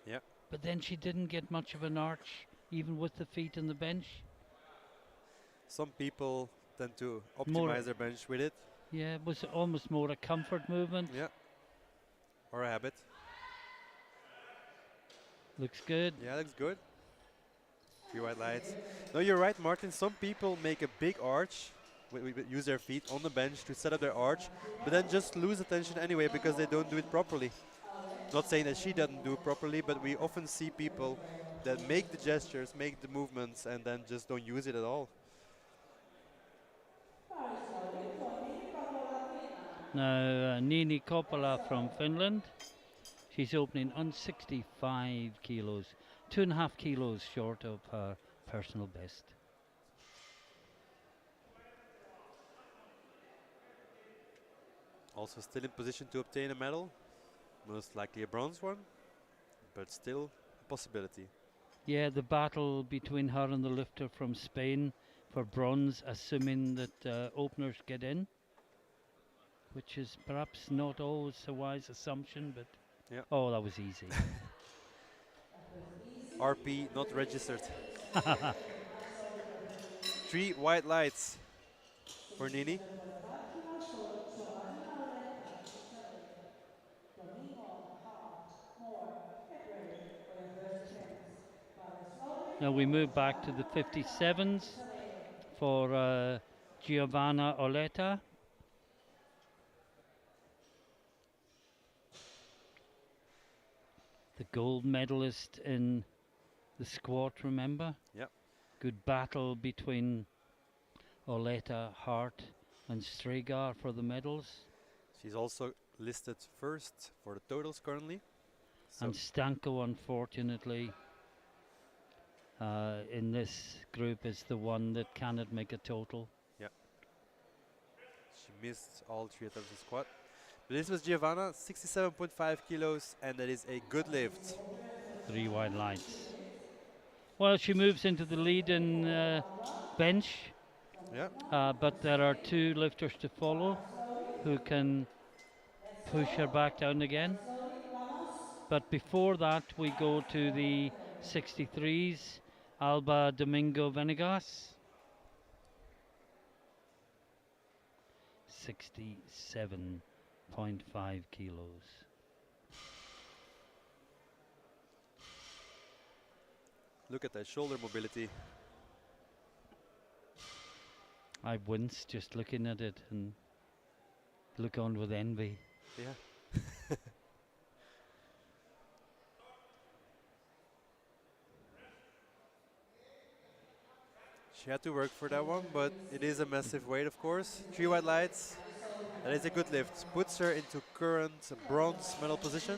Yeah. But then she didn't get much of an arch, even with the feet on the bench. Some people tend to More optimize their bench with it. Yeah, it was almost more a comfort movement. Yeah. Or a habit. Looks good. Yeah, looks good. 3 white lights. No, you're right, Martin. Some people make a big arch, use their feet on the bench to set up their arch, but then just lose attention anyway because they don't do it properly. Not saying that she doesn't do it properly, but we often see people that make the gestures, make the movements, and then just don't use it at all. Now, Nini Koppola from Finland. She's opening on 65 kilos, 2.5 kilos short of her personal best. Also still in position to obtain a medal, most likely a bronze one, but still a possibility. Yeah, the battle between her and the lifter from Spain for bronze, assuming that openers get in, which is perhaps not always a wise assumption, but yeah. Oh, that was easy. RP not registered. 3 white lights for Nini. Now we move back to the 57s for Giovanna Oleta. The gold medalist in the squat, remember? Yep. Good battle between Oleta, Hart and Stregar for the medals. She's also listed first for the totals currently. And Stanko, unfortunately, in this group is the one that cannot make a total. Yeah. She missed all 3 attempts of squat. But this was Giovanna, 67.5 kilos, and that is a good lift. 3 wide lights. Well, she moves into the lead in bench, Yeah. but there are 2 lifters to follow who can push her back down again. But before that, we go to the 63s, Alba Domingo Venegas. 67.5 kilos. Look at that shoulder mobility. I wince just looking at it and look on with envy. Yeah. She had to work for that one, but it is a massive weight, of course. 3 white lights. That is a good lift. Puts her into current bronze medal position.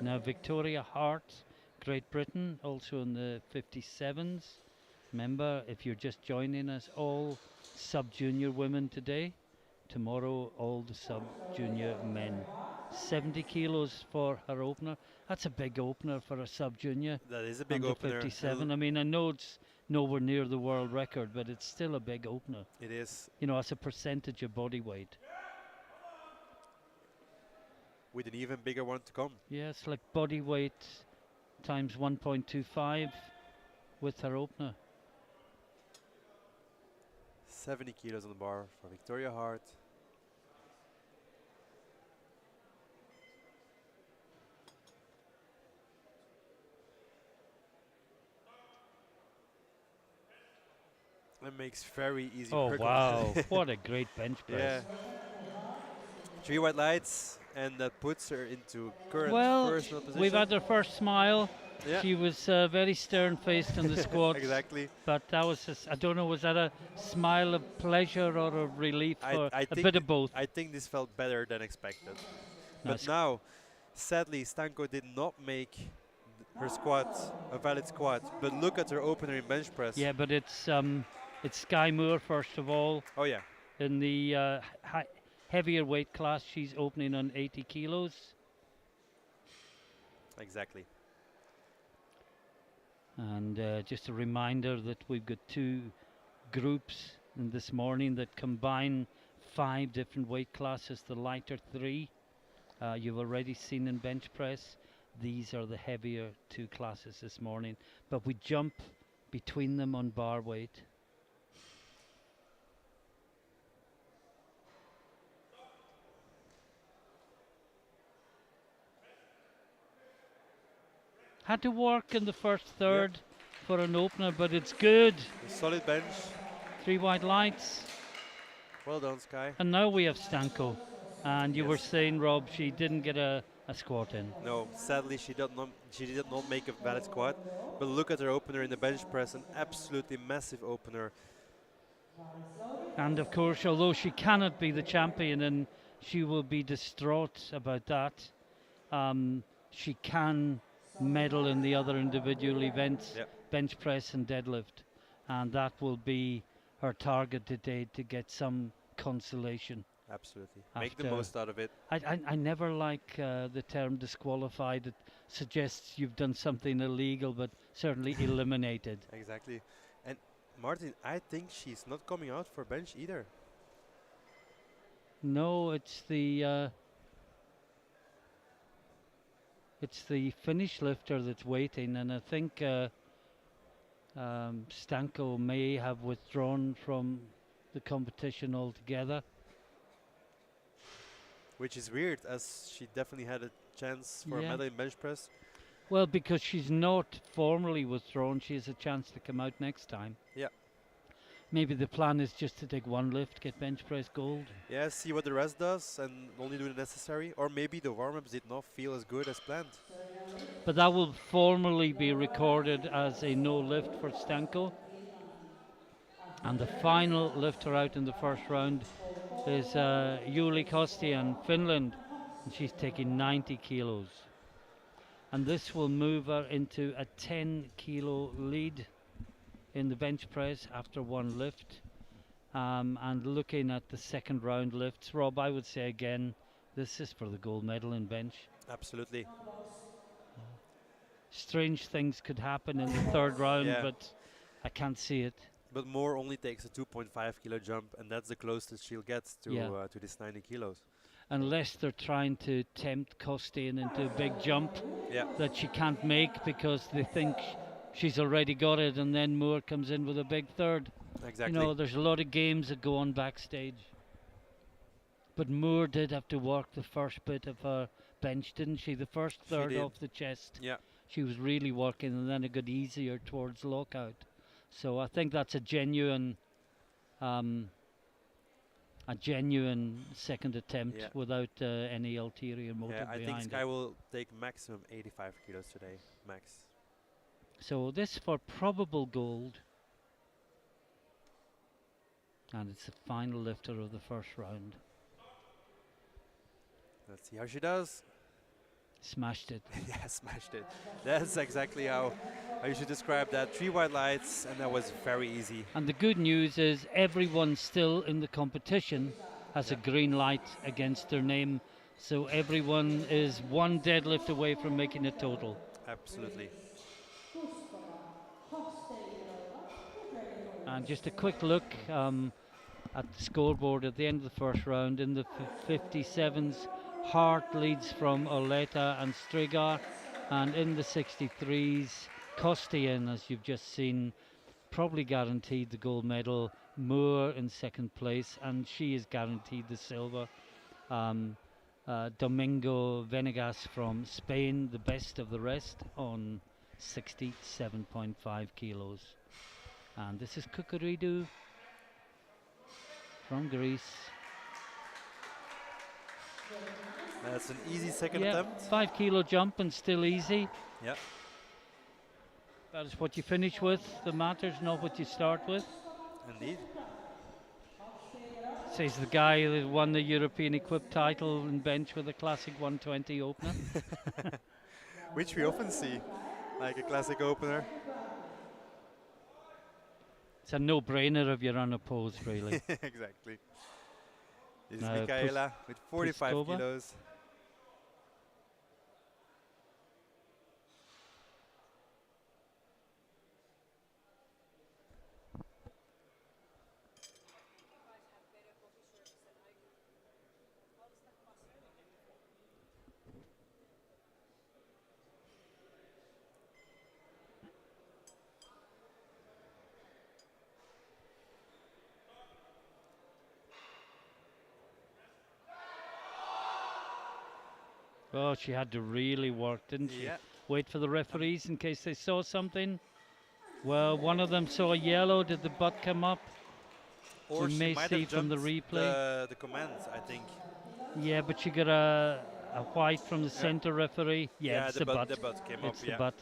Now Victoria Hart, Great Britain, also in the 57s. Remember, if you're just joining us, all sub-junior women today. Tomorrow, all the sub-junior men. 70 kilos for her opener. That's a big opener for a sub-junior. That is a big Under opener. 57. I mean, I know it's nowhere near the world record, but it's still a big opener. It is. You know, as a percentage of body weight. With an even bigger one to come. Yes, like body weight times 1.25 with her opener. 70 kilos on the bar for Victoria Hart. That makes very easy Oh, work. wow. What a great bench press. Yeah. 3 white lights, and that puts her into current Well, first medal position. we've had her first smile. Yeah. She was very stern-faced in the squats. Exactly. But that was, I don't know, was that a smile of pleasure or of relief? Or I a think bit of both. I think this felt better than expected. Nice. But now, sadly, Stanko did not make her squat a valid squat. But look at her opener in bench press. Yeah, but it's Sky Moore, first of all. Oh, yeah. In the heavier weight class, she's opening on 80 kilos. Exactly. And just a reminder that we've got 2 groups in this morning that combine 5 different weight classes. The lighter 3 you've already seen in bench press. These are the heavier 2 classes this morning. But we jump between them on bar weight. Had to work in the first third for an opener, but it's good. A solid bench. 3 white lights. Well done, Sky. And now we have Stanko. And you were Yes. saying, Rob, she didn't get a squat in. No, sadly she did not make a valid squat. But look at her opener in the bench press, an absolutely massive opener. And of course, although she cannot be the champion and she will be distraught about that, she can medal in the other individual events, Yep. bench press and deadlift. And that will be her target today, to get some consolation. Absolutely. Make the After- most out of it. I never like the term disqualified. It suggests you've done something illegal, but certainly eliminated. Exactly. And Martin, I think she's not coming out for bench either. No, it's the finish lifter that's waiting, and I think Stanko may have withdrawn from the competition altogether. Which is weird, as she definitely had a chance for Yeah. a medal in bench press. Well, because she's not formally withdrawn, she has a chance to come out next time. Yeah. Maybe the plan is just to take one lift, get bench press gold. Yeah, see what the rest does and only do the necessary. Or maybe the warm-ups did not feel as good as planned. But that will formally be recorded as a no lift for Stanko. And the final lifter out in the first round is Juli Kostian, Finland. and she's taking 90 kilos. And this will move her into a 10 kilo lead in the bench press after one lift. And looking at the second round lifts, Rob, I would say again, this is for the gold medal in bench. Absolutely. Strange things could happen in the third round, Yeah. but I can't see it. But Moore only takes a 2.5 kilo jump, and that's the closest she'll get to Yeah. to this 90 kilos. Unless they're trying to tempt Costain into a big jump Yeah, that she can't make because they think she's already got it, and then Moore comes in with a big third. exactly. You know, there's a lot of games that go on backstage. But Moore did have to work the first bit of her bench, didn't she? The first She third did. off the chest. Yeah, She was really working, and then it got easier towards lockout. So I think that's a genuine second attempt Yeah. without any ulterior motive yeah. I think behind Sky it. will take maximum 85 kilos today, max. So this for probable gold. And it's the final lifter of the first round. Let's see how she does. Smashed it. Yeah, smashed it. That's exactly how you should describe that. 3 white lights, and that was very easy. And the good news is everyone still in the competition has a green light against their name. So everyone is one deadlift away from making a total. Absolutely. And just a quick look at the scoreboard at the end of the first round. In the 57s, Hart leads from Oleta and Strigar. And in the 63s, Kostian, as you've just seen, probably guaranteed the gold medal. Moore in second place, and she is guaranteed the silver. Domingo Venegas from Spain, the best of the rest, on 67.5 kilos. And this is Kukuridou from Greece. That's an easy second Yeah, attempt. 5 kilo jump and still easy. Yeah. That is what you finish with that matters, not what you start with. Indeed. Says the guy that won the European equipped title in bench with a classic 120 opener. Which we often see, like a classic opener. It's a no-brainer if you're unopposed, really. Exactly. This is Now, Michaela with 45 Pliskova. kilos. Oh, she had to really work, didn't she? Yeah. Wait for the referees in case they saw something. Well, one of them saw a yellow. Did the butt come up? Or We she may might see have from the jumped replay. the commands, I think. Yeah, but she got a white from the center referee. Yeah, Yeah, it's the the butt- butt. the butt came It's up, the yeah. butt.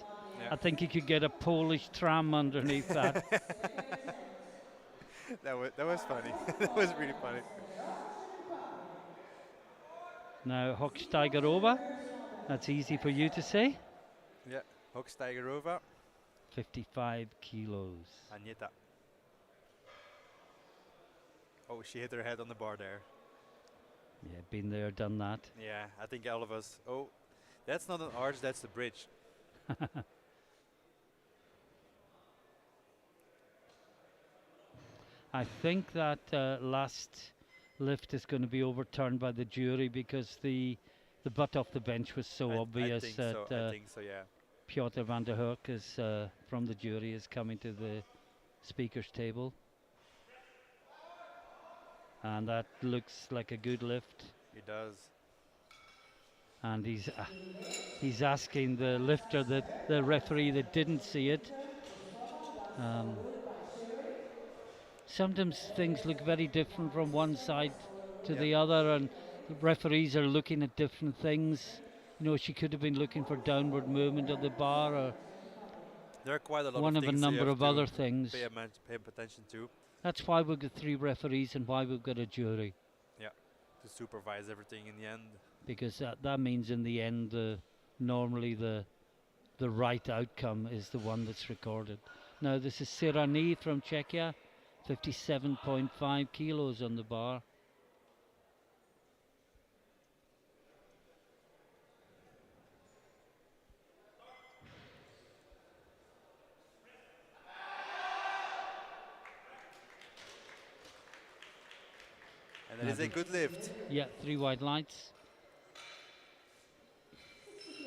Yeah. I think you could get a Polish tram underneath that. That was funny. That was really funny. Now, Hochsteigerova. That's easy for you to say. Yeah. Hochsteigerova. 55 kilos. Agneta. Oh, she hit her head on the bar there. Yeah, been there, done that. Yeah, I think all of us. Oh, that's not an arch, that's the bridge. I think that last lift is going to be overturned by the jury because the butt off the bench was so obvious I think that so. I think so, yeah. Piotr van der Hoek is from the jury is coming to the speaker's table. And that looks like a good lift. It does. And he's asking the lifter, that the referee that didn't see it. Sometimes things look very different from one side to the other, and the referees are looking at different things. You know, she could have been looking for downward movement of the bar, or There are quite a lot one of of a things you number have of to other things. pay attention to. That's why we've got 3 referees and why we've got a jury. Yeah. to supervise everything in the end. because that means in the end, normally the right outcome is the one that's recorded. Now this is ceremonies from Czechia, 57.5 kilos on the bar. And that is a good lift. Yeah, 3 white lights.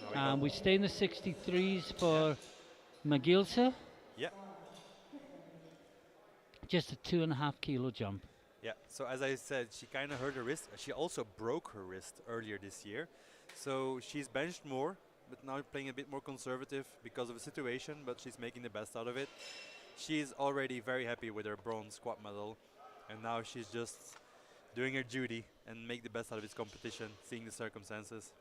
Now we And got- we stay in the 63s for Magilsa. yeah, Just a 2.5 kilo jump. yeah. So as I said, she kind of hurt her wrist. She also broke her wrist earlier this year. So she's benched more, but now playing a bit more conservative because of the situation, but she's making the best out of it. She's already very happy with her bronze squat medal, and now she's just doing her duty and make the best out of this competition, seeing the circumstances.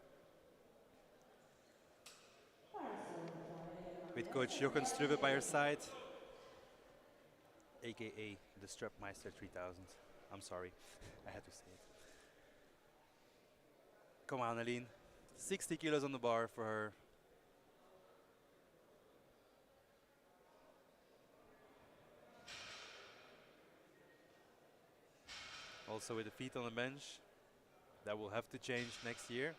With Coach Jochen Struve by her side, aka the Strapmeister 3000. I'm sorry, I had to say it. Come on, Aline. 60 kilos on the bar for her. Also with the feet on the bench. That will have to change next year.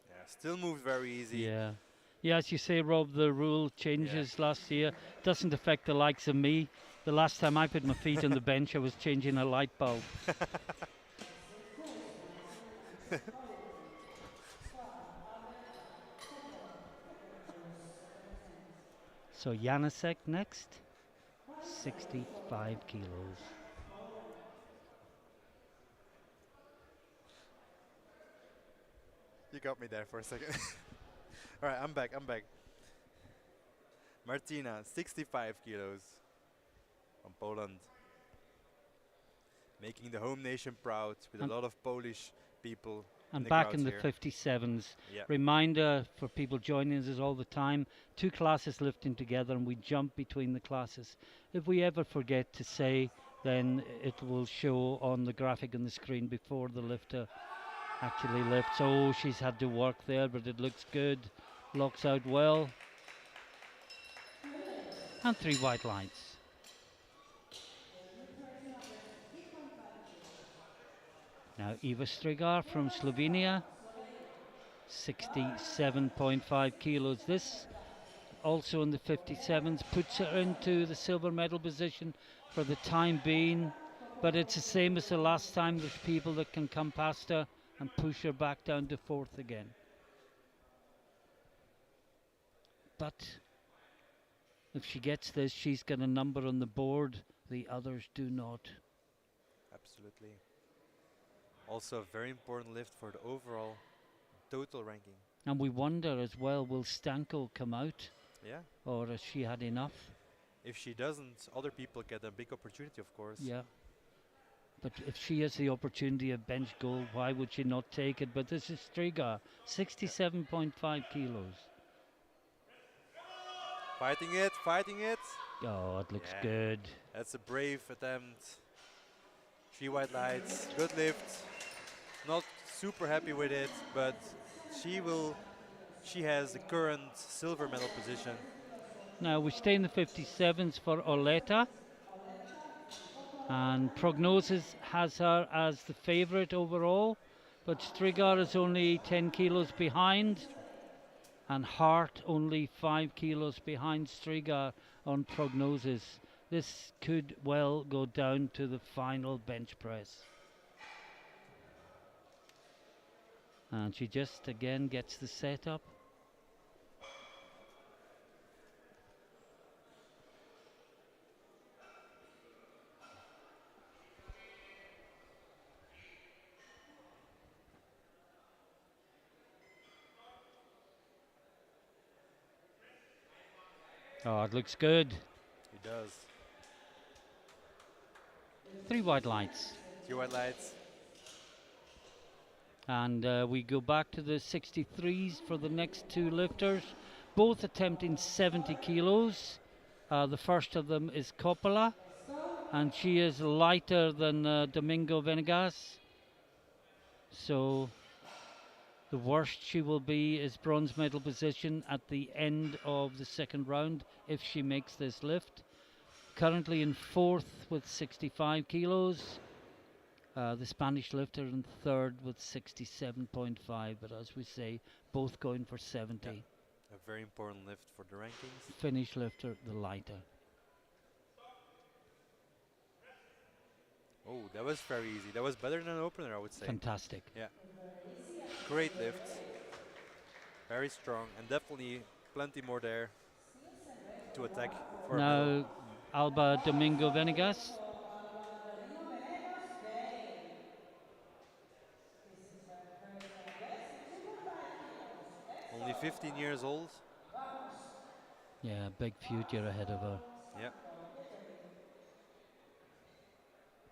Yeah, still moves very easy. Yeah. Yeah, as you say, Rob, the rule changes last year. Doesn't affect the likes of me. The last time I put my feet on the bench, I was changing a light bulb. So Janasek next, 65 kilos. You got me there for a second. All right, I'm back. Martina, 65 kilos from Poland. Making the home nation proud with a lot of Polish people. And the back crowds in the here. 57s. Yeah. Reminder for people joining us all the time, 2 classes lifting together and we jump between the classes. If we ever forget to say, then it will show on the graphic on the screen before the lifter actually lifts. Oh, she's had to work there, but it looks good. Locks out well. And 3 white lights. Now Eva Strigar from Slovenia, 67.5 kilos. This also in the 57s puts her into the silver medal position for the time being, but it's the same as the last time. There's people that can come past her and push her back down to 4th again. But if she gets this, she's got a number on the board, the others do not. Absolutely. Also a very important lift for the overall total ranking. And we wonder as well, will Stanko come out, Yeah. or has she had enough? If she doesn't, other people get a big opportunity, of course. Yeah. But if she has the opportunity of bench gold, why would she not take it? But this is Striga, 67.5 kilos. Fighting it, fighting it. Oh, it looks Yeah. good. That's a brave attempt. 3 white lights, good lift. Not super happy with it, but she has the current silver medal position. Now we stay in the 57s for Oleta. And prognosis has her as the favourite overall. But Strigar is only 10 kilos behind. And Hart only 5 kilos behind Strigar on prognosis. This could well go down to the final bench press. And she just again gets the setup. Oh, it looks good. He does. 3 white lights. 3 white lights. And we go back to the 63s for the next two lifters, both attempting 70 kilos. The first of them is Coppola, and she is lighter than Domingo Venegas. So the worst she will be is bronze medal position at the end of the second round if she makes this lift. Currently in fourth with 65 kilos. The Spanish lifter in third with 67.5, but as we say, both going for 70. Yeah. A very important lift for the rankings. Finnish lifter, the lighter. Oh, that was very easy. That was better than an opener, I would say. Fantastic. Yeah. Great lift. Very strong, and definitely plenty more there to attack for a medal. Now, Alba Domingo Venegas. Only 15 years old. Yeah, big future ahead of her. Yeah.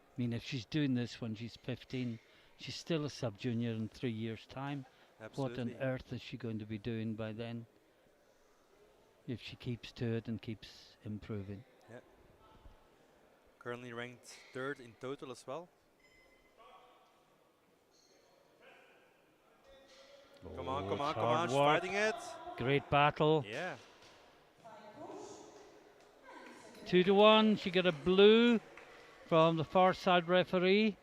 I mean, if she's doing this when she's 15, she's still a sub-junior in 3 years' time. Absolutely. What on earth is she going to be doing by then? If she keeps to it and keeps improving. Yeah. Currently ranked third in total as well. Come on, come it's on, come hard on, she's work. fighting it. Great battle. Yeah. 2-1. She got a blue from the far side referee.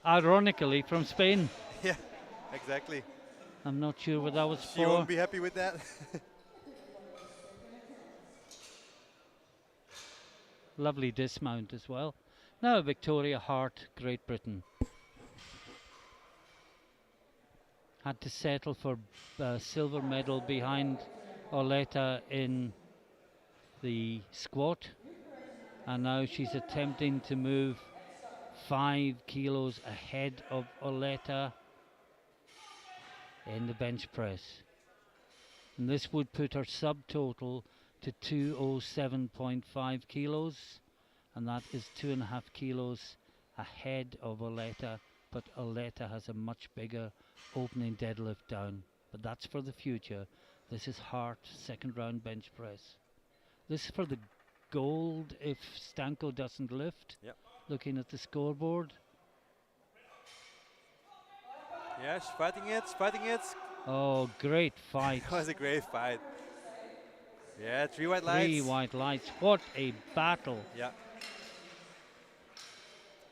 Ironically, from Spain. Yeah, exactly. I'm not sure what that was She for. won't be happy with that. Lovely dismount as well. Now Victoria Hart, Great Britain. Had to settle for silver medal behind Oleta in the squat, and now she's attempting to move 5 kilos ahead of Oleta in the bench press. And this would put her subtotal to 207.5 kilos, and that is 2.5 kilos ahead of Oleta, but Oleta has a much bigger opening deadlift down. But that's for the future. This is Hart, second round bench press. This is for the gold if Stanko doesn't lift. Yep. Looking at the scoreboard. Yeah, she's fighting it, she's fighting it. Oh, great fight. That was a great fight. Yeah, 3 white 3 lights. white lights. What a battle. Yeah.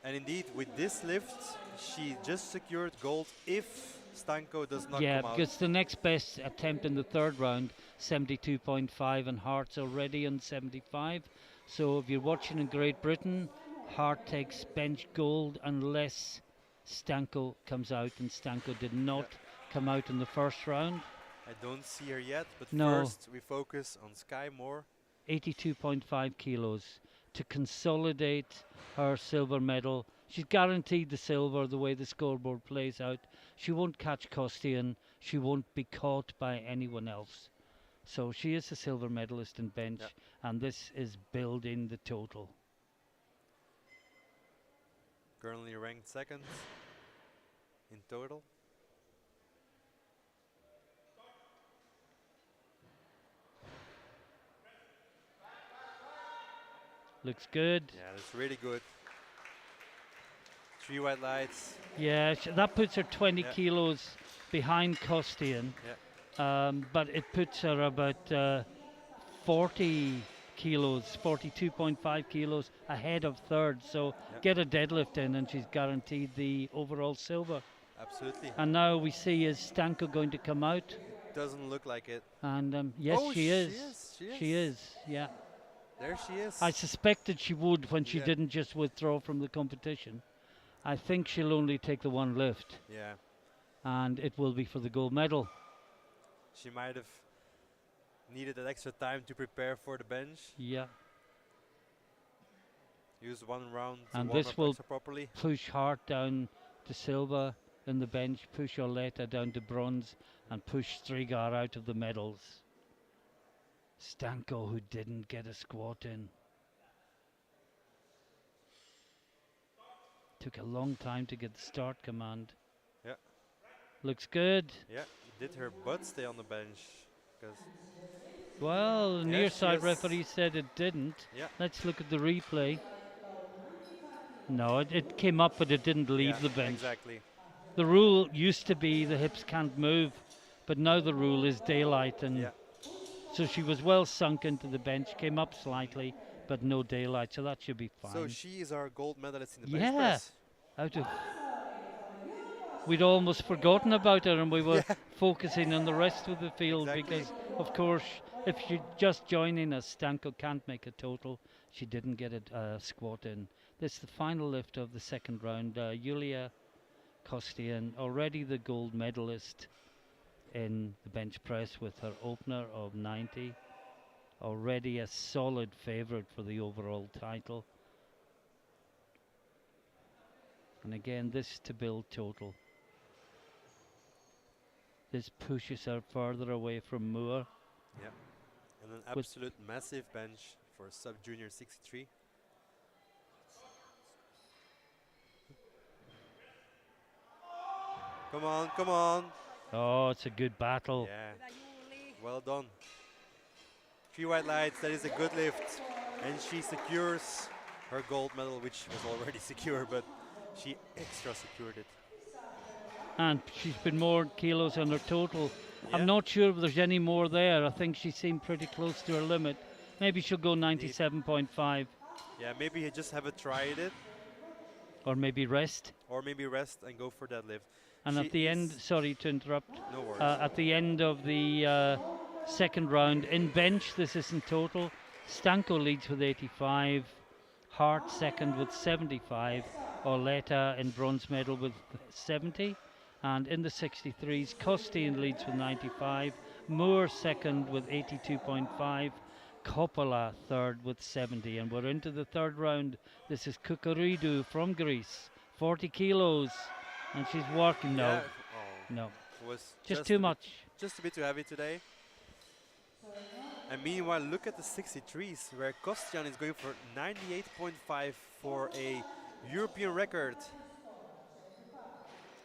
And indeed, with this lift, she just secured gold if Stanko does not Yeah, come out. because the next best attempt in the third round, 72.5, and Hart's already on 75. So if you're watching in Great Britain, Hart takes bench gold unless Stanko comes out, and Stanko did not come out in the first round. I don't see her yet, but No. first we focus on Sky more. 82.5 kilos to consolidate her silver medal. She's guaranteed the silver the way the scoreboard plays out. She won't catch Costian. She won't be caught by anyone else. So she is a silver medalist in bench, and this is building the total. Currently ranked second in total. Looks good. Yeah, that's really good. 3 white lights. Yeah, that puts her 20 Yeah. kilos behind Costian. But it puts her about 40 kilos, 42.5 kilos ahead of third. So get a deadlift in and she's guaranteed the overall silver. Absolutely. And now we see, is Stanko going to come out? Doesn't look like it. And yes, Oh, she is. She is, yeah. There she is. I suspected she would when she Yeah. didn't just withdraw from the competition. I think she'll only take the one lift. Yeah. And it will be for the gold medal. She might have needed that extra time to prepare for the bench. Yeah. Use one round to And warm this up will extra properly. push Hart down to silver in the bench, push Oleta down to bronze, and push Strigar out of the medals. Stanko, who didn't get a squat in. Took a long time to get the start command. Yeah. Looks good. Yeah, did her butt stay on the bench? Because Well, yeah, near she side has. referee said it didn't. Yeah, Let's look at the replay. Load 95 kilos. No, it came up, but it didn't yeah, leave the bench. exactly. The rule used to be the hips can't move, but now the rule is daylight, and Yeah, so she was well sunk into the bench, came up slightly, but no daylight, so that should be so fine. she is our gold medalist in the bench Yeah, press. out of Starting from University we'd almost forgotten about her, and we were Yeah, focusing on the rest of the field exactly. because, of course, if she's just joining us, Stanko can't make a total. She didn't get a squat in. This is the final lift of the second round. Yulia Kostian, already the gold medalist in the bench press with her opener of 90. Already a solid favourite for the overall title. And again, this to build total. This pushes her further away from Moore. Yeah, and an With- absolute massive bench for sub junior 63. Come on, come on. Oh, it's a good battle. Yeah, well done. 3 white lights, that is a good lift. And she secures her gold medal, which was already secure, but she extra secured it. And she's been more kilos on her total. Yeah. I'm not sure if there's any more there. I think she seemed pretty close to her limit. Maybe she'll go 97.5 Yeah, maybe you just haven't tried it, or maybe rest. or maybe rest and go for deadlift. And She at the end, is- sorry to interrupt, No worries. at the end of the second round in bench, this isn't total. Stanko leads with 85, Hart second with 75, Orletta in bronze medal with 70, and in the 63s, Costain leads with 95, Moore second with 82.5, Coppola third with 70, and we're into the third round. This is Kukuridou from Greece, 40 kilos, and she's working. No, Yeah, oh, no, it was just a too bit- much. Just a bit too heavy today. And meanwhile, look at the 63s, where Kostian is going for 98.5 for a European record.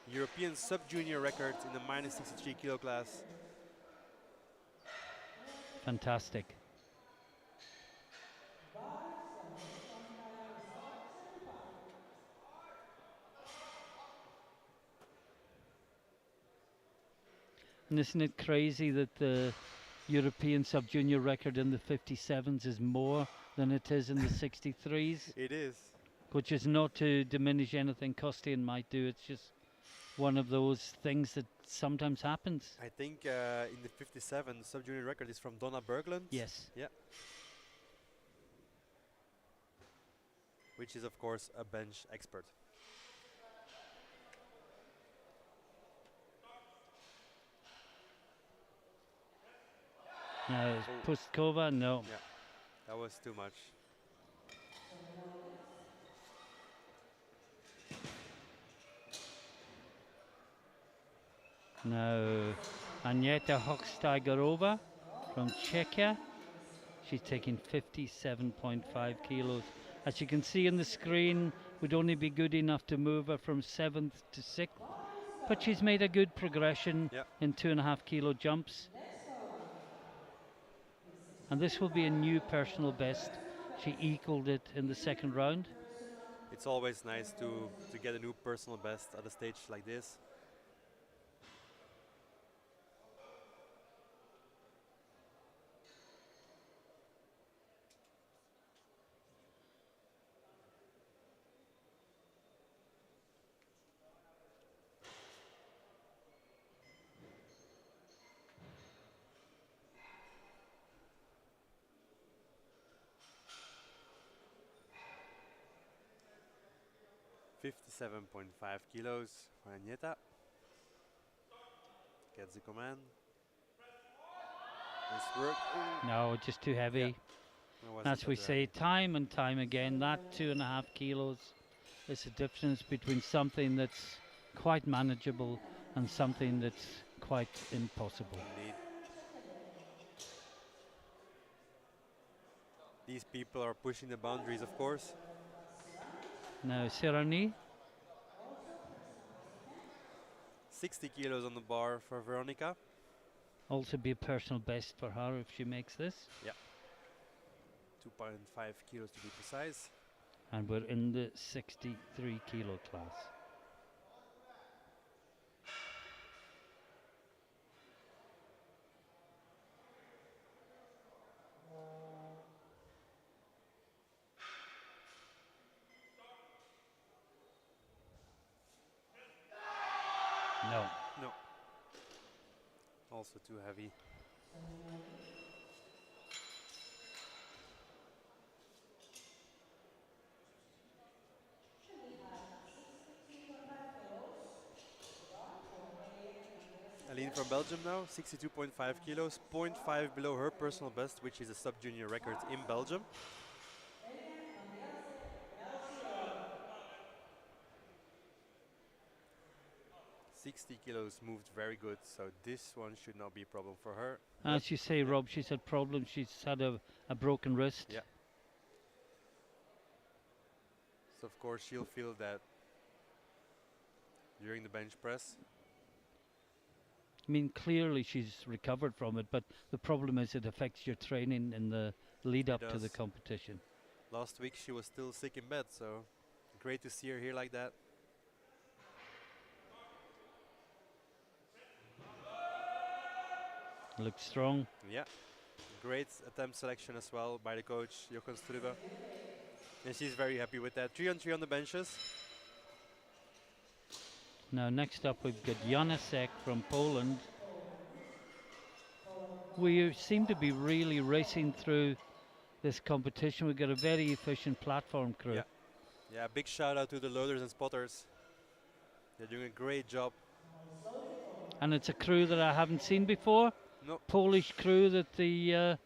European sub-junior record in the minus 63 kilo class. Fantastic. And isn't it crazy that the European sub-junior record in the 57s is more than it is in the 63s? It is. Which is not to diminish anything Costian might do. It's just one of those things that sometimes happens. I think in the 57, the sub-junior record is from Donna Berglund. Yes. Yeah. Which is, of course, a bench expert. Now, Pustkova, no. Yeah, that was too much. Now, Agnieszka Hochsteigerova from Czechia. She's taking 57.5 kilos. As you can see on the screen, would only be good enough to move her from 7th to 6th. But she's made a good progression Yep. in 2.5 kilo jumps. And this will be a new personal best. She equaled it in the second round. It's always nice to get a new personal best at a stage like this. $57.5 kilos for Agnieszka. Gets the command. Nice work. Ooh, No, just too heavy. that wasn't As we that say time and time again, that 2.5 kilos is the difference between something that's quite manageable and something that's quite impossible. Indeed. These people are pushing the boundaries, of course. Now, Serani, 60 kilos on the bar for Veronica. Also be a personal best for her if she makes this. 2.5 kilos to be precise. And we're in the 63 kilo class. No. No. Also too heavy. And we have 62.5 kilos. Bar for Aline from Belgium now, 62.5 kilos, 0.5 below her personal best, which is a sub-junior record in Belgium. 60 kilos moved very good, so this one should not be a problem for her. As you say, Rob, she's had problems. She's had a broken wrist. Yeah. So of course she'll feel that during the bench press. I mean, clearly she's recovered from it, but the problem is it affects your training in the lead up to the does. competition. Last week she was still sick in bed, so great to see her here like that. Looks strong. Yeah, great attempt selection as well by the coach, Jochen Strube. And she's very happy with that. 3 on 3 on the benches. Now next up we've got Janasek from Poland. We seem to be really racing through this competition. We've got a very efficient platform crew. Yeah, big shout out to the loaders and spotters. They're doing a great job. And it's a crew that I haven't seen before. No. Polish crew that the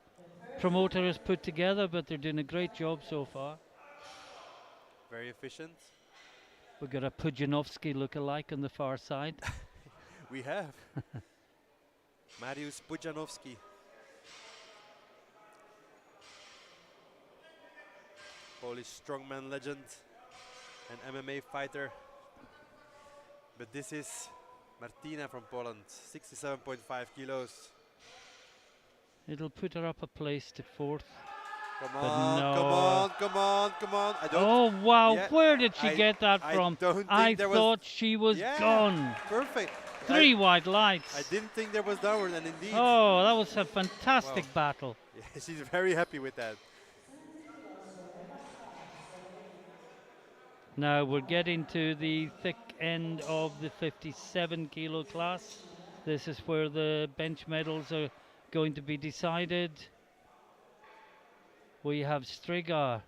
promoter has put together, but they're doing a great job so far. Very efficient. We've got a Pujanowski look-alike on the far side. We have. Mariusz Pujanowski. Polish strongman legend and MMA fighter. But this is Martina from Poland, 67.5 kilos. It'll put her up a place to fourth. Come But on, no. come on, come on, come on. I don't. Oh wow, Yeah, where did she get that I from? don't think I there thought she was Yeah, gone. Perfect. 3 white lights. I didn't think there was downward, and indeed. Oh, that was a fantastic Wow. battle. Yeah, she's very happy with that. Now we're getting to the thick end of the 57 kilo class. This is where the bench medals are going to be decided. We have Strigar,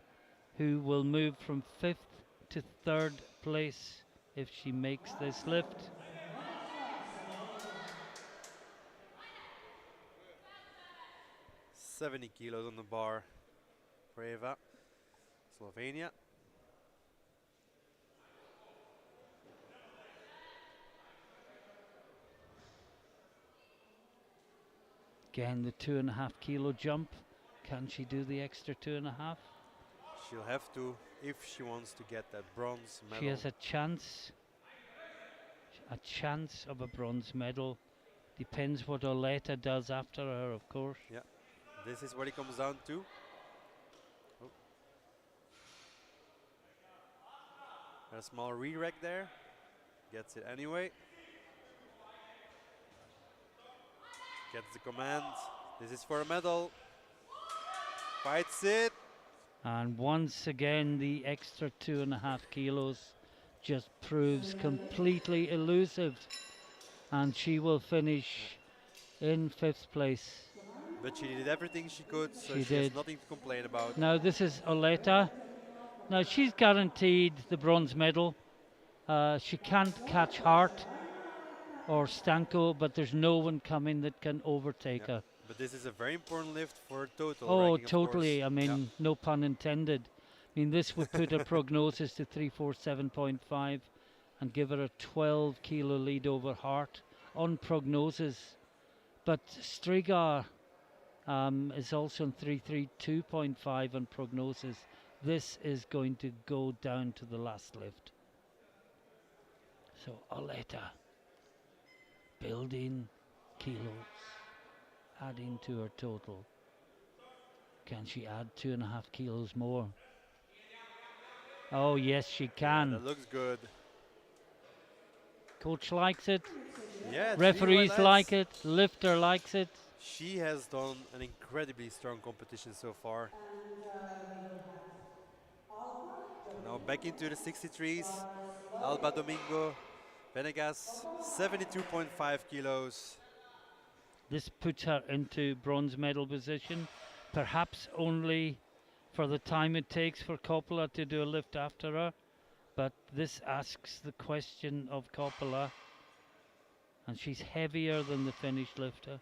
who will move from 5th to 3rd place if she makes this lift. "70 kilos on the bar for Eva, Slovenia. Again, the 2.5 kilo jump. Can she do the extra 2.5? She'll have to if she wants to get that bronze medal. She has a chance of a bronze medal. Depends what Oleta does after her, of course. This is what it comes down to. Oh. A small re-rack there. Gets it anyway. Gets the command. This is for a medal. Fights it. And once again, the extra 2.5 kilos just proves completely elusive. And she will finish in 5th place. But she did everything she could, so She she has did. nothing to complain about. Now this is Oleta. Now she's guaranteed the bronze medal. She can't catch Hart or Stanko, but there's no one coming that can overtake her. But this is a very important lift for total Oh, ranking, of totally. course. I mean, no pun intended. I mean, this would put her prognosis to 347.5 and give her a 12 kilo lead over Hart on prognosis. But Strigar is also on 332.5 on prognosis. This is going to go down to the last lift. So Oleta. building kilos, adding to her total. Can she add 2.5 kilos more? Oh yes, she Yeah, can. that looks good. Coach likes it. Yeah, 3 white Referees like lights. it. Lifter likes it. She has done an incredibly strong competition so far. And middle hat. Alba Now Domingo. back into the 63s. Bars Alba loaded. Domingo, Venegas, Oklahoma 72.5 kilos. This puts her into bronze medal position, perhaps only for the time it takes for Coppola to do a lift after her. But this asks the question of Coppola, and she's heavier than the Finnish lifter.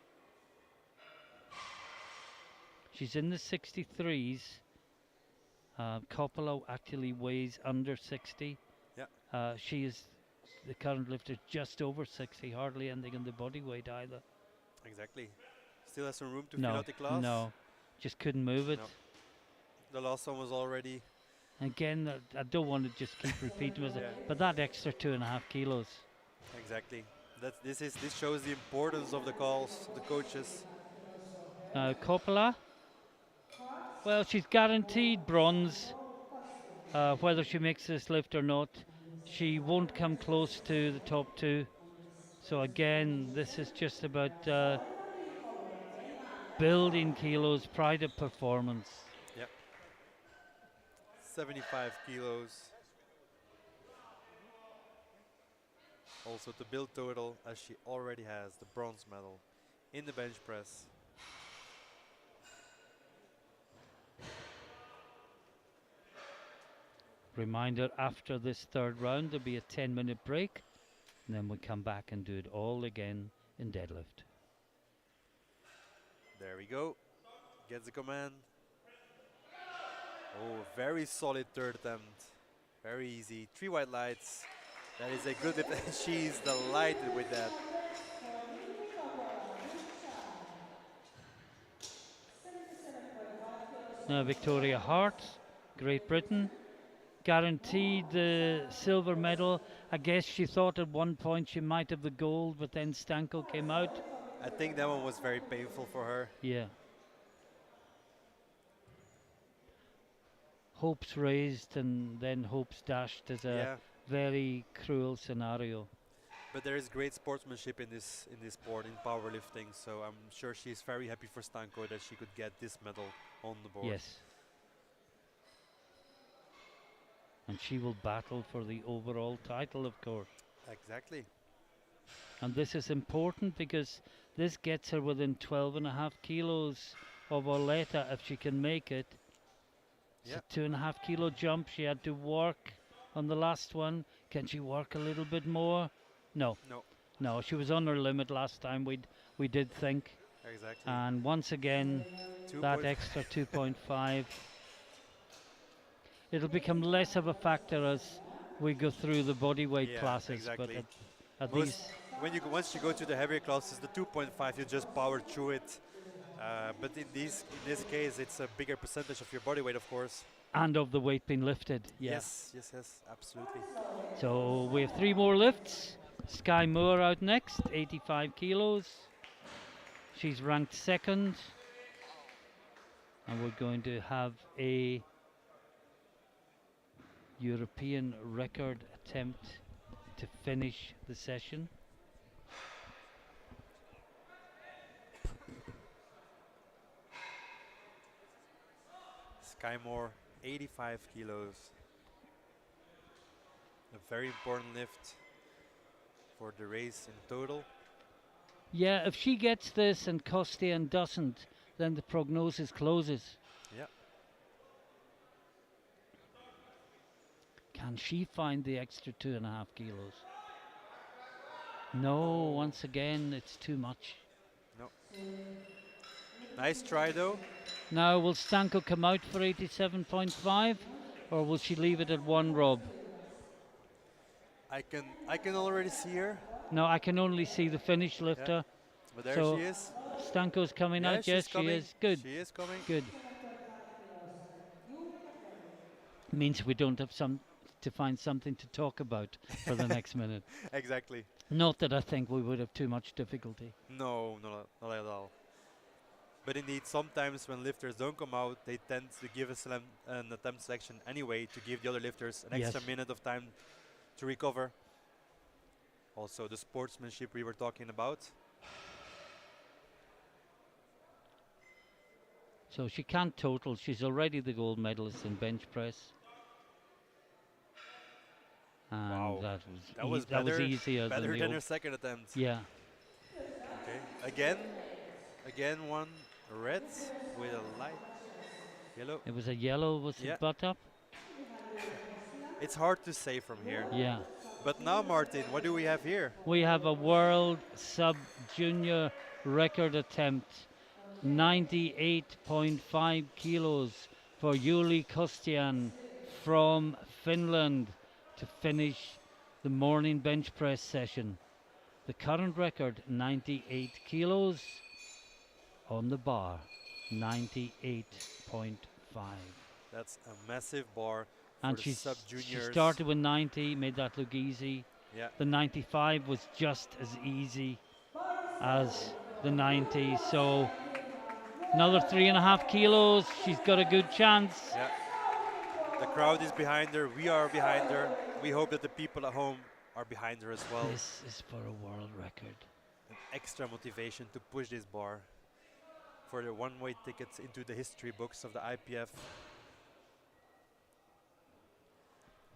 She's in the 63s. Coppola actually weighs under 60. Yeah. She is the current lifter just over 60, hardly anything in the body weight either. Exactly. Still has some room to fill No, out the class. no, just couldn't move it. No. The last one was already. Again, I don't want to just keep repeating myself, Yeah. but that extra 2.5 kilos. Exactly. This shows the importance of the calls, the coaches. Coppola, well, she's guaranteed bronze, whether she makes this lift or not. She won't come close to the top two. So again, this is just about building kilos, pride of performance. Yeah. 75 kilos. Also to build total, as she already has the bronze medal in the bench press. Reminder, after this third round, there'll be a 10-minute break, and then we come back and do it all again in deadlift. There we go. Gets the command. Oh, very solid third attempt. Very easy. 3 white lights. That is a good lift. She's delighted with that. Now Victoria Hart, Great Britain, guaranteed the silver medal. I guess she thought at one point she might have the gold, but then Stanko came out. I think that one was very painful for her. Yeah. Hopes raised and then hopes dashed is a Yeah, very cruel scenario. but there is great sportsmanship in this sport, in powerlifting. So I'm sure she's very happy for Stanko that she could get this medal on the board. Yes. And she will battle for the overall title, of course. Exactly. And this is important because this gets her within 12.5 kilos of Orletta if she can make it. It's Yeah. a 2.5 kilo jump. She had to work on the last one. Can she work a little bit more? No. No. No, she was on her limit last time. We did think. Exactly. And once again, that extra 2.5. It'll become less of a factor as we go through the body weight Yeah, classes. exactly. But at Most these, once you go to the heavier classes, the 2.5 you just power through it. But in this case, it's a bigger percentage of your body weight, of course. and of the weight being lifted. Yeah. Yes, absolutely. So we have 3 more lifts. Sky Moore out next, 85 kilos. She's ranked second. And we're going to have a European record attempt to finish the session. Sky Moore, 85 kilos. A very important lift for the race in total. Yeah, if she gets this and Costian doesn't, then the prognosis closes. Yeah. Can she find the extra 2.5 kilos? No, once again, it's too much. No. Nice try though. Now, will Stanko come out for 87.5, or will she leave it at 1, Rob? I can already see her. No, I can only see the finish lifter. But there So she is. Stanko's coming Yeah, out. Yes, she's coming. she is. Good. She is coming. Good. Means we don't have some to find something to talk about for the next minute. Exactly. Not that I think we would have too much difficulty. No, not at all. But indeed, sometimes when lifters don't come out, they tend to give an attempt selection anyway to give the other lifters an extra Yes. minute of time to recover. Also, the sportsmanship we were talking about. So she can't total. She's already the gold medalist in bench press. And Wow. That was that was better, easier than better the than old. her second attempt. Yeah, Okay. Again one red with a light yellow. it was a yellow. Was Yeah. it butt up? It's hard to say from here. Yeah. But now, Martin, what do we have here? We have a world sub junior record attempt, 98.5 kilos for Yuli Kostian from Finland to finish the morning bench press session. The current record, 98 kilos on the bar, 98.5. That's a massive bar for And the she sub-juniors. started with 90, made that look easy. Yeah. The 95 was just as easy as the 90. So another 3.5 kilos. She's got a good chance. Yeah. The crowd is behind her. We are behind her. We hope that the people at home are behind her as well. This is for a world record. An extra motivation to push this bar for the one-way tickets into the history books of the IPF.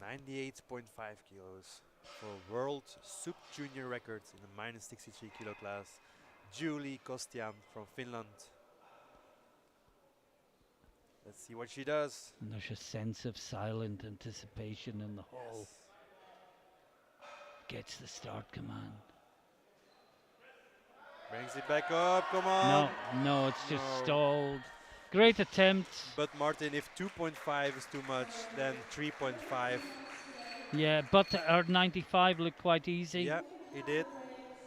98.5 kilos for world sub-junior records in the minus 63 kilo class. Julie Kostian from Finland. Let's see what she does. And there's a sense of silent anticipation in the hall. Yes. Gets the start command. Brings it back up, come on. No, it's just No. stalled. Great attempt. But Martin, if 2.5 is too much, then 3.5. Yeah, but her 95 looked quite easy. Yeah, he did.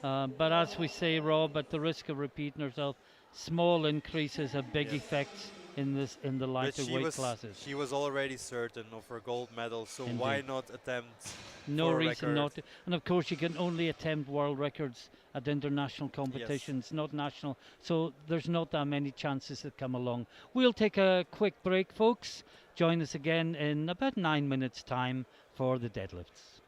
But as we say, Rob, at the risk of repeating herself, small increases have big Yes. effects in the But lighter weight classes. she was already certain of her gold medal, so why Indeed. not attempt No for a reason record? not to. And of course, you can only attempt world records at international competitions, not national. So there's not that many chances that come along. We'll take a quick break, folks. Join us again in about 9 minutes' time for the deadlifts.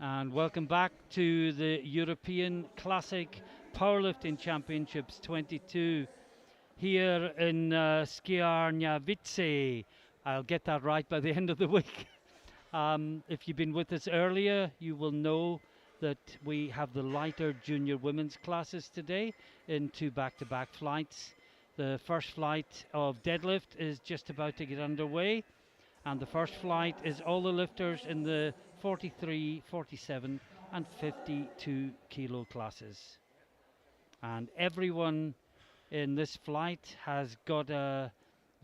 And welcome back to the European Classic Powerlifting Championships 22 here in Skierniewice. I'll get that right by the end of the week. If you've been with us earlier, you will know that we have the lighter junior women's classes today in two back-to-back flights. The first flight of deadlift is just about to get underway, and the first flight is all the lifters in the 43, 47 and 52 kilo classes. And everyone in this flight has got a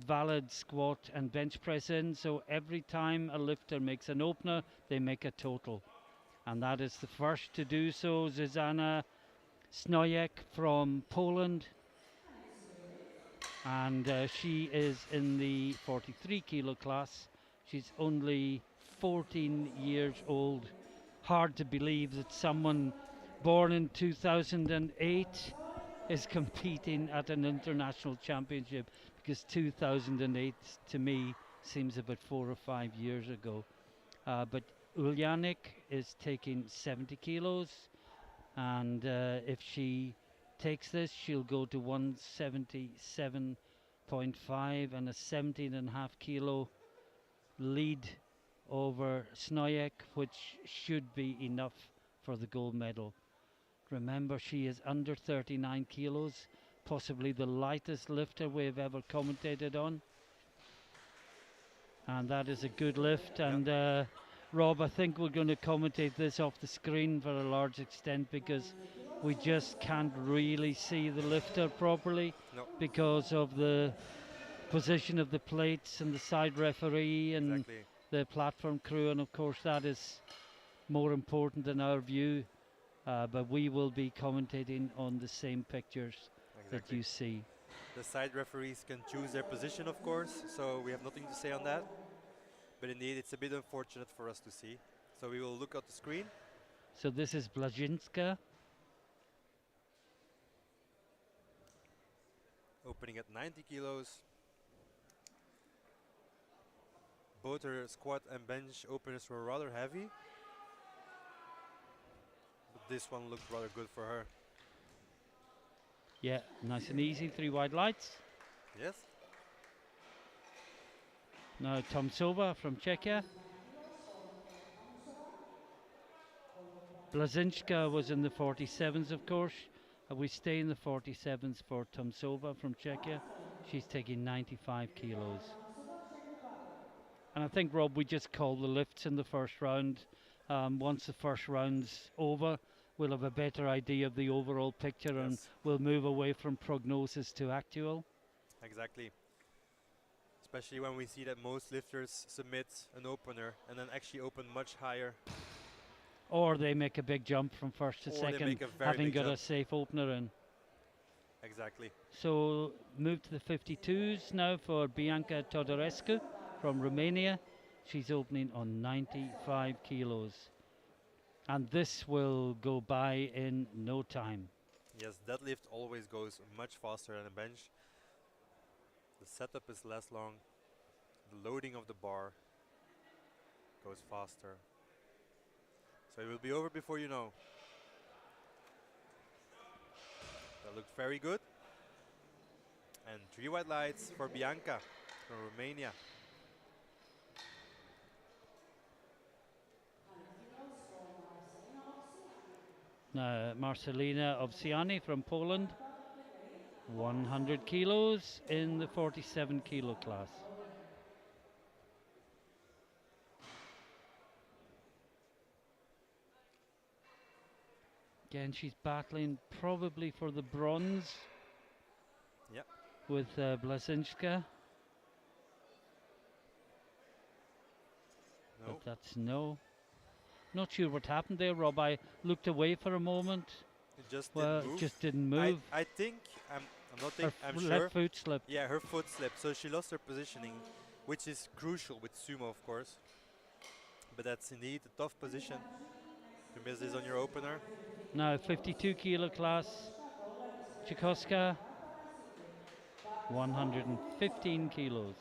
valid squat and bench press in, so every time a lifter makes an opener, they make a total. And that is the first to do so, Zuzana Snojek from Poland. And she is in the 43 kilo class. She's only 14 years old. Hard to believe that someone born in 2008 is competing at an international championship, because 2008 to me seems about 4 or 5 years ago. But Uljanik is taking 70 kilos, and if she takes this, she'll go to 177.5 and a 17.5 kilo lead over Snojek, which should be enough for the gold medal. Remember, she is under 39 kilos, possibly the lightest lifter we've ever commentated on. And that is a good lift. And Rob, I think we're going to commentate this off the screen for a large extent, because we just can't really see the lifter properly No. because of the position of the plates and the side referee and Exactly. the platform crew, and of course that is more important in our view. But we will be commentating on the same pictures that Exactly. you see. The side referees can choose their position, of course, so we have nothing to say on that. But indeed, it's a bit unfortunate for us to see. So we will look at the screen. So this is Blazhinska. Opening at 90 kilos. Both her squat and bench openers were rather heavy, but this one looked rather good for her. Yeah, nice and easy, 3 wide lights. Yes? Now Tomsova from Czechia. Blazhinska was in the 47s, of course. We stay in the 47s for Tomsova from Czechia. She's taking 95 kilos. And I think, Rob, we just call the lifts in the first round. Once the first round's over, we'll have a better idea of the overall picture, and Yes. we'll move away from prognosis to actual. Exactly. Especially when we see that most lifters submit an opener and then actually open much higher. Or they make a big jump from first to Or they second, make a very having big got a jump. safe opener in. Exactly. So move to the 52s now for Bianca Todorescu from Romania. She's opening on 95 kilos. And this will go by in no time. Yes, deadlift always goes much faster than a bench. The setup is less long. The loading of the bar goes faster. So it will be over before you know. That looked very good. And 3 white lights for Bianca from Romania. Now Marcelina Ovsiani from Poland. 100 kilos in the 47 kilo class. Again, she's battling probably for the bronze. Yep. With Blazhinska. No. But that's no. Not sure what happened there, Rob. I looked away for a moment. It just Well, didn't move. it just didn't move. I think, I'm not Her think, I'm sure. left foot slipped. Yeah, her foot slipped, so she lost her positioning, which is crucial with sumo, of course. But that's indeed a tough position to miss this on your opener. Now 52 kilo class. Tchaikovska. 115 kilos.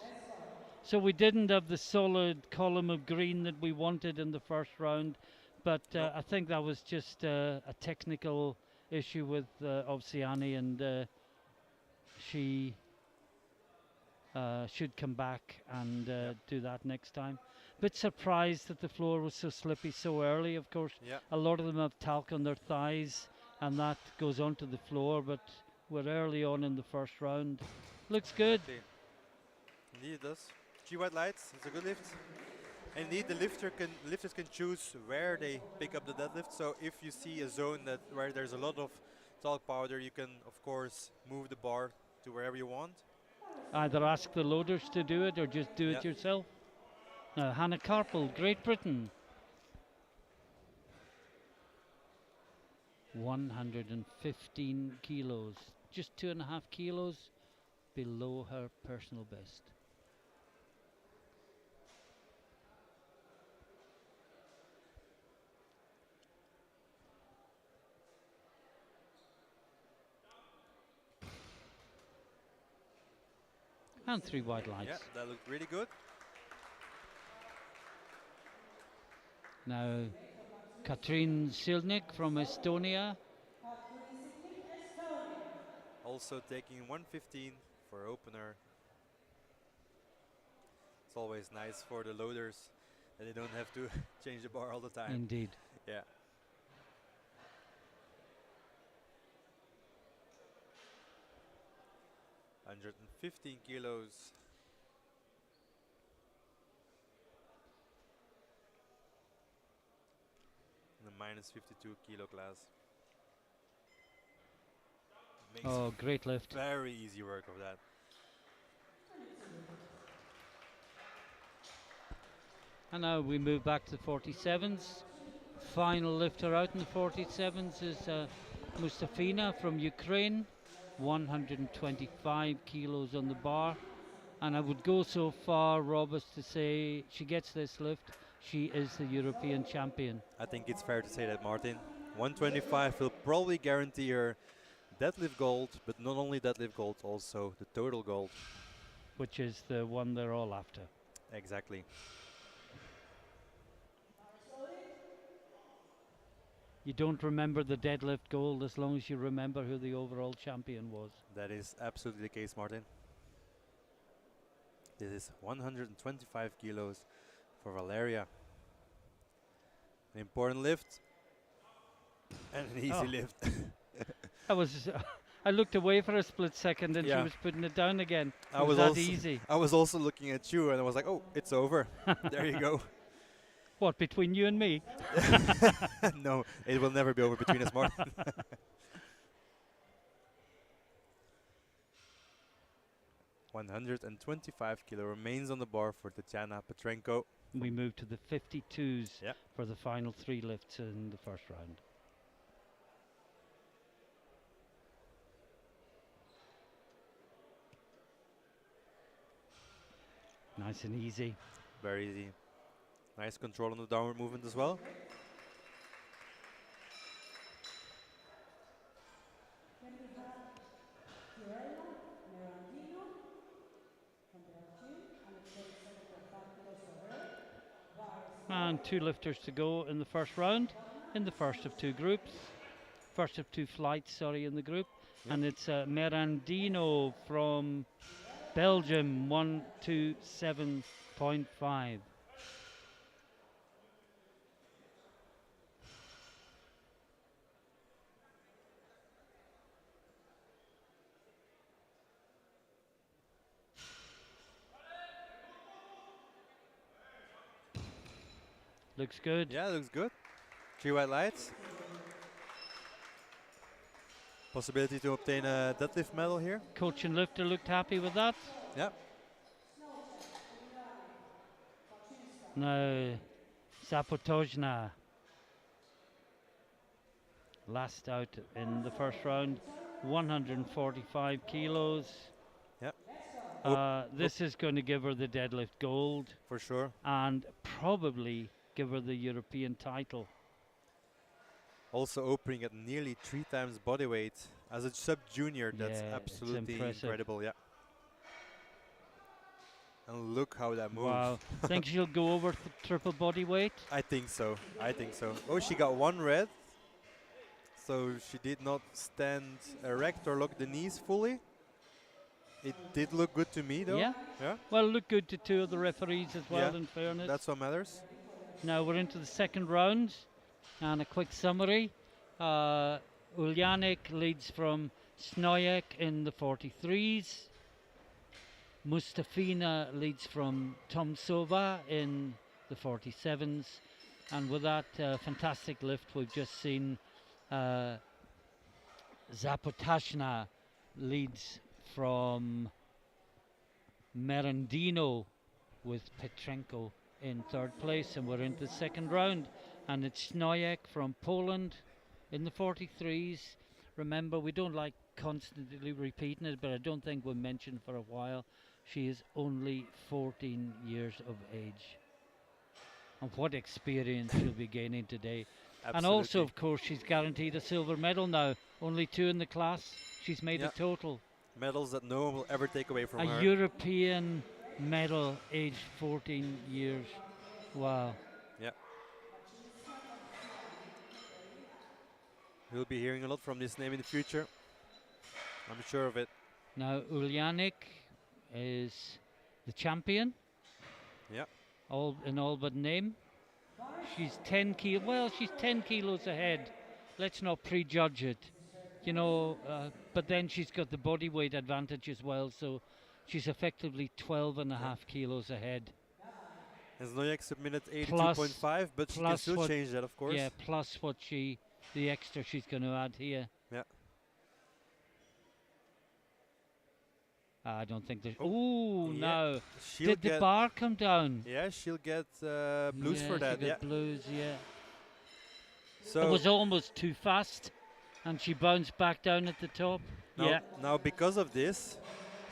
So we didn't have the solid column of green that we wanted in the first round, but No. I think that was just a technical issue with Ovsiani, and she should come back and Yep. do that next time. Bit surprised that the floor was so slippy so early. Of course, Yeah. a lot of them have talc on their thighs, and that goes onto the floor. But we're early on in the first round. Looks good. Exactly. Indeed, it does. 3 white lights. It's a good lift. And indeed, the lifters can choose where they pick up the deadlift. So if you see a zone where there's a lot of talc powder, you can of course move the bar to wherever you want. Either ask the loaders to do it or just do Yeah. it yourself. Now, Hannah Carpel, Great Britain. 115 kilos, just 2.5 kilos below her personal best. And 3 white lights. Yeah, that looked really good. Now, Katrin Silnik from Estonia. Katrin Siknik, Estonia. Also taking 115 for opener. It's always nice for the loaders that they don't have to change the bar all the time. Indeed. Yeah. $115 kilos. In the minus 52 kilo class. Makes Oh, great lift. very easy work of that. And now we move back to the 47s. Final lifter out in the 47s is Mustafina from Ukraine. 125 kilos on the bar. And I would go so far, Rob, as to say she gets this lift, she is the European champion. I think it's fair to say that, Martin. 125 will probably guarantee her deadlift gold, but not only deadlift gold, also the total gold. Which is the one they're all after. Exactly. You don't remember the deadlift gold as long as you remember who the overall champion was. That is absolutely the case, Martin. This is 125 kilos for Valeria. An important lift and an easy lift. I was, I looked away for a split second and Yeah. she was putting it down again. I It was was that also easy. I was also looking at you and I was like, oh, it's over. There you go. What, between you and me? No, it will never be over between us, Martin. $125 kilo remains on the bar for Tatiana Petrenko. We move to the 52s Yeah. for the final 3 lifts in the first round. Nice and easy. Very easy. Nice control on the downward movement as well. Then we have Fiorella Merandino from Belgium, and it takes 7.5 kilos for her. And 2 lifters to go in the first round, in the first of 2 groups. First of 2 flights, sorry, in the group. Yep. And it's Merandino from Belgium, 127.5. Looks good. Yeah, looks good. 3 white lights. Possibility to obtain a deadlift medal here. Coach and lifter looked happy with that. Yeah. Now, Zapotojna, last out in the first round, 145 kilos. Yep. This is going to give her the deadlift gold For sure. and probably give her the European title. Also opening at nearly 3 times body weight. As a sub-junior, that's Yeah, it's absolutely impressive. incredible. Yeah. And look how that moves. Wow. Think she'll go over triple body weight? I think so. I think so. Oh, she got one red. So she did not stand erect or lock the knees fully. It did look good to me though. Yeah. Yeah. Well, look good to two of the referees as well, Yeah, in fairness. that's what matters. Now we're into the second round, and a quick summary. Uljanik leads from Snoyek in the 43s. Mustafina leads from Tomsova in the 47s. And with that fantastic lift we've just seen, Zapotashna leads from Merendino with Petrenko in third place, and we're into the second round, and it's Snoyek from Poland in the 43s. Remember, we don't like constantly repeating it, but I don't think we mentioned for a while, she is only 14 years of age. And what experience she'll be gaining today. Absolutely. And also, of course, she's guaranteed a silver medal now. Only 2 in the class. She's made Yeah. a total. Medals that no one will ever take away from A her. European medal, aged 14 years. Wow. Yeah. We'll be hearing a lot from this name in the future. I'm sure of it. Now, Uljanik is the champion. Yeah. All in all but name. She's 10 she's 10 kilos ahead. Let's not prejudge it. You know, but then she's got the body weight advantage as well, so she's effectively 12 and a half kilos ahead. And Znoyek submitted 82.5, but she can still change that, of course. Yeah, plus what the extra she's going to add here. Yeah. I don't think there's. Oh, Oh, yeah. no. She'll Did the bar come down? Yeah, she'll get blues Yeah, for that. she Yeah. got blues, yeah. So It was almost too fast, and she bounced back down at the top. now, Yeah. now because of this,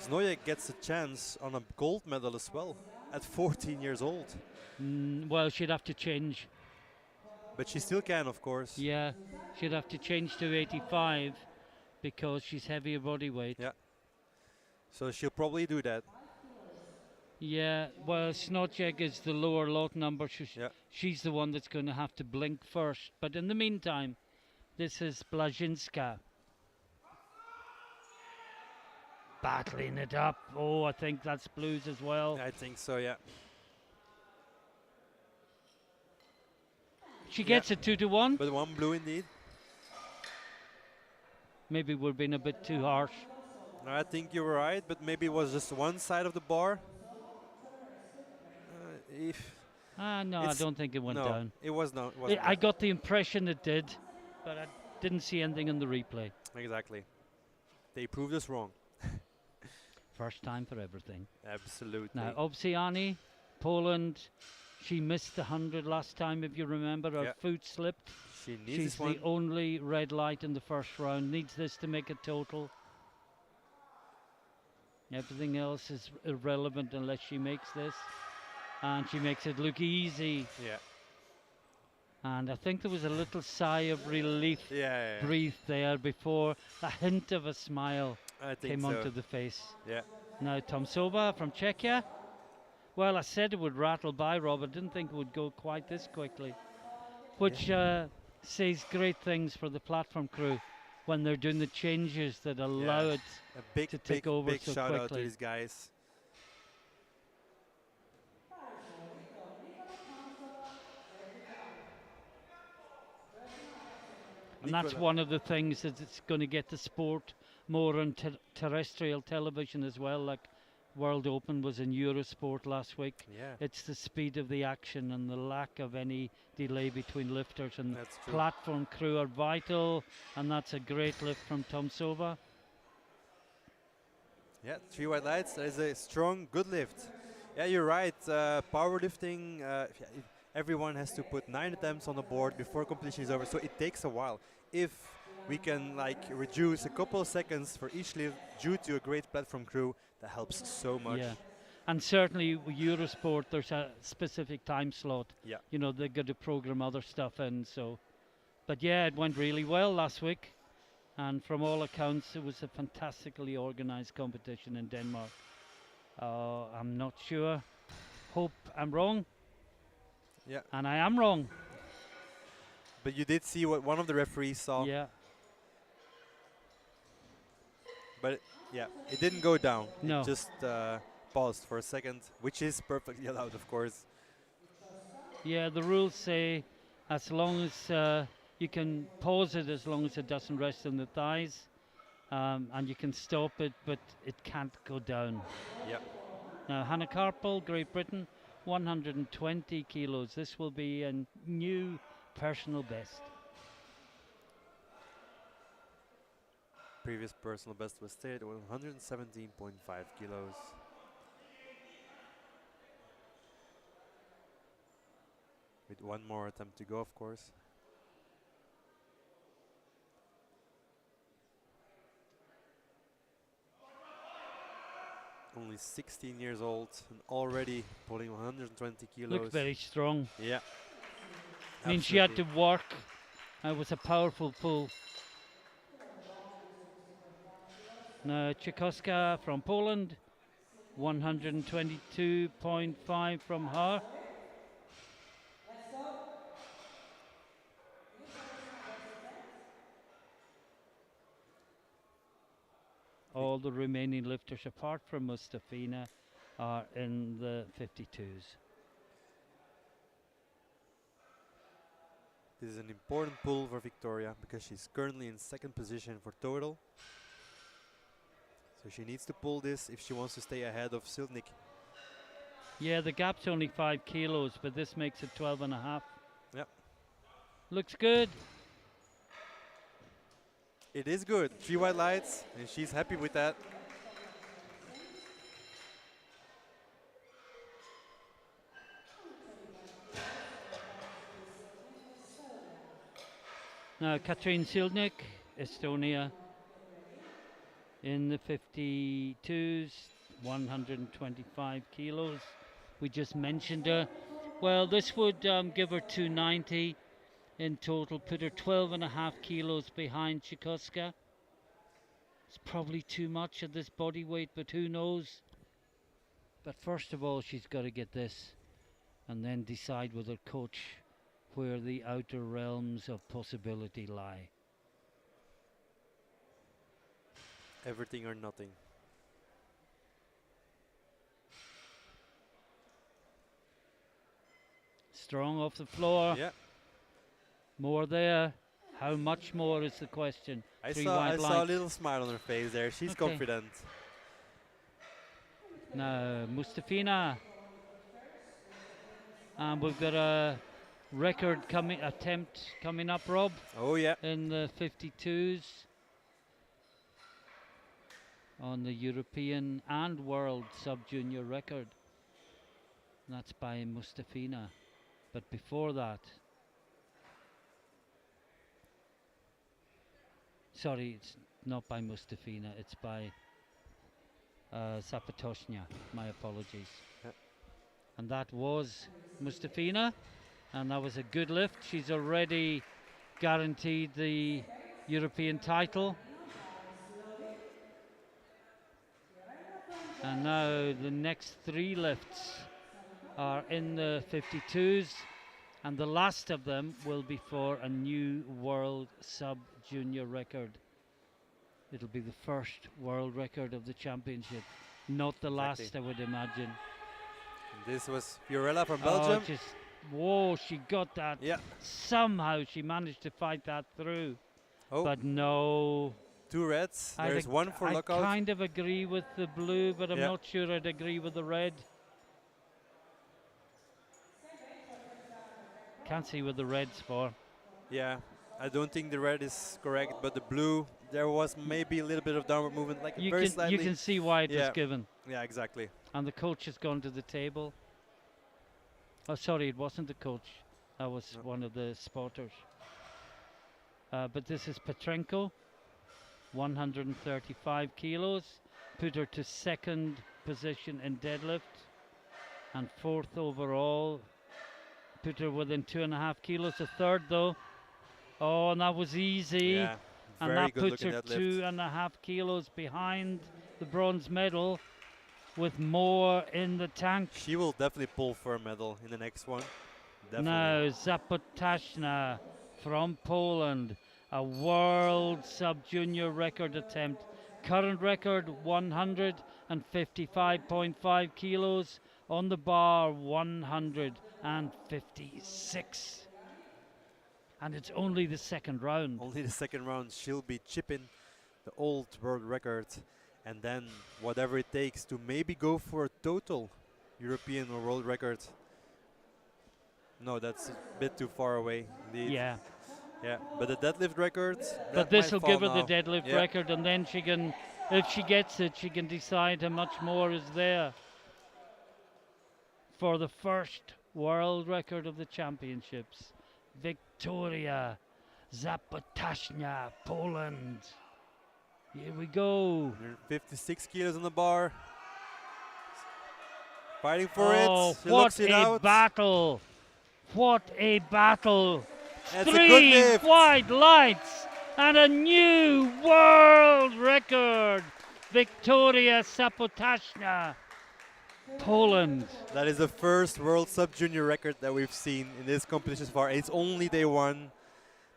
Znoyek gets a chance on a gold medal as well at 14 years old. Well, she'd have to change. But she still can, of course. Yeah, she'd have to change to 85 because she's heavier body weight. Yeah. So she'll probably do that. Yeah, well, Snodchek is the lower lot number. Yeah. She's the one that's going to have to blink first. But in the meantime, this is Blazhinska. Battling it up. Oh, I think that's blues as well. I think so, yeah. She gets a 2-1. But one blue indeed. Maybe we're being a bit too harsh. I think you were right, but maybe it was just one side of the bar. No, I don't think it went no, down. It was no. It wasn't I got the impression it did, but I didn't see anything in the replay. Exactly. They proved us wrong. First time for everything. Absolutely. Now, Obsiani, Poland, she missed the 100 last time, if you remember. Her foot slipped. She needs She's this one. the only red light in the first round. Needs this to make a total. Everything else is irrelevant unless she makes this. And she makes it look easy. Yeah. And I think there was a little sigh of relief Yeah. breathed there before a hint of a smile I think came so. onto the face. Yeah. Now Tomsova from Czechia. Well, I said it would rattle by, Rob. I didn't think it would go quite this quickly. Which says great things for the platform crew when they're doing the changes that allow it A big, to take over big so shout out to quickly. these guys. And that's one of the things that it's going to get the sport more on terrestrial television as well. Like World Open was in Eurosport last week. Yeah. It's the speed of the action and the lack of any delay between lifters, and That's true. platform crew are vital, and that's a great lift from Tomsova. Yeah, 3 white lights. That is a strong, good lift. Yeah, you're right. Powerlifting, everyone has to put 9 attempts on the board before competition is over, so it takes a while. If we can reduce a couple of seconds for each lift due to a great platform crew, that helps so much. Yeah, and certainly with Eurosport, there's a specific time slot. Yeah. You know, they've got to program other stuff in. So, but yeah, it went really well last week, and from all accounts, it was a fantastically organised competition in Denmark. I'm not sure. Hope I'm wrong, Yeah, and I am wrong. but you did see what one of the referees saw. Yeah, But yeah, it didn't go down. It no. just paused for a second, which is perfectly allowed, of course. Yeah, the rules say as long as you can pause it as long as it doesn't rest on the thighs, and you can stop it, but it can't go down. Yeah. Now, Hannah Carpel, Great Britain, 120 kilos. This will be a new personal best. Previous personal best was stayed at 117.5 kilos. With one more attempt to go, of course. Only 16 years old and already pulling 120 kilos. Looks very strong. Yeah. I mean, she had to work. It was a powerful pull. Now, Tchaikovska from Poland, 122.5 from her. Let's go. You can tell us how best attempt. All the remaining lifters, apart from Mustafina, are in the 52s. This is an important pull for Victoria because she's currently in second position for total. So she needs to pull this if she wants to stay ahead of Silnik. Yeah, the gap's only 5 kilos, but this makes it 12 and a half. Yep. Looks good. It is good. 3 white lights, and she's happy with that. Now, Katrin Silnik, Estonia, in the 52s, 125 kilos. We just mentioned her. Well, this would give her 290 in total, put her 12 and a half kilos behind Tchaikovska. It's probably too much at this body weight, but who knows? But first of all, she's got to get this and then decide with her coach where the outer realms of possibility lie. Everything or nothing. Strong off the floor. Yeah. More there. How much more is the question? I Three saw white a lights. little smile on her face there. She's Okay. confident. Now, Mustafina. And we've got a record attempt coming up, Rob, Oh yeah. in the 52s on the European and World Sub-Junior record. And that's by Mustafina. But before that, sorry, it's not by Mustafina, it's by Zapatoshnia. My apologies. Yep. And that was Mustafina, and that was a good lift. She's already guaranteed the European title. And now the next 3 lifts are in the 52s, and the last of them will be for a new world sub-junior record. It'll be the first world record of the championship, not the last, I would imagine. This was Fiorella from Oh, Belgium. whoa, she got that. Yeah. Somehow she managed to fight that through. Oh, But no. 2 reds. I'd There's one for I lockout. kind of agree with the blue, but I'm Yeah. not sure I'd agree with the red. Can't see what the red's for. Yeah, I don't think the red is correct, but the blue, there was maybe a little bit of downward movement, like very slightly. You can see why it was Yeah. given. Yeah, exactly. And the coach has gone to the table. Oh, sorry, it wasn't the coach. That was No. one of the spotters. But this is Petrenko, 135 kilos. Put her to second position in deadlift and 4th overall. Put her within 2.5 kilos. A third though. Oh, and that was easy. Yeah, And very that good puts looking her deadlift. 2.5 kilos behind the bronze medal. with more in the tank. She will definitely pull for a medal in the next one. Definitely. Now Zapotashna from Poland, a world sub-junior record attempt. Current record 155.5 kilos. On the bar 156. And it's only the second round. Only the second round. She'll be chipping the old world record, and then whatever it takes to maybe go for a total European or world record. No, that's a bit too far away indeed. Yeah. Yeah, but the deadlift record, But that this might will give her fall the now. deadlift Yeah. record, and then she can, if she gets it, she can decide how much more is there for the first world record of the championships. Victoria Zapotashna, Poland. Here we go. 56 kilos on the bar. Fighting for Oh, it. She what looks it a out. battle! What a battle! That's a good 3 lift. wide lights and a new world record. Victoria Zapotashna, Poland. That is the first world sub-junior record that we've seen in this competition so far. It's only day one.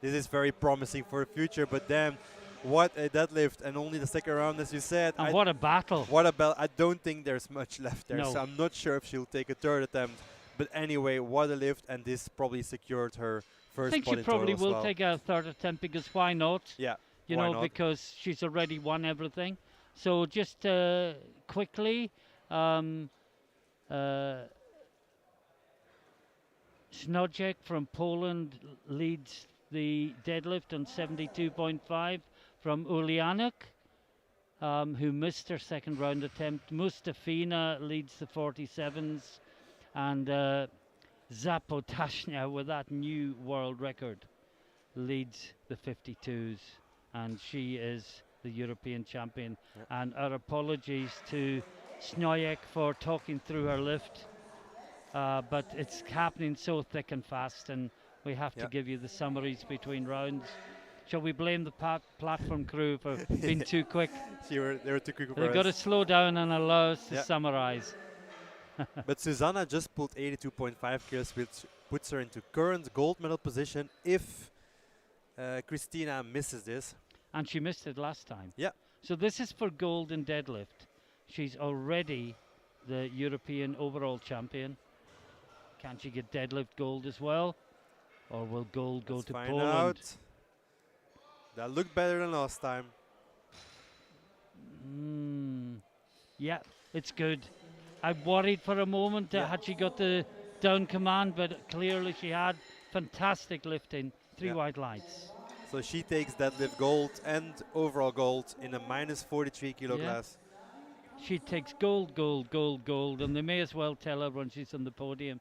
This is very promising for the future, but damn, what a deadlift, and only the second round, as you said. And what a battle. What a belt. I don't think there's much left there, No. so I'm not sure if she'll take a third attempt. But anyway, what a lift, and this probably secured her I first think spot she in probably total as will well. take a third attempt, because why not? Yeah, You why know, not? because she's already won everything. So just quickly, Snodjek from Poland leads the deadlift on 72.5 from Ulianuk, who missed her second round attempt. Mustafina leads the 47s, and Zapotashna, with that new world record, leads the 52s, and she is the European champion. Yep. And our apologies to Snojek for talking through her lift, but it's happening so thick and fast, and we have to Yep. give you the summaries between rounds. Shall we blame the platform crew for being too quick? They were too quick for They've got to us. slow down and allow us to Yeah. summarize. But Susanna just pulled 82.5 kilos, which puts her into current gold medal position if Christina misses this. And she missed it last time. Yeah. So this is for gold in deadlift. She's already the European overall champion. Can she get deadlift gold as well? Or will gold go Let's to find Poland? out. That looked better than last time. Yeah, it's good. I worried for a moment Yeah. had she got the down command, but clearly she had fantastic lifting. Three Yeah. wide lights. So she takes deadlift gold and overall gold in a minus 43 kilo Yeah. class. She takes gold, gold, gold, gold, and they may as well tell her when she's on the podium,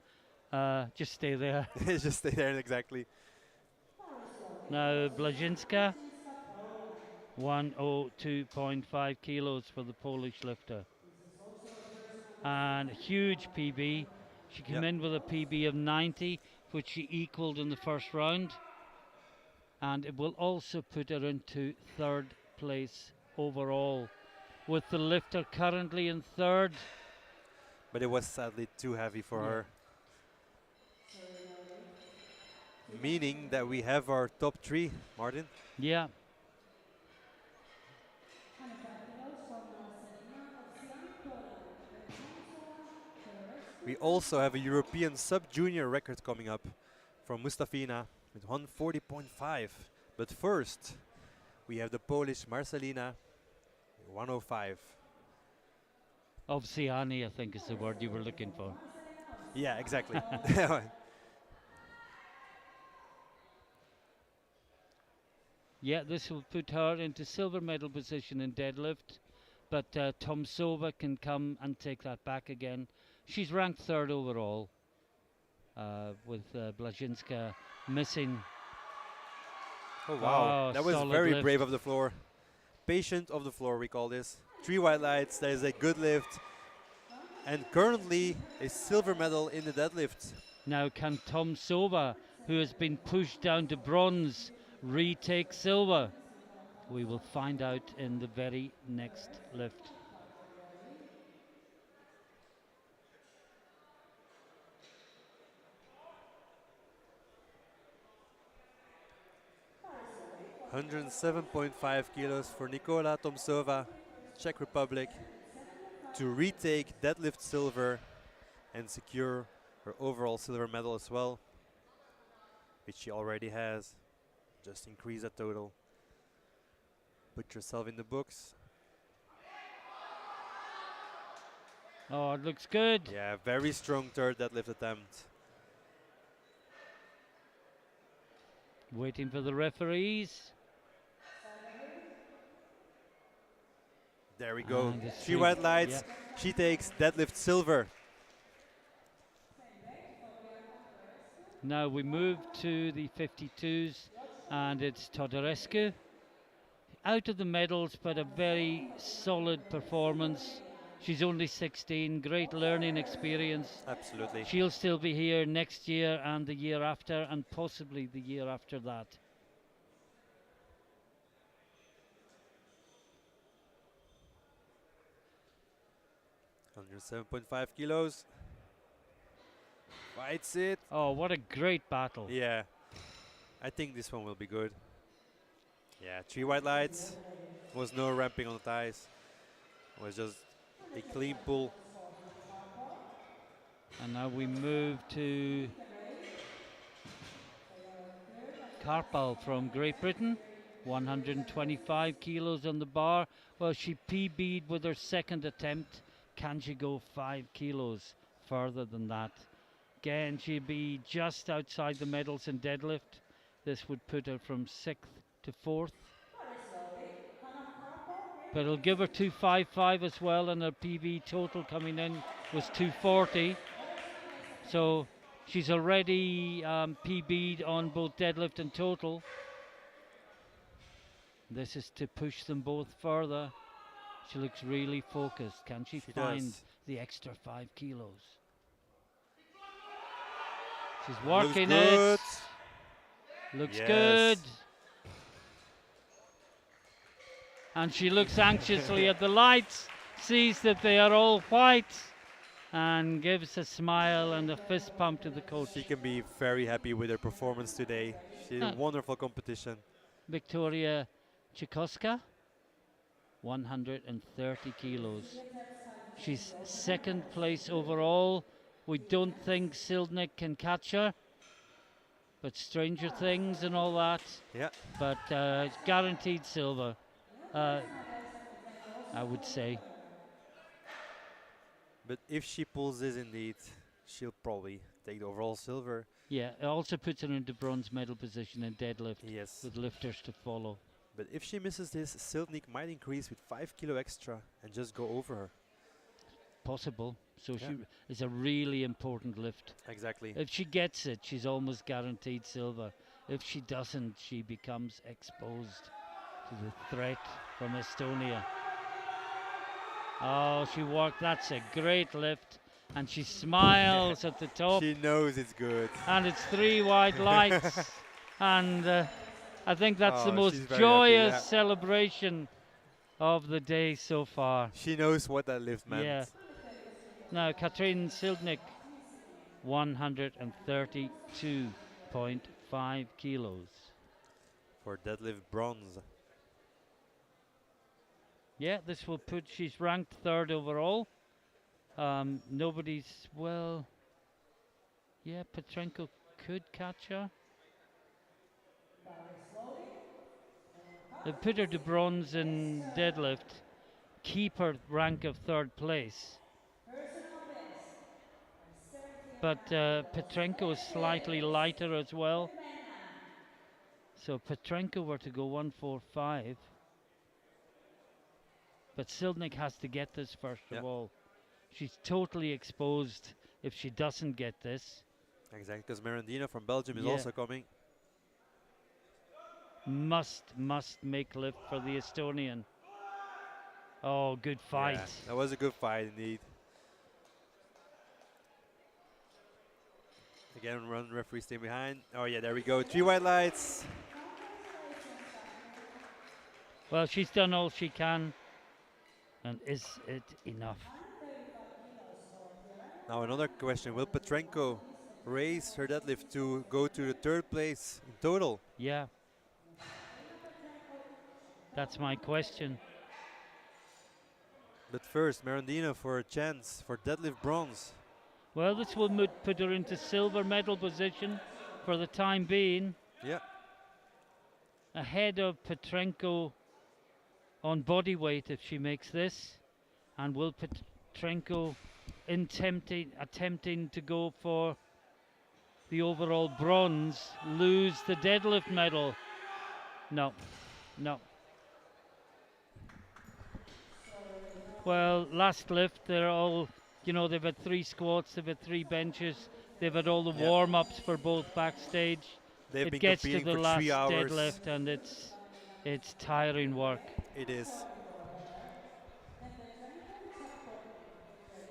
just stay there. Just stay there exactly. Now Blazhinska, 102.5 kilos for the Polish lifter. And huge PB. She came Yep. in with a PB of 90, which she equaled in the first round. And it will also put her into third place overall, with the lifter currently in third. But it was sadly too heavy for Yeah. her. Meaning that we have our top three, Martin. Yeah, 25 kilos from Marcelina Owsian, Poland. We also have a European sub-junior record coming up from Mustafina with 140.5. But first, we have the Polish Marcelina, 105. Ovsiani, I think is the word you were looking for. Yeah, exactly. Yeah, this will put her into silver medal position in deadlift, but Tomsova can come and take that back again. She's ranked third overall, with Blazhinska missing. Oh wow, Oh, that was solid very lift. brave of the floor. Patient of the floor, we call this. 3 white lights, that is a good lift. And currently a silver medal in the deadlift. Now can Tomsova, who has been pushed down to bronze, retake silver? We will find out in the very next lift. 107.5 kilos for Nikola Tomsova, Czech Republic, to retake deadlift silver and secure her overall silver medal as well, which she already has. Just increase that total. Put yourself in the books. Oh, it looks good. Yeah, very strong third deadlift attempt. Waiting for the referees. There we go. And the 3 three. white lights. Yeah. She takes deadlift silver. Now we move to the 52s, and it's Todorescu. Out of the medals, but a very solid performance. She's only 16, great learning experience. Absolutely. She'll still be here next year and the year after, and possibly the year after that. Under 7.5 kilos. Fights it. Oh, what a great battle. Yeah. I think this one will be good. Yeah, 3 white lights. Was no ramping on the thighs. It was just a clean pull. And now we move to Karpal from Great Britain. 125 kilos on the bar. Well, she PB'd with her second attempt. Can she go 5 kilos further than that? Again, she'd be just outside the medals in deadlift. This would put her from 6th to 4th. But it'll give her 255 as well, and her PB total coming in was 240. So she's already PB'd on both deadlift and total. This is to push them both further. She looks really focused. Can she find does. the extra 5 kilos? She's working Looks good. it. Looks Yes. good. And she looks anxiously at the lights, sees that they are all white, and gives a smile and a fist pump to the coach. She can be very happy with her performance today. She did a wonderful competition. Victoria Chikoska, 130 kilos. She's second place overall. We don't think Sildnik can catch her, but stranger things and all that. Yeah. But guaranteed silver, I would say. But if she pulls this indeed, she'll probably take the overall silver. Yeah, it also puts her into bronze medal position in deadlift Yes. with lifters to follow. But if she misses this, Sildnik might increase with 5 kilo extra and just go over her. Possible. So Yeah. she is a really important lift. Exactly. If she gets it, she's almost guaranteed silver. If she doesn't, she becomes exposed to the threat from Estonia. Oh, she worked. That's a great lift. And she smiles at the top. She knows it's good. And it's 3 wide lights. And I think that's the Oh, most she's very joyous happy, yeah. celebration of the day so far. She knows what that lift meant. Yeah. Now, Katrin Sildnik, 132.5 kilos. For deadlift bronze. Yeah, this will put, she's ranked 3rd overall. Nobody's, well, yeah, Petrenko could catch her. They put her to bronze in deadlift, keep her rank of 3rd place. But Petrenko is slightly lighter as well. So Petrenko were to go 145. But Sildnik has to get this first of all. She's totally exposed if she doesn't get this. Exactly, because Merendino from Belgium is Yeah. also coming. Must make lift for the Estonian. Oh, good fight. Yeah, that was a good fight indeed. Again, run referee staying behind. Oh yeah, there we go. 3 white lights. Well, she's done all she can. And is it enough? Now another question. Will Petrenko raise her deadlift to go to the 3rd place in total? Yeah. That's my question. But first, Merendino for a chance for deadlift bronze. Well, this will put her into silver medal position for the time being, Yeah, ahead of Petrenko on body weight if she makes this. And will Petrenko attempting to go for the overall bronze lose the deadlift medal? No, no. Well, last lift, they're all, they've had 3 squats, they've had 3 benches, they've had all the yeah. warm-ups for both backstage. They've It been gets to competing the for last 3 hours. deadlift and it's tiring work. It is.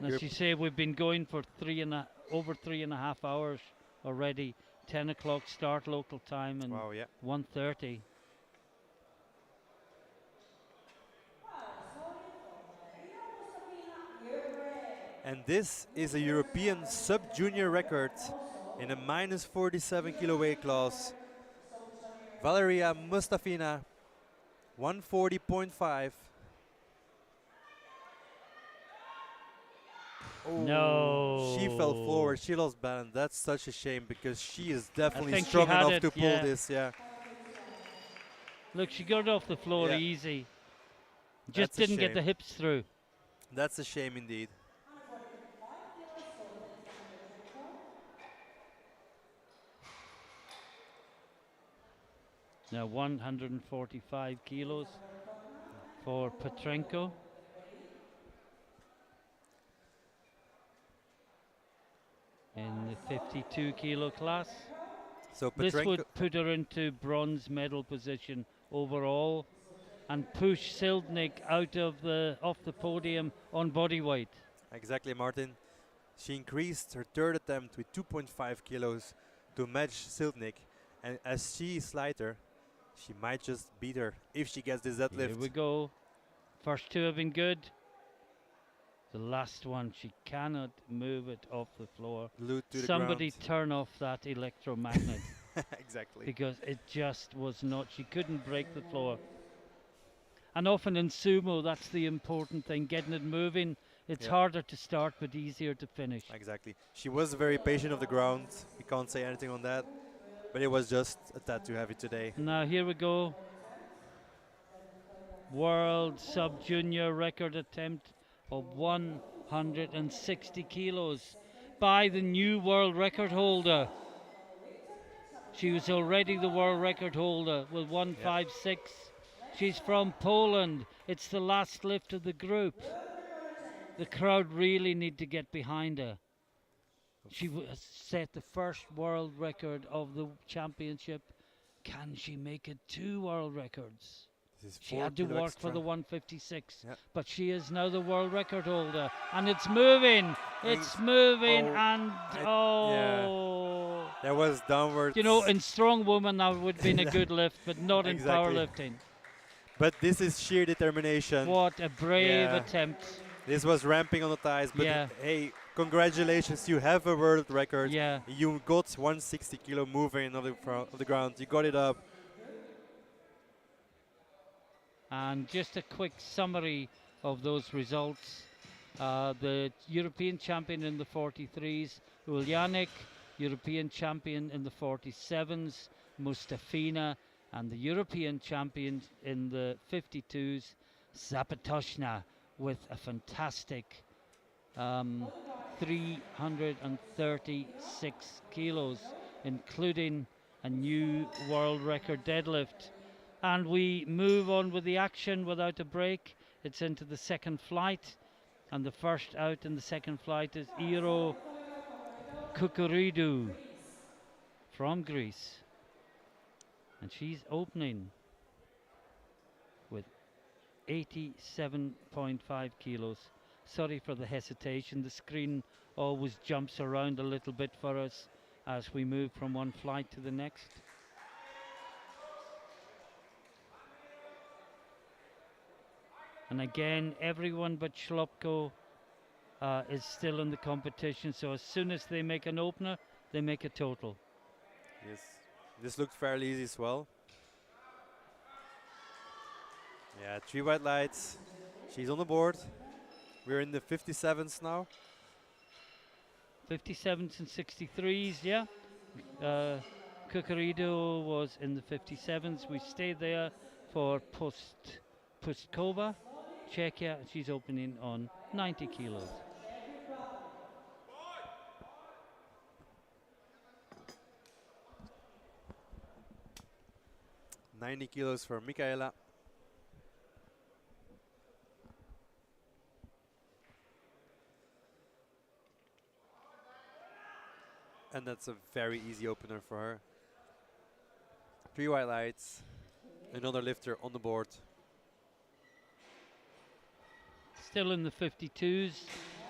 As you say, we've been going for over 3.5 hours already. 10 o'clock start local time and Wow, yeah. 1:30. And this is a European sub-junior record in a minus 47 kilo weight class. Valeria Mustafina, 140.5. Oh, No. she fell forward. She lost balance. That's such a shame because she is definitely think she strong had enough it, to pull yeah. this. Yeah, Look, she got it off the floor Yeah. easy. Just That's a didn't get shame. the hips through. That's a shame indeed. Now 145 kilos for Petrenko. In the 52 kilo class. So This Petrenko, would put her into bronze medal position overall and push Sildnik off the podium on body weight. exactly, Martin. She increased her third attempt with 2.5 kilos to match Siltnik, and as she is lighter, she might just beat her if she gets this deadlift. Here we go. First 2 have been good. The last one, she cannot move it off the floor. Glued to the Somebody ground. turn off that electromagnet Exactly. because it just was not. She couldn't break the floor. And often in sumo, that's the important thing, getting it moving. It's Yeah. harder to start but easier to finish. Exactly. She was very patient of the ground. We can't say anything on that, but it was just a tad too heavy today. Now here we go. World sub-junior record attempt of 160 kilos by the new world record holder. She was already the world record holder with 156. She's from Poland. It's the last lift of the group. The crowd really need to get behind her. She has set the first world record of the championship. Can she make it 2 world records? This is She 4 had to kilo work for extra. the 156, Yeah. but she is now the world record holder, and it's moving. It's moving, Oh, and That was downwards. in strong woman that would have been a good lift, but not in Exactly. powerlifting. But this is sheer determination. What a brave Yeah. attempt! This was ramping on the thighs, but Yeah. hey, congratulations, you have a world record. Yeah. You got 160 kilo moving of the ground. You got it up. And just a quick summary of those results. The European champion in the 43s, Uljanik, European champion in the 47s, Mustafina, and the European champion in the 52s, Zapatoshna, with a fantastic 336 kilos, including a new world record deadlift. And we move on with the action without a break. It's into the second flight, and the first out in the second flight is Iro Kukuridou from Greece, and she's opening with 87.5 kilos. Sorry for the hesitation. The screen always jumps around a little bit for us as we move from one flight to the next. And again, everyone but Schlopko is still in the competition. So as soon as they make an opener, they make a total. Yes, this looked fairly easy as well. Yeah, 3 white lights. She's on the board. We're in the 57s now. 57s and 63s, yeah. Cucurido was in the 57s. We stayed there for Pustkova, Czechia. She's opening on 90 kilos. Check it properly. 90 kilos for Michaela. And that's a very easy opener for her. 3 white lights. Another lifter on the board. Still in the 52s,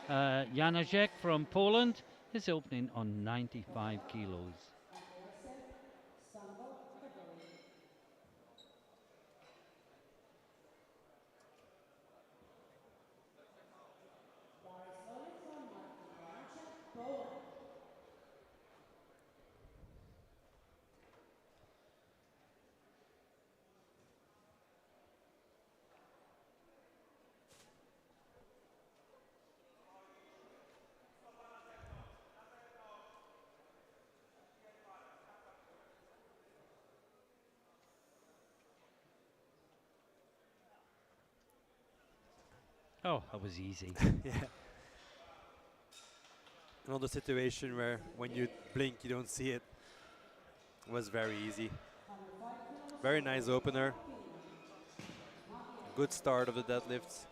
Janacek from Poland is opening on 95 kilos. Very slowly from Martin Janacek, Poland. Oh, that was easy. Yeah. Another situation where when you blink you don't see it. Was very easy. 105 kilos Very nice opener. Finland. Good start of the deadlifts.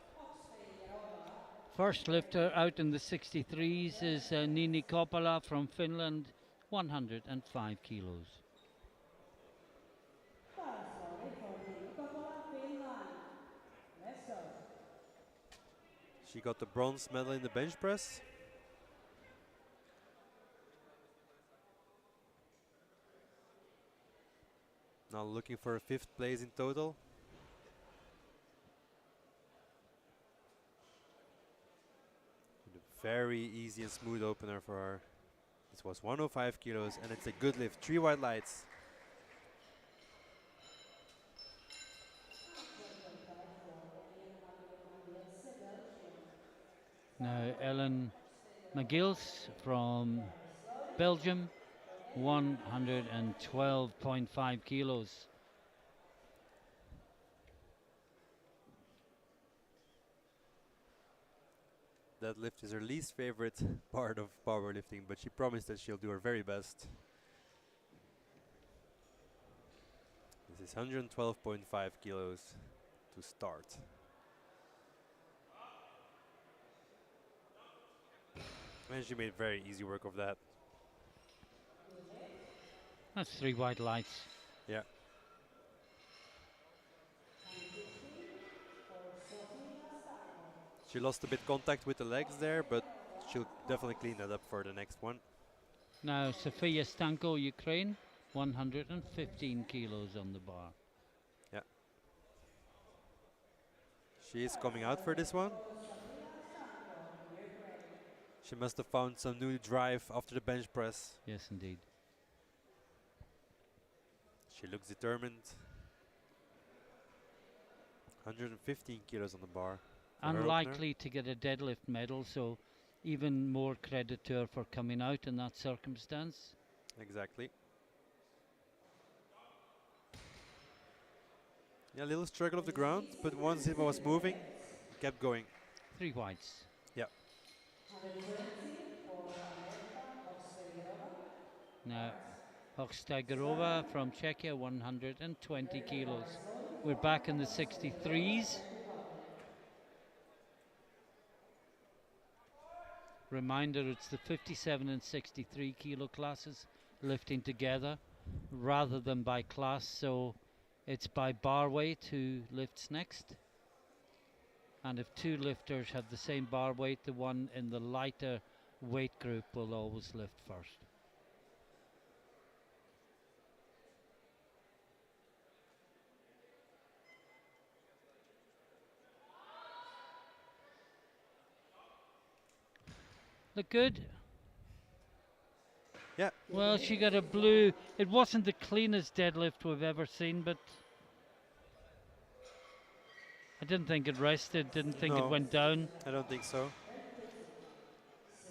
First lifter out in the 63s is Nini Kopala from Finland, 105 kilos. Very slowly for Nini Koppola, Finland. Let's go. She got the bronze medal in the bench press. Now looking for a 5th place in total. And a very easy and smooth opener for her. This was 105 kilos and it's a good lift. 3 white lights. Now Ellen McGills from Belgium, 112.5 kilos. Deadlift is her least favorite part of powerlifting, but she promised that she'll do her very best. This is 112.5 kilos to start. And she made very easy work of that. That's 3 white lights. Yeah. She lost a bit contact with the legs there, but she'll definitely clean that up for the next one. Now Sofia Stanko, Ukraine, 115 kilos on the bar. Yeah. She is coming out for this one. She must have found some new drive after the bench press. Yes, indeed. She looks determined. 115 kilos on the bar. Unlikely to get a deadlift medal, so even more credit to her for coming out in that circumstance. Exactly. Yeah, a little struggle of the ground, but once it was moving, kept going. 3 whites. Yeah. Now Hokstagerova from Czechia, 120 kilos. We're back in the 63s. Reminder, it's the 57 and 63 kilo classes lifting together rather than by class, so it's by bar weight who lifts next. And if 2 lifters have the same bar weight, the one in the lighter weight group will always lift first. Look good? Yeah. Well, she got a blue. It wasn't the cleanest deadlift we've ever seen, but I didn't think it rested, didn't think it No, went down. I don't think so. Very pretty.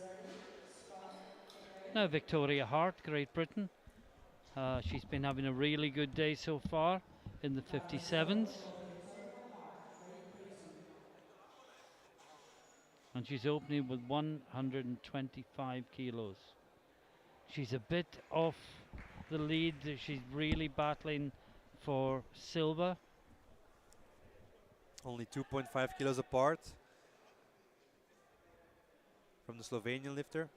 Ready, start, get ready. Now Victoria Hart, Great Britain. She's been having a really good day so far in the Now result 57s. of Victoria Hart. Very pretty. And she's opening with 125 kilos. She's a bit off the lead. She's really battling for silver. Only 2.5 kilos apart from the Slovenian lifter.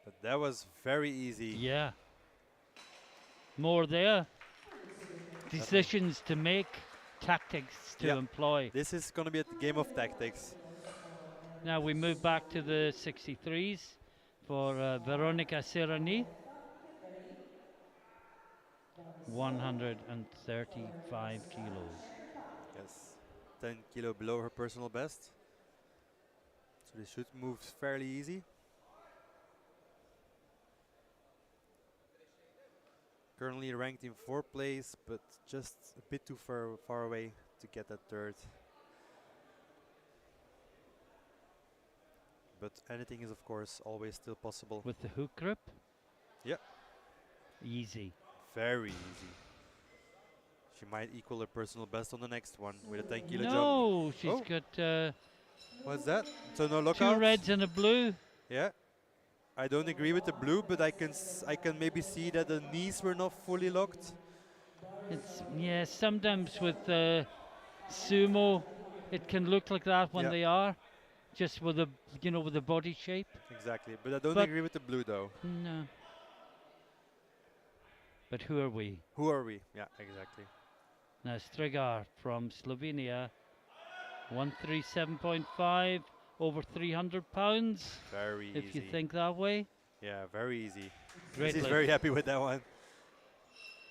But that was very easy. Yeah. More there. And it's a good lift. Decisions to make, tactics to Yeah. employ. This is going to be a game of tactics. Kilos for Now we move back to the 63s for Veronica Serrani, Get ready. Now result 135 kilos. shepherd pie. Yes, 10 kilo below her personal best. So this should move fairly easy. Currently ranked in 4th place, but just a bit too far away to get that third. But anything is of course always still possible. With the hook grip. Yeah. Easy. Very easy. She might equal her personal best on the next one with a 10 kilo jump. No, she's Oh. got What's that? So no 2 lockout? reds and a blue. Yeah. I don't agree with the blue, but I can maybe see that the knees were not fully locked. It's yeah. Sometimes with sumo, it can look like that when Yeah. they are, just with the with the body shape. Exactly. But I don't But- agree with the blue though. No. But who are we? Who are we? Yeah, exactly. Now Strigar from Slovenia, 137.5, over 300 pounds. Very If easy. you think that way. Yeah, very easy. Great She's lift. very happy with that one.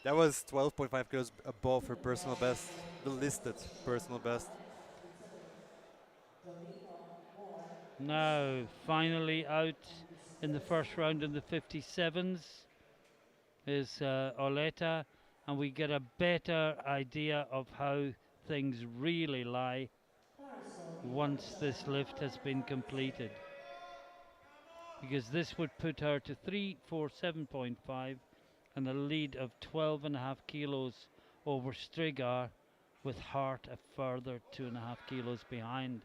That was 12.5 kilos above her personal best, the listed personal best. Now, finally out in the first round in the 57s is Oleta, and we get a better idea of how things really lie once this lift has been completed. Because this would put her to 347.5 and a lead of 12.5 kilos over Strigar, with Hart a further 2.5 kilos behind.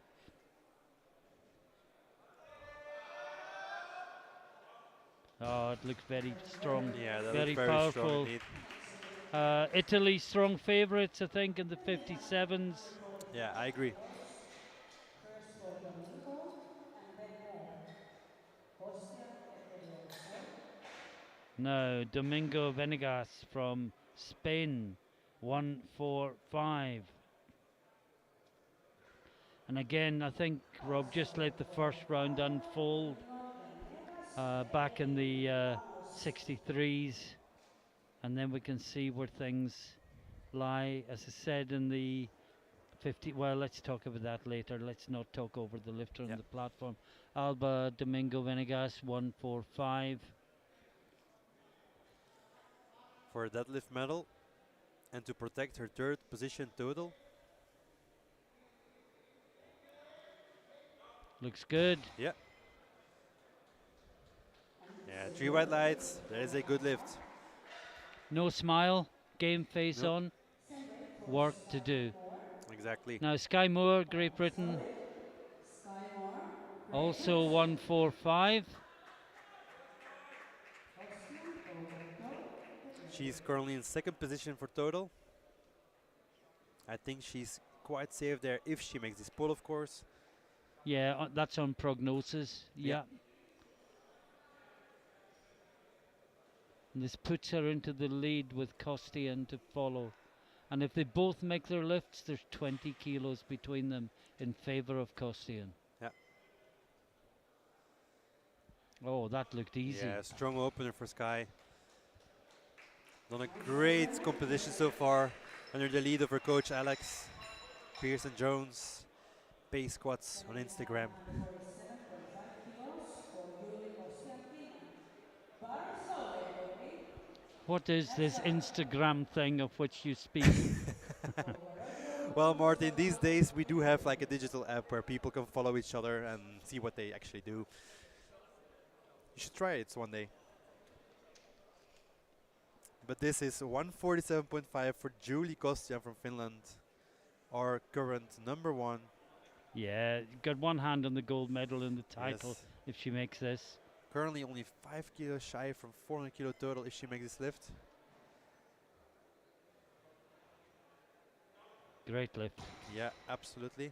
Oh, it looks very strong, Yeah, that very was very powerful. strong indeed. Italy strong favourites, I think, in the 57s. Yeah, I agree. First for Domingo and then more. Hostia, get ready also. No, Domingo Venegas from Spain, 145. And again, I think Rob just let the first round unfold back in the 63s, and then we can see where things lie. As I said in the 50, well, let's talk about that later. Let's not talk over the lifter Yeah. on the platform. Alba Domingo Venegas, 145. For a deadlift medal and to protect her third position total. Looks good. Yeah. Yeah, 3 white lights. That is a good lift. No smile, game face Nope. on, work to do. Exactly. Now Sky Moore, Great Britain, Sky Moore. also 145. Hostia, Roberto. Get ready. She's currently in 2nd position for total. I think she's quite safe there if she makes this pull, of course. Yeah, that's on prognosis. Yeah. Yeah. And this puts her into the lead with Costian to follow. And if they both make their lifts, there's 20 kilos between them in favour of Costian. Yeah. Oh, that looked easy. Yeah, strong opener for Sky. Done a great competition so far under the lead of her coach Alex Pearson Jones. Base squats on Instagram. 47.5 kilos for Yuli What is this Instagram thing of which you speak? So wherever you're Well, going, Martin, just these follow days we me. do have like a digital app where people can follow each other and see what they actually do. You should try it one day. But this is 147.5 for Julie Kostian from Finland, our current number one. Yeah, got one hand on the gold medal in the title Yes. if she makes this. Currently only 5 kilos shy from 400 kilo total if she makes this lift. Great lift. Yeah, absolutely.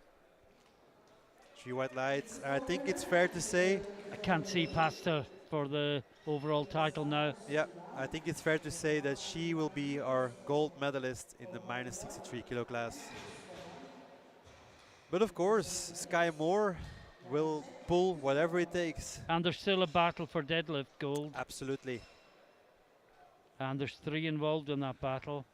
3 white lights. I think it's fair to say, I can't see past her for the overall title now. yeah, I think it's fair to say that she will be our gold medalist in the minus 63 kilo class. But of course, Sky Moore will pull whatever it takes. And there's still a battle for deadlift gold. Absolutely. And there's 3 involved in that battle.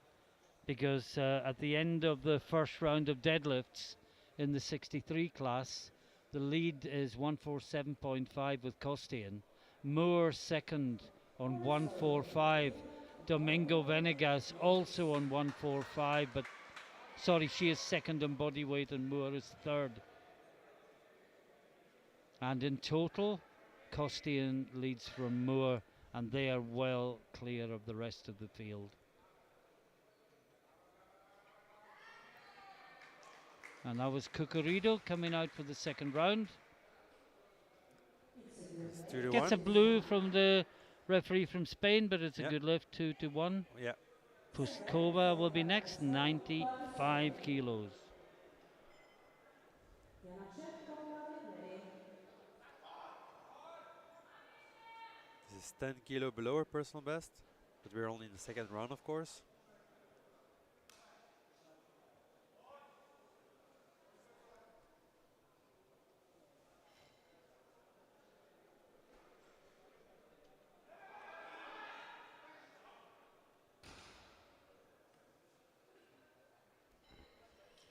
Because at the end of the first round of deadlifts in the 63 class, the lead is 147.5 with Costian. Moore second on 145. Domingo Venegas also on 145, but sorry, she is second in body weight and Moore is third. And in total, Costian leads from Moore, and they are well clear of the rest of the field. And that was Cucurido coming out for the second round. It's 2 to Gets a 1. blue from the referee from Spain, but it's a Yeah. good lift, 2 to 1. Yeah. Puskova will be next, 95 kilos. This is 10 kilo below her personal best, but we're only in the second round, of course.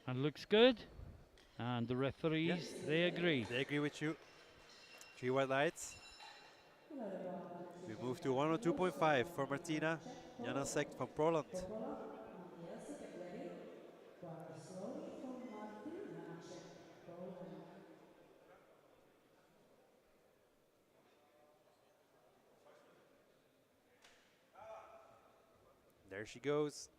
And looks good. And the referees, they agree. They agree with you. 3 white lights. We move to 102.5 for Martina Janasek from Poland. Popola, Mandielse, get ready. Quarter slowly for Martin Janacek, Poland. There she goes.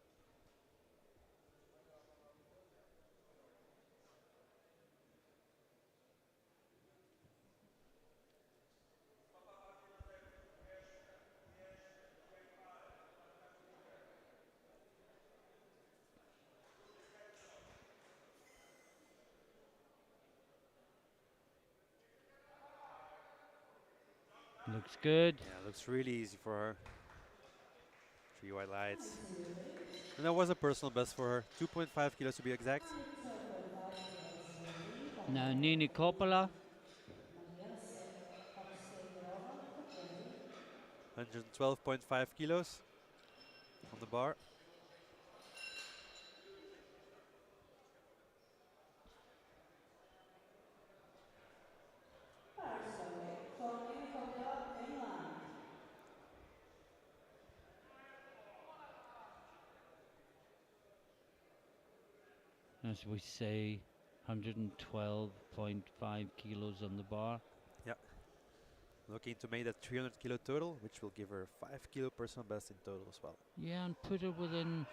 Looks good. Yeah, looks really easy for her. 3 white lights. And that was a personal best for her. 2.5 kilos to be exact. Now Nini Coppola. Mandielse, Hofstadrova, get ready. 112.5 kilos on the bar. Very slowly for Nina Coppola, Finland. As we say, 112.5 kilos on the bar. Yeah. Looking to make that 300 kilo total, which will give her 5 kilo personal best in total as well. Yeah, and put her within.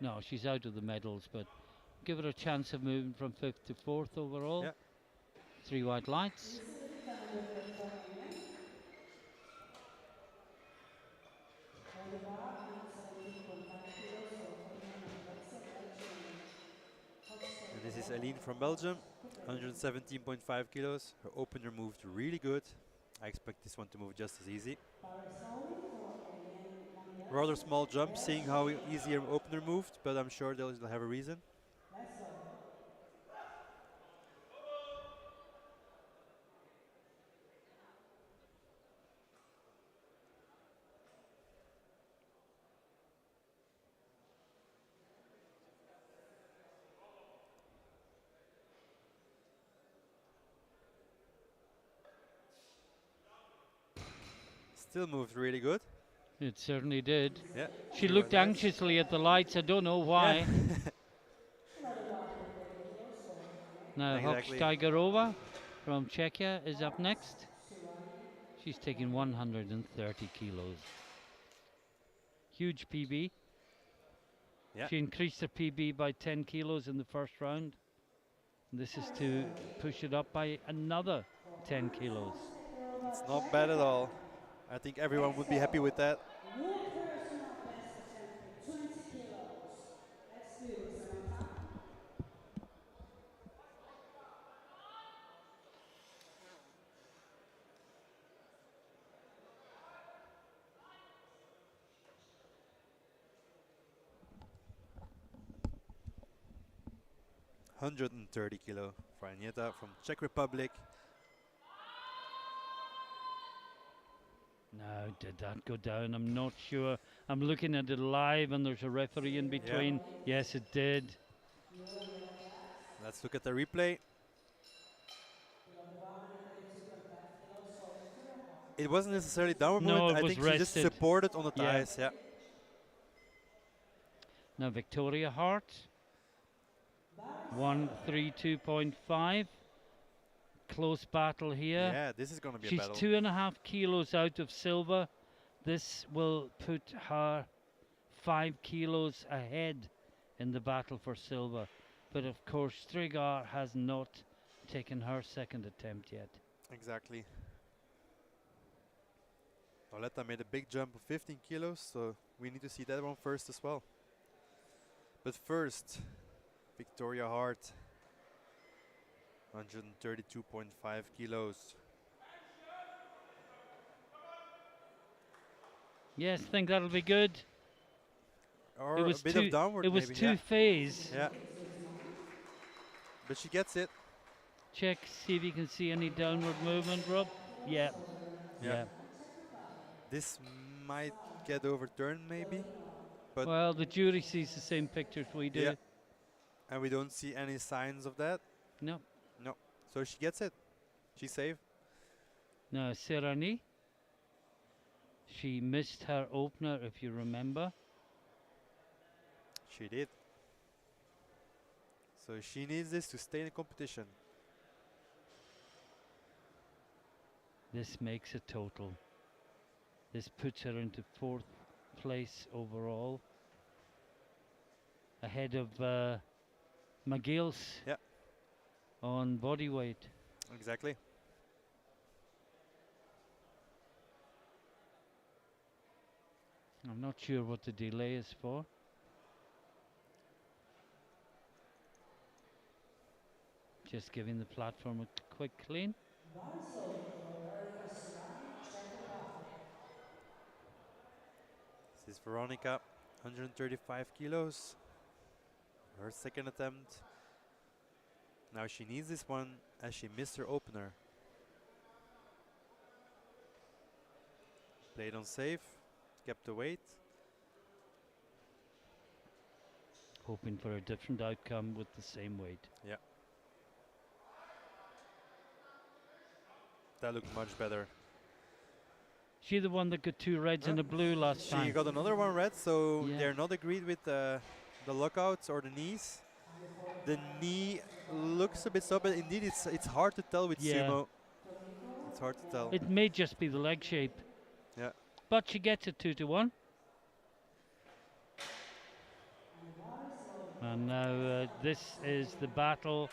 No, she's out of the medals, but give her a chance of moving from 5th to 4th overall. Yeah. 3 white lights. On the bar, 117.5 kilos for Finland, Alexia Belgium. And this is Aline from Belgium, 117.5 kilos. Her opener moved really good. I expect this one to move just as easy. Rather small jump, seeing how easy her opener moved, but I'm sure they'll have a reason. Let's go. Still moved really good. It certainly did. Yeah, She was looked nice. anxiously at the lights. I don't know why. Yeah, Another 130 kilos for Hane. Now exactly. Hochsteigerova from Czechia is up next. Surani. She's taking 130 kilos. Huge PB. Yeah, She increased her PB by 10 kilos in the first round. This is to push it up by another 10 kilos. it's not bad at all. I think everyone would be happy with that. World personal best attempt with 20 kilos. Let's do this one more time. 130 kilo for Anieta from Czech Republic. Now, did that go down? I'm not sure. I'm looking at it live and there's a referee in between. Yes, it did. Let's look at the replay. It wasn't necessarily downward No, movement. it I was think she just rested. supported on the Yeah. thighs. Yeah. Now, Victoria Hart. 132.5. Close battle here. Yeah, this is going to be a She's battle. 2.5 kilos out of silver. This will put her 5 kilos ahead in the battle for silver. But of course, Strigar has not taken her second attempt yet. Exactly. Pauletta made a big jump of 15 kilos, so we need to see that one first as well. But first, Victoria Hart, 132.5 kilos. Yes, think that'll be good. Or It was a bit two. of downward It was maybe. two phase. Yeah. But she gets it. Check, see if you can see any downward movement, Rob. Yeah. Yeah. This might get overturned maybe. But Well, the jury sees the same pictures we do. yeah. And we don't see any signs of that. No. No. So she gets it. She's safe. Now, Serrani. She missed her opener, if you remember. She did. So she needs this to stay in the competition. This makes a total. This puts her into 4th place overall. Ahead of McGill's Yeah. on body weight. Exactly. I'm not sure what the delay is for. Just giving the platform a quick clean. This is Veronica, 135 kilos. Her second attempt. Now she needs this one as she missed her opener. Played on safe, kept the weight. Hoping for a different outcome with the same weight. Yeah. That looked much better. She the one that got 2 reds and a blue last She time. got another one red, so Yeah. they're not agreed with the lockouts or the knees. The knee looks a bit soft, but indeed it's hard to tell with Yeah. sumo. It's hard to tell. It may just be the leg shape. Yeah. But she gets it 2-1. And now this is the battle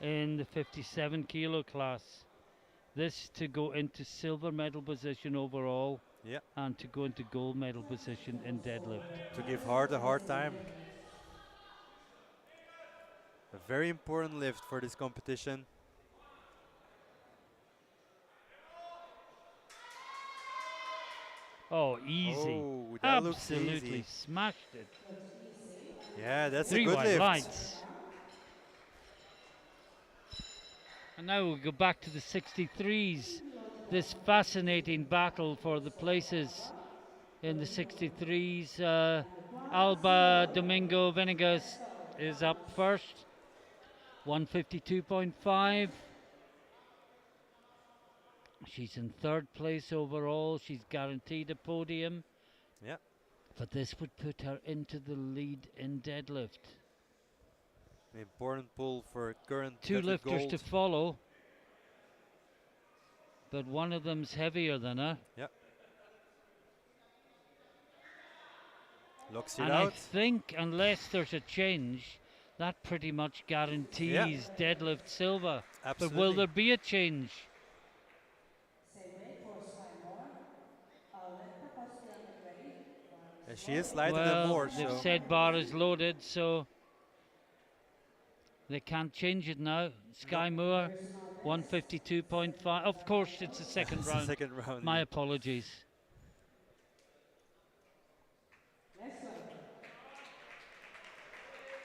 in the 57 kilo class. This to go into silver medal position overall. Yeah. And to go into gold medal position in deadlift. To give Hart a hard time. A very important lift for this competition. Oh, easy. Oh, that looks Absolutely easy. smashed it. Yeah, that's a 3 good white lift. lights. And now we'll go back to the 63s. This fascinating battle for the places in the 63s. Alba Domingo Venegas is up first. 152.5. She's in third place overall. She's guaranteed a podium. Yeah. But this would put her into the lead in deadlift. An important pull for current Two deadlift lifters gold. to follow. But one of them's heavier than her. Yeah. Locks it And I out. think unless there's a change, that pretty much guarantees deadlift silver. Absolutely. But will there be a change? Same way for Sky Moore. Aletta Costian get ready. And she is lighter than Well, Moore, they've so said bar is loaded, so they can't change it now. Sky Moore, 152.5. Of course, it's the second it's the round. second round. My apologies. Next one.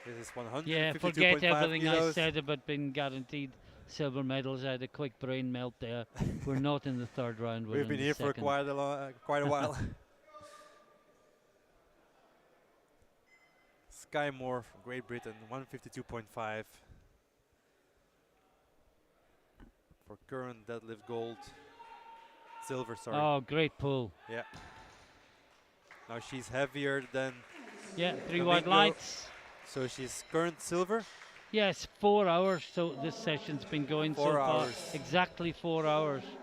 This is 152.5 Yeah, forget everything kilos. I said about being guaranteed silver medals. I had a quick brain melt there. We're not in the third round. We're We've in been the here for second. quite a while. Sky Moore from Great Britain, 152.5 for current deadlift gold. Silver, sorry. Oh, great pull. Yeah. Now she's heavier than, Yeah, three Domingo. white lights. so she's current silver. Yes, 4 hours. So this session's been going so 4 far. hours. Exactly 4 hours. Italy.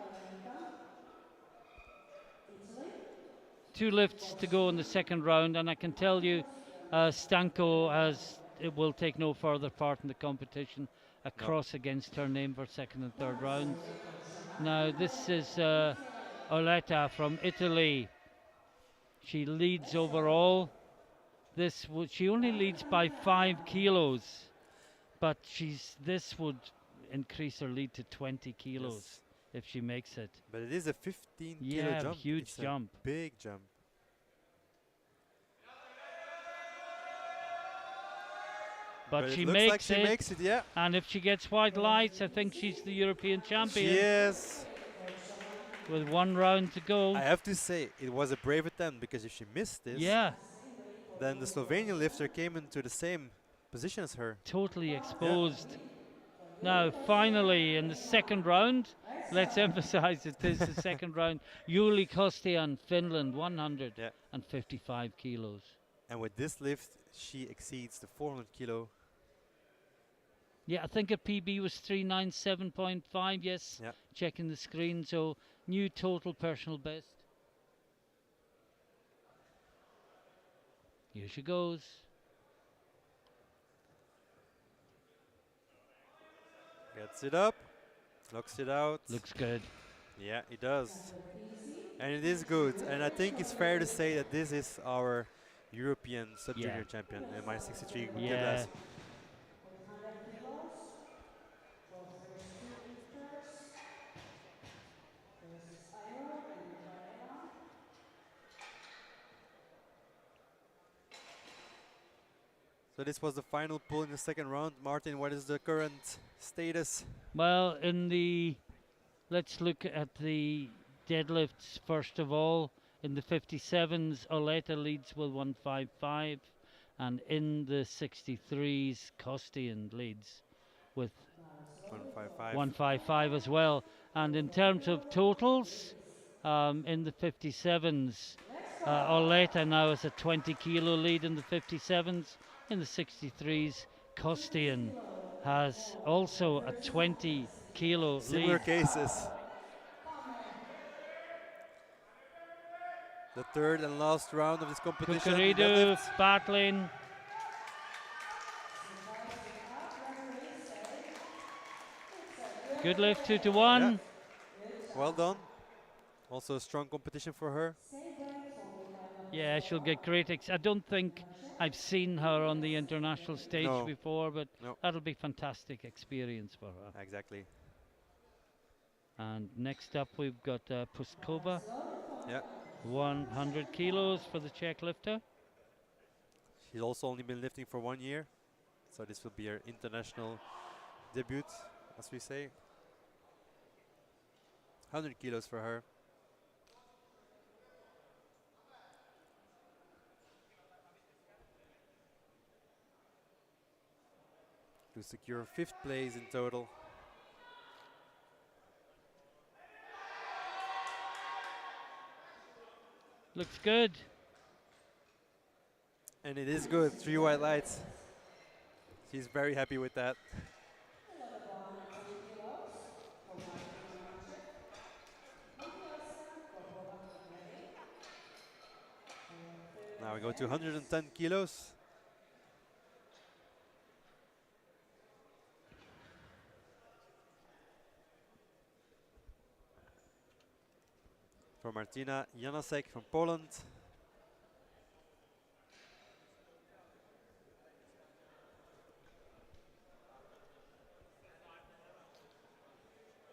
Two lifts to go in the second round, and I can tell you, Stanko will take no further part in the competition. A cross against her name for second and third rounds. Now this is Oletta from Italy. She leads overall. She only leads by 5 kilos, but this would increase her lead to 20 kilos if she makes it. But it is a 15 kilo Yeah, jump. huge It's jump. A big jump. But it she looks makes like she it, makes it, yeah. and if she gets white lights, I think she's the European champion. She is. With 1 round to go. I have to say, it was a brave attempt, because if she missed this, Yeah, then the Slovenian lifter came into the same position as her. totally exposed. Now, finally, in the second round, let's emphasize it is the second round. Juli Kostian, Finland, 155 kilos. And with this lift, she exceeds the 400 kilo. Yeah, I think her PB was 397.5, yes. Yeah. Checking the screen, so new total personal best. Here she goes. Gets it up, locks it out. Looks good. Yeah, it does. And it is good. And I think it's fair to say that this is our European sub-junior champion in my 63 Yeah. class. 100 kilos for first two lifters. This is Iro and Michaela. So this was the final pull in the second round. Martin, what is the current status? Well, let's look at the deadlifts first of all. In the 57s, Oleta leads with 155, and in the 63s, Kostian leads with 155. 155 as well. And in terms of totals, in the 57s, Oleta now has a 20 kilo lead in the 57s. In the 63s, Kostian has also a 20 kilo Similar lead. cases. The third and last round of this competition. Kukuridu deadlift. battling. Good lift, 2 to 1. Well done. Also a strong competition for her. Yeah, she'll get great. I don't think I've seen her on the international stage No. before, but No. that'll be fantastic experience for her. Exactly. And next up, we've got Puskova, Yeah. 100 kilos for the Czech lifter. She's also only been lifting for 1 year. So this will be her international debut, as we say. 100 kilos for her. To secure 5th place in total. Looks good. And it is good. 3 white lights. She's very happy with that. Level for 120 kilos for Martina Janacic. Thank you, Elsa. For Boba, get ready. For your third Now we go to attempt. 110 kilos. For Martina Janasek from Poland.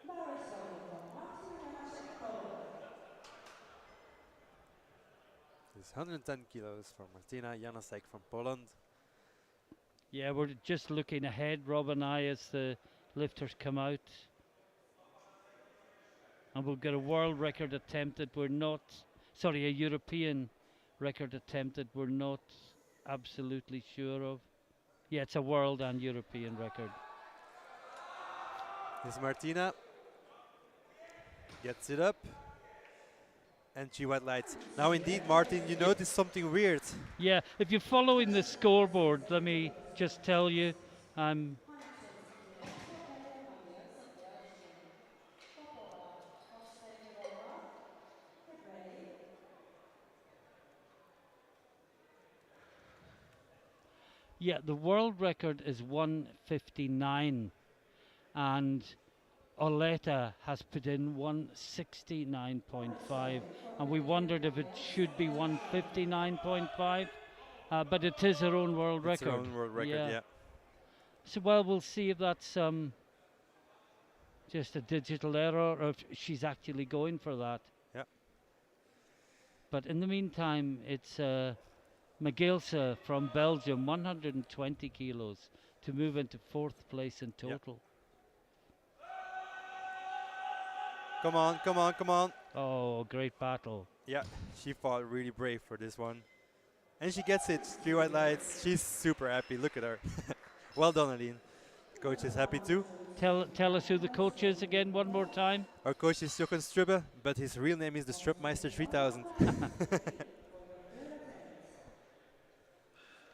Very slowly for Martina Janacic, Poland. It's 110 kilos for Martina Janasek from Poland. Yeah, we're just looking ahead, Rob and I, as the lifters come out. And we'll get a world record attempt that we're not, sorry, a European record attempt that we're not absolutely sure of. Yeah, it's a world and European record. This Martina gets it up. And she white lights. Now indeed, Martin, you notice something weird. Yeah, if you're following the scoreboard, let me just tell you, I'm 120 kilos for Poland on the Elsa Belgium. Popowa, Kostejrova. Get ready. yeah, the world record is 159, and Oleta has put in 169.5, and we wondered if it should be 159.5, but it is her own world It's record. her own world record, yeah. So, well, we'll see if that's just a digital error or if she's actually going for that. Yeah. But in the meantime, it's Magilsa from Belgium, 120 kilos, to move into 4th place in total. Come on, come on, come on. Oh, great battle. Yeah, she fought really brave for this one. And she gets it. 3 white lights. She's super happy. Look at her. Well done, Aline. Coach is happy too. Tell us who the coach is again one more time. Our coach is Jochen Strubbe, but his real name is the Strupmeister 3000.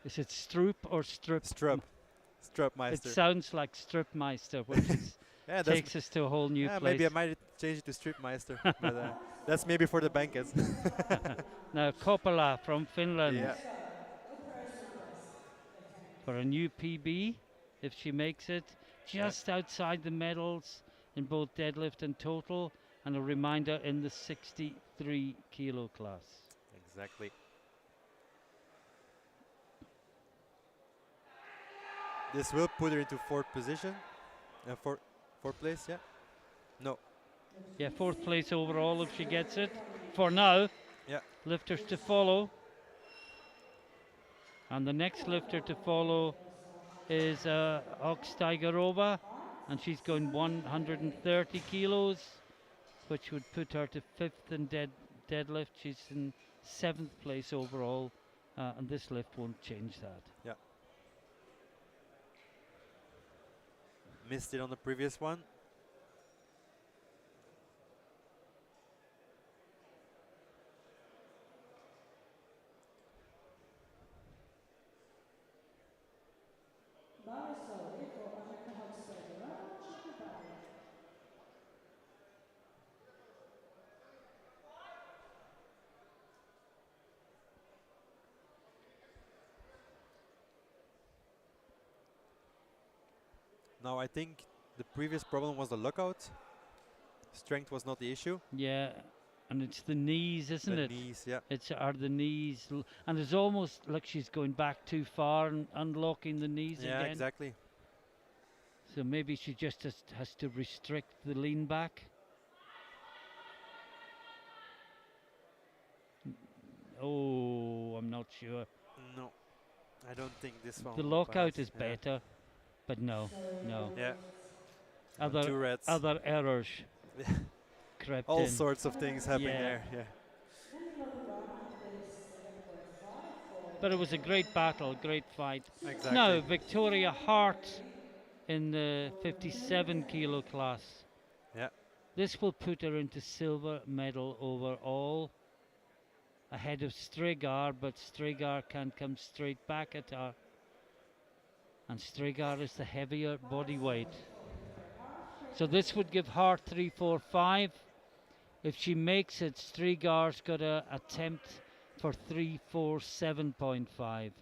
Is it Stroop or Strup? Strup. It Strupmeister. sounds like Stripmeister, which is Yeah, takes us to a whole new place. maybe I might change it to Stripmeister. But that's maybe for the bankers. Now, Coppola from Finland Yeah. for a new PB, if she makes it, just outside the medals in both deadlift and total, and a reminder in the 63 kilo class. Exactly. This will put her into 4th position. 4th place, yeah? No. Yeah, 4th place overall if she gets it. For now, Yeah. lifters to follow. And the next lifter to follow is Oksteigerova, and she's going 130 kilos, which would put her to 5th in deadlift. She's in 7th place overall, and this lift won't change that. Yeah. Missed it on the previous one. Very slowly for Annika Hofstadter, Czech Republic. Now I think the previous problem was the lockout. Strength was not the issue. Yeah, and it's the knees, isn't The it? knees, yeah. Are the knees, and it's almost like she's going back too far and unlocking the knees Yeah, again. exactly. So maybe she just has to restrict the lean back. Oh, I'm not sure. No, I don't think this one. The will lockout pass. is better, but no. Yeah. Two Other reds. other errors crept All in. sorts of things happening Yeah. there. Yeah. But it was a great battle, great fight. Exactly. Now, Victoria Hart in the 57 kilo class. Yeah. This will put her into silver medal overall. ahead of Strigar, but Strigar can't come straight back at her. And Strigar is the heavier body weight. So this would give her 3-4-5. If she makes it, Strigar's got to attempt for 3-4-7.5.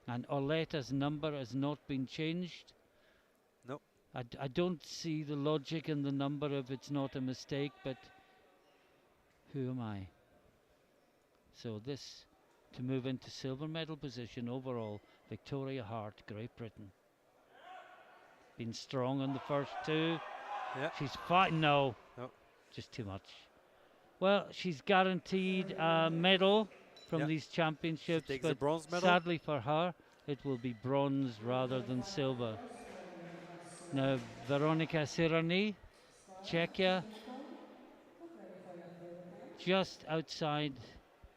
And Orletta's number has not been changed. No. I don't see the logic in the number if it's not a mistake, but who am I? So this to move into silver medal position overall, Victoria Hart, Great Britain. Been strong on the first two. Yeah. She's fighting. No, just too much. Well, she's guaranteed a medal from these championships, She takes but the bronze medal. sadly for her, it will be bronze rather than silver. Now, Veronika Sirani, Czechia, just outside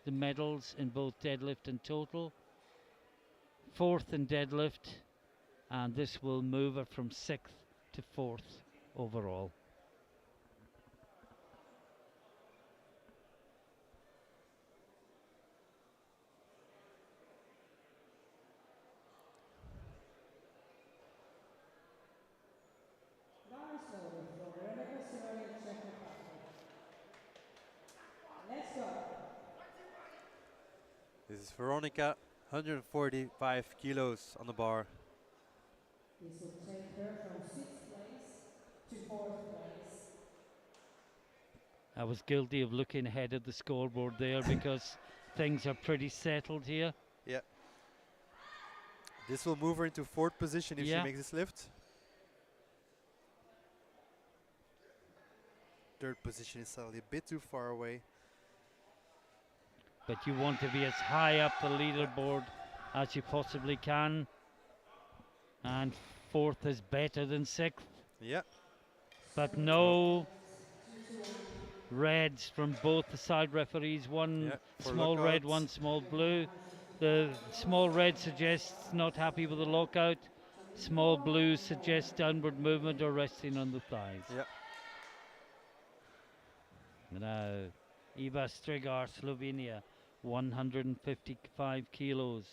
the medals in both deadlift and total. Fourth in deadlift, and this will move her from 6th to 4th overall. This is Veronika, 145 kilos on the bar. This will take her from 6th place to 4th place. I was guilty of looking ahead of the scoreboard there because things are pretty settled here. Yeah. This will move her into 4th position if she makes this lift. 3rd position is suddenly a bit too far away. But you want to be as high up the leaderboard as you possibly can. And 4th is better than 6th. Yeah. But no reds from both the side referees. One small red, one small blue. The small red suggests not happy with the lockout. Small blue suggests downward movement or resting on the thighs. Yeah. Now, Eva Strigar, Slovenia, 155 kilos.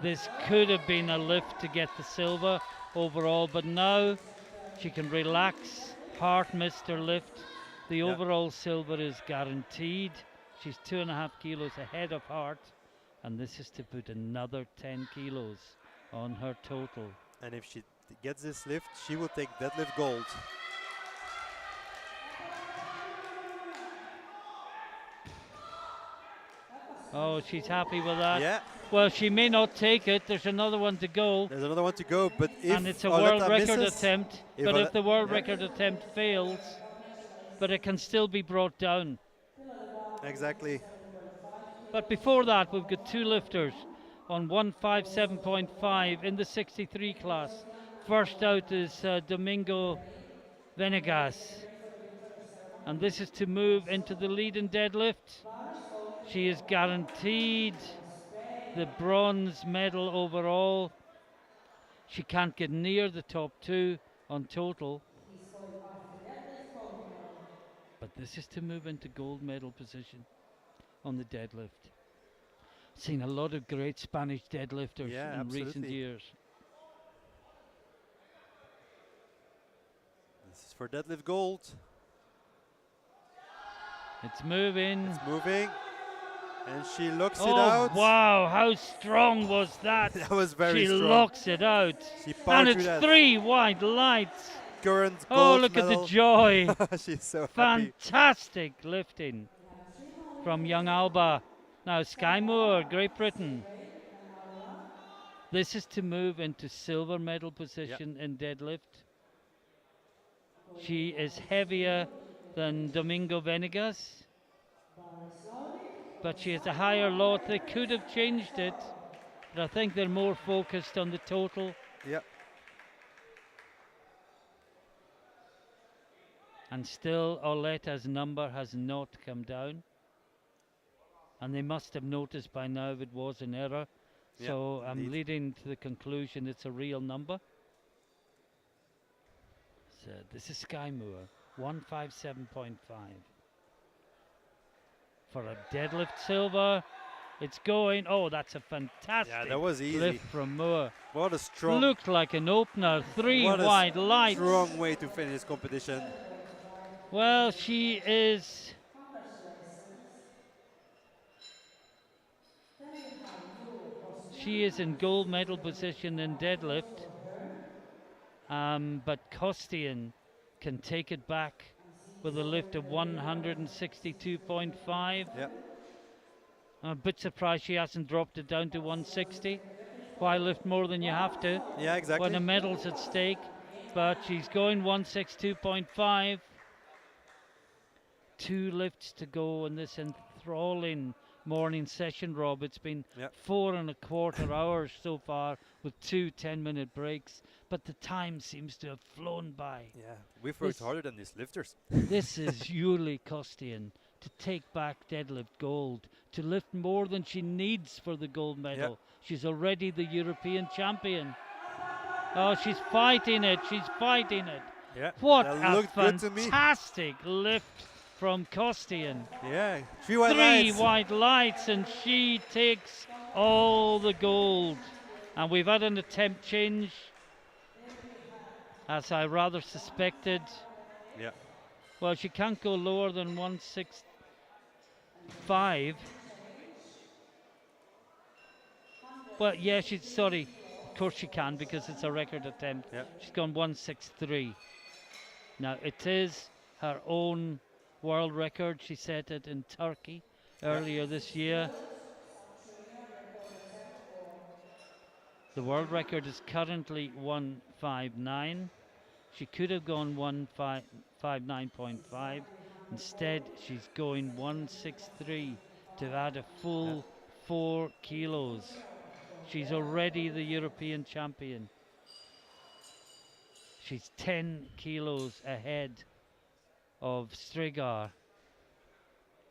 This could have been a lift to get the silver overall, but now she can relax. Hart missed her lift. The overall silver is guaranteed. She's 2.5 kilos ahead of Hart, and this is to put another 10 kilos on her total. And if she gets this lift, she will take deadlift gold. Oh, she's happy with that. Yeah. Well, she may not take it. There's another one to go. There's another one to go, but if and it's a world record misses, attempt. But if the world record attempt fails, but it can still be brought down. Exactly. But before that, we've got two lifters on 157.5 in the 63 class. First out is Domingo Venegas. And this is to move into the lead in deadlift. She is guaranteed the bronze medal overall. She can't get near the top two on total. But this is to move into gold medal position on the deadlift. Seen a lot of great Spanish deadlifters in recent years. This is for deadlift gold. It's moving. It's moving. And she locks it out. Wow, how strong was that? That was very strong. She locks it out. And it's 3 white lights. Current oh, gold look medal. at the joy. She's so Fantastic lifting from young Alba. Now Sky Moore, Great Britain. This is to move into silver medal position in deadlift. She is heavier than Domingo Venegas, but she has a higher lot. They could have changed it, but I think they're more focused on the total. Yeah. And still, Orletta's number has not come down. And they must have noticed by now if it was an error. So I'm leading to the conclusion it's a real number. this is Sky Moore, 157.5. For a deadlift silver, it's going. Oh, that's a fantastic Yeah, that was easy. lift from Moore. What a strong, Looked like an opener. Three what a wide lights. strong way to finish this competition. 7.5 Well, kilos. she is. Congratulations. Then we have Julie She Kostian is in and gold medal 67.5 position in kilos deadlift. for her. But Kostian can take it back And with she's a lift of already 162.5. Yeah, I'm a bit surprised she hasn't dropped it down to 160. Why lift more than you have to yeah, exactly. when a medal's at stake? But she's going 162.5. 2 lifts to go in this enthralling morning session, Rob. It's been Yeah. 4.25 hours so far with 2 10-minute breaks, but the time seems to have flown by. Yeah, we've worked This- harder than these lifters. This is Yuli Kostian to take back deadlift gold, to lift more than she needs for the gold medal. She's already the European champion. Oh, she's fighting it. She's fighting it. Yeah, What that a looked good to me. fantastic lift from Kostian. Yeah, 3 white 3 lights. white lights, and she takes all the gold. And we've had an attempt change, as I rather suspected. Yeah, Well, she can't go lower than 165. Well, yeah, she's sorry. Of course she can, because it's a record attempt. yeah, She's gone 163. Now, it is her own world record. She set it in Turkey earlier this year. The world record is currently 159. She could have gone 159.5. Instead, she's going 163 to add a full 4 kilos. She's already the European champion. She's 10 kilos ahead of Strigar.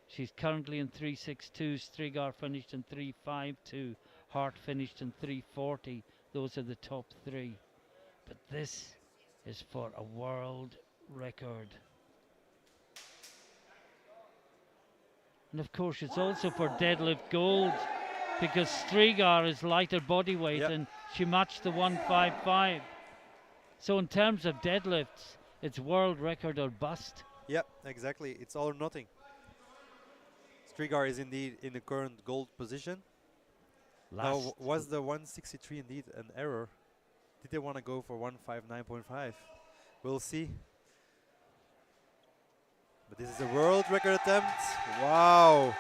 She's currently in 362. Strigar finished in 352. Hart finished in 340. Those are the top 3. But this is for a world record. And of course, it's also for deadlift gold, because Strigar is lighter body weight, Yep. and she matched the 155. So in terms of deadlifts, it's world record or bust. yep, exactly. It's all or nothing. Strigar is indeed in the current gold position. Now, Last. was the 163 indeed an error? Did they want to go for 159.5? We'll see. But this is a world record attempt. Wow.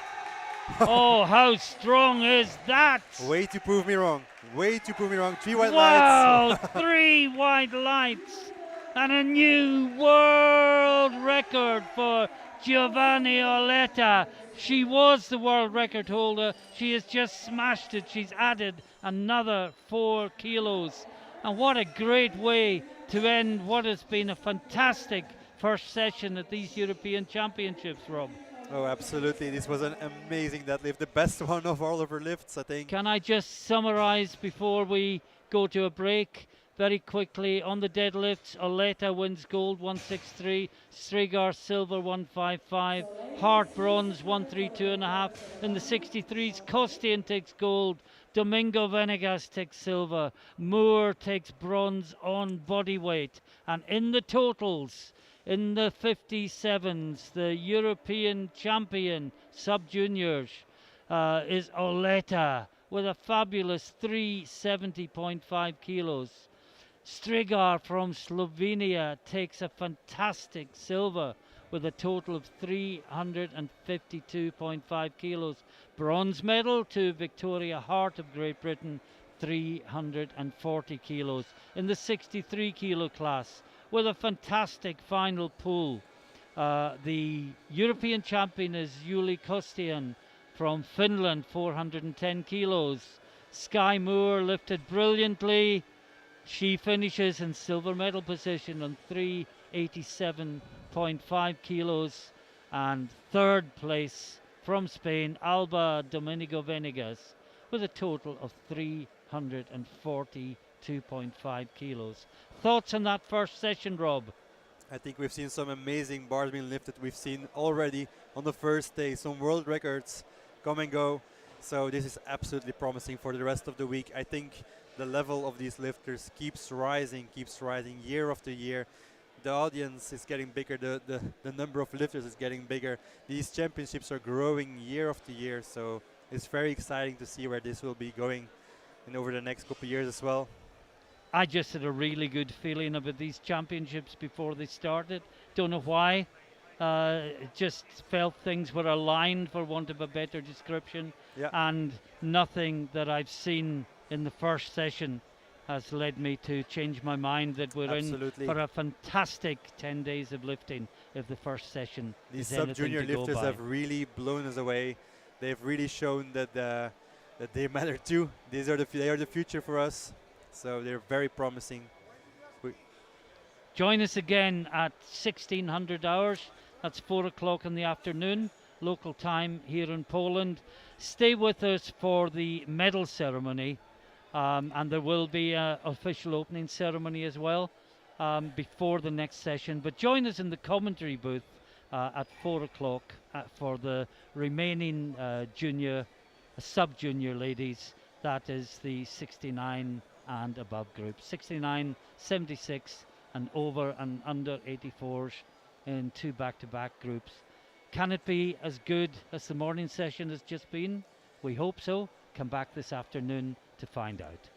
Oh, how strong is that? Way to prove me wrong. Way to prove me wrong. 3 white Wow, lights. 3 white lights and a new world record for Giovanni Oletta. She was the world record holder. She has just smashed it. She's added another 4 kilos. And what a great way to end what has been a fantastic first session at these European Championships, Rob. Oh, absolutely. This was an amazing deadlift. The best one of all of her lifts, I think. Can I just summarize before we go to a break? Very quickly, on the deadlifts, Oleta wins gold 163, Strigar silver 155, Hart bronze 132.5. In the 63s, Kostian takes gold, Domingo Venegas takes silver, Moore takes bronze on body weight. And in the totals, in the 57s, the European champion sub-juniors is Oleta with a fabulous 370.5 kilos. Strigar from Slovenia takes a fantastic silver with a total of 352.5 kilos. Bronze medal to Victoria Hart of Great Britain, 340 kilos. In the 63 kilo class, with a fantastic final pool. The European champion is Yuli Kostian from Finland, 410 kilos. Sky Moore lifted brilliantly. She finishes in silver medal position on 387.5 kilos. And third place from Spain, Alba Domenico Venegas, with a total of 342.5 kilos. Thoughts on that first session, Rob? I think we've seen some amazing bars being lifted. We've seen already on the first day some world records come and go. So this is absolutely promising for the rest of the week. I think the level of these lifters keeps rising year after year. The audience is getting bigger, the number of lifters is getting bigger. These championships are growing year after year, so it's very exciting to see where this will be going and over the next couple of years as well. I just had a really good feeling about these championships before they started. Don't know why. Just felt things were aligned, for want of a better description, Yeah, and nothing that I've seen in the first session has led me to change my mind that we're in absolutely. for a fantastic 10 days of lifting if the first session These is sub anything junior to go lifters by. have really blown us away. They've really shown that that they matter too. These are they are the future for us. So they're very promising. We, Join us again at 1600 hours. That's 4 o'clock in the afternoon, local time here in Poland. Stay with us for the medal ceremony, and there will be an official opening ceremony as well before the next session. But join us in the commentary booth at 4 o'clock for the remaining junior, sub junior ladies. That is the 69 and above group. 69, 76 and over and under 84s in two back-to-back groups. Can it be as good as the morning session has just been? We hope so. Come back this afternoon to find out.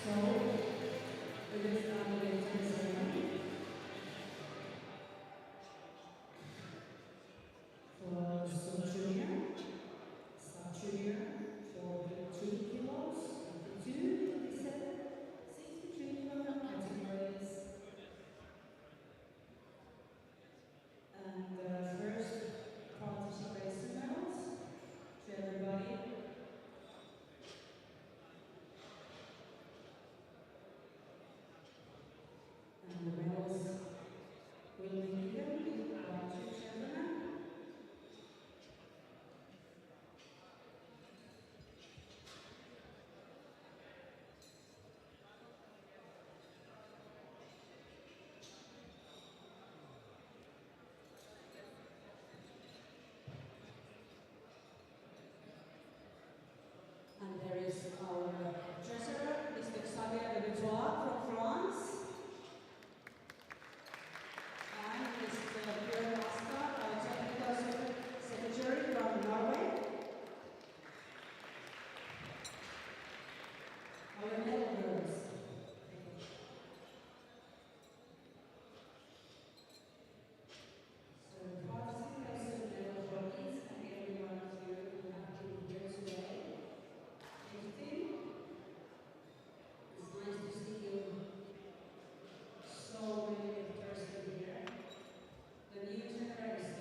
So, we will start the lifting ceremony. For sub-junior, 43 kilos, 52, 57, 63 kilogram categories. And the first participation medals to everybody. And the medals will be given by two gentlemen. And there is our treasurer, Mr. Xavier de Betoit from France. And Mr. Bjørn Astad, our technical secretary from Norway. Our medal bearers. So participation medal for each and every one of you who have been here today. It's nice to see you. So many lifters here. The new generation.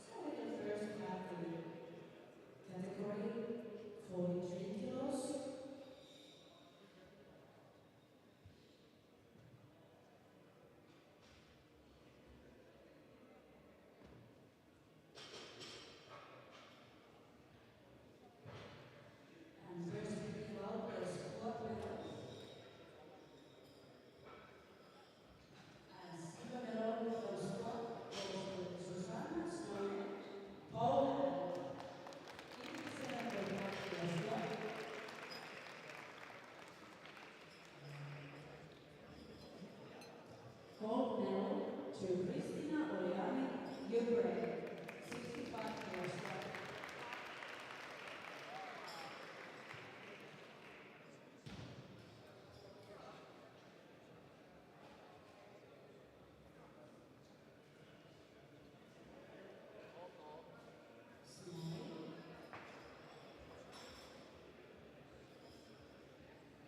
So we will first have the category 43 kilos. And first we give out the squat medal. And silver medal for squat goes to Susanna Snow, Poland. 87.5 kilos squat. Gold medal to Christina Oriani, Ukraine. 65 kilos squat.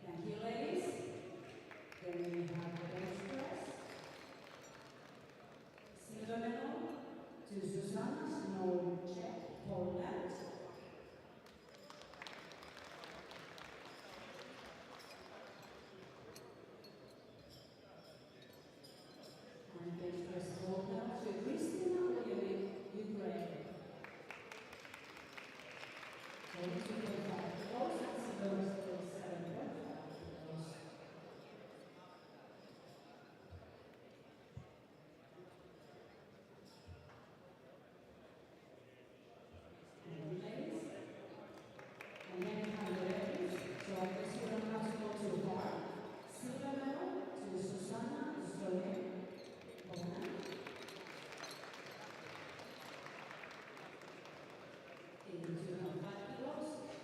Thank you, ladies. Then we have the bench press. Silver medal to Susanna Snow, Czech, Poland. And bench press gold medal to Christina Oriani, Ukraine. 42.5 kilos and silver is 47.5 kilos. And ladies, and then we have the ladies. So I guess we don't have to go too far. Silver medal to Susanna Stroje, Poland. 82.5 kilos.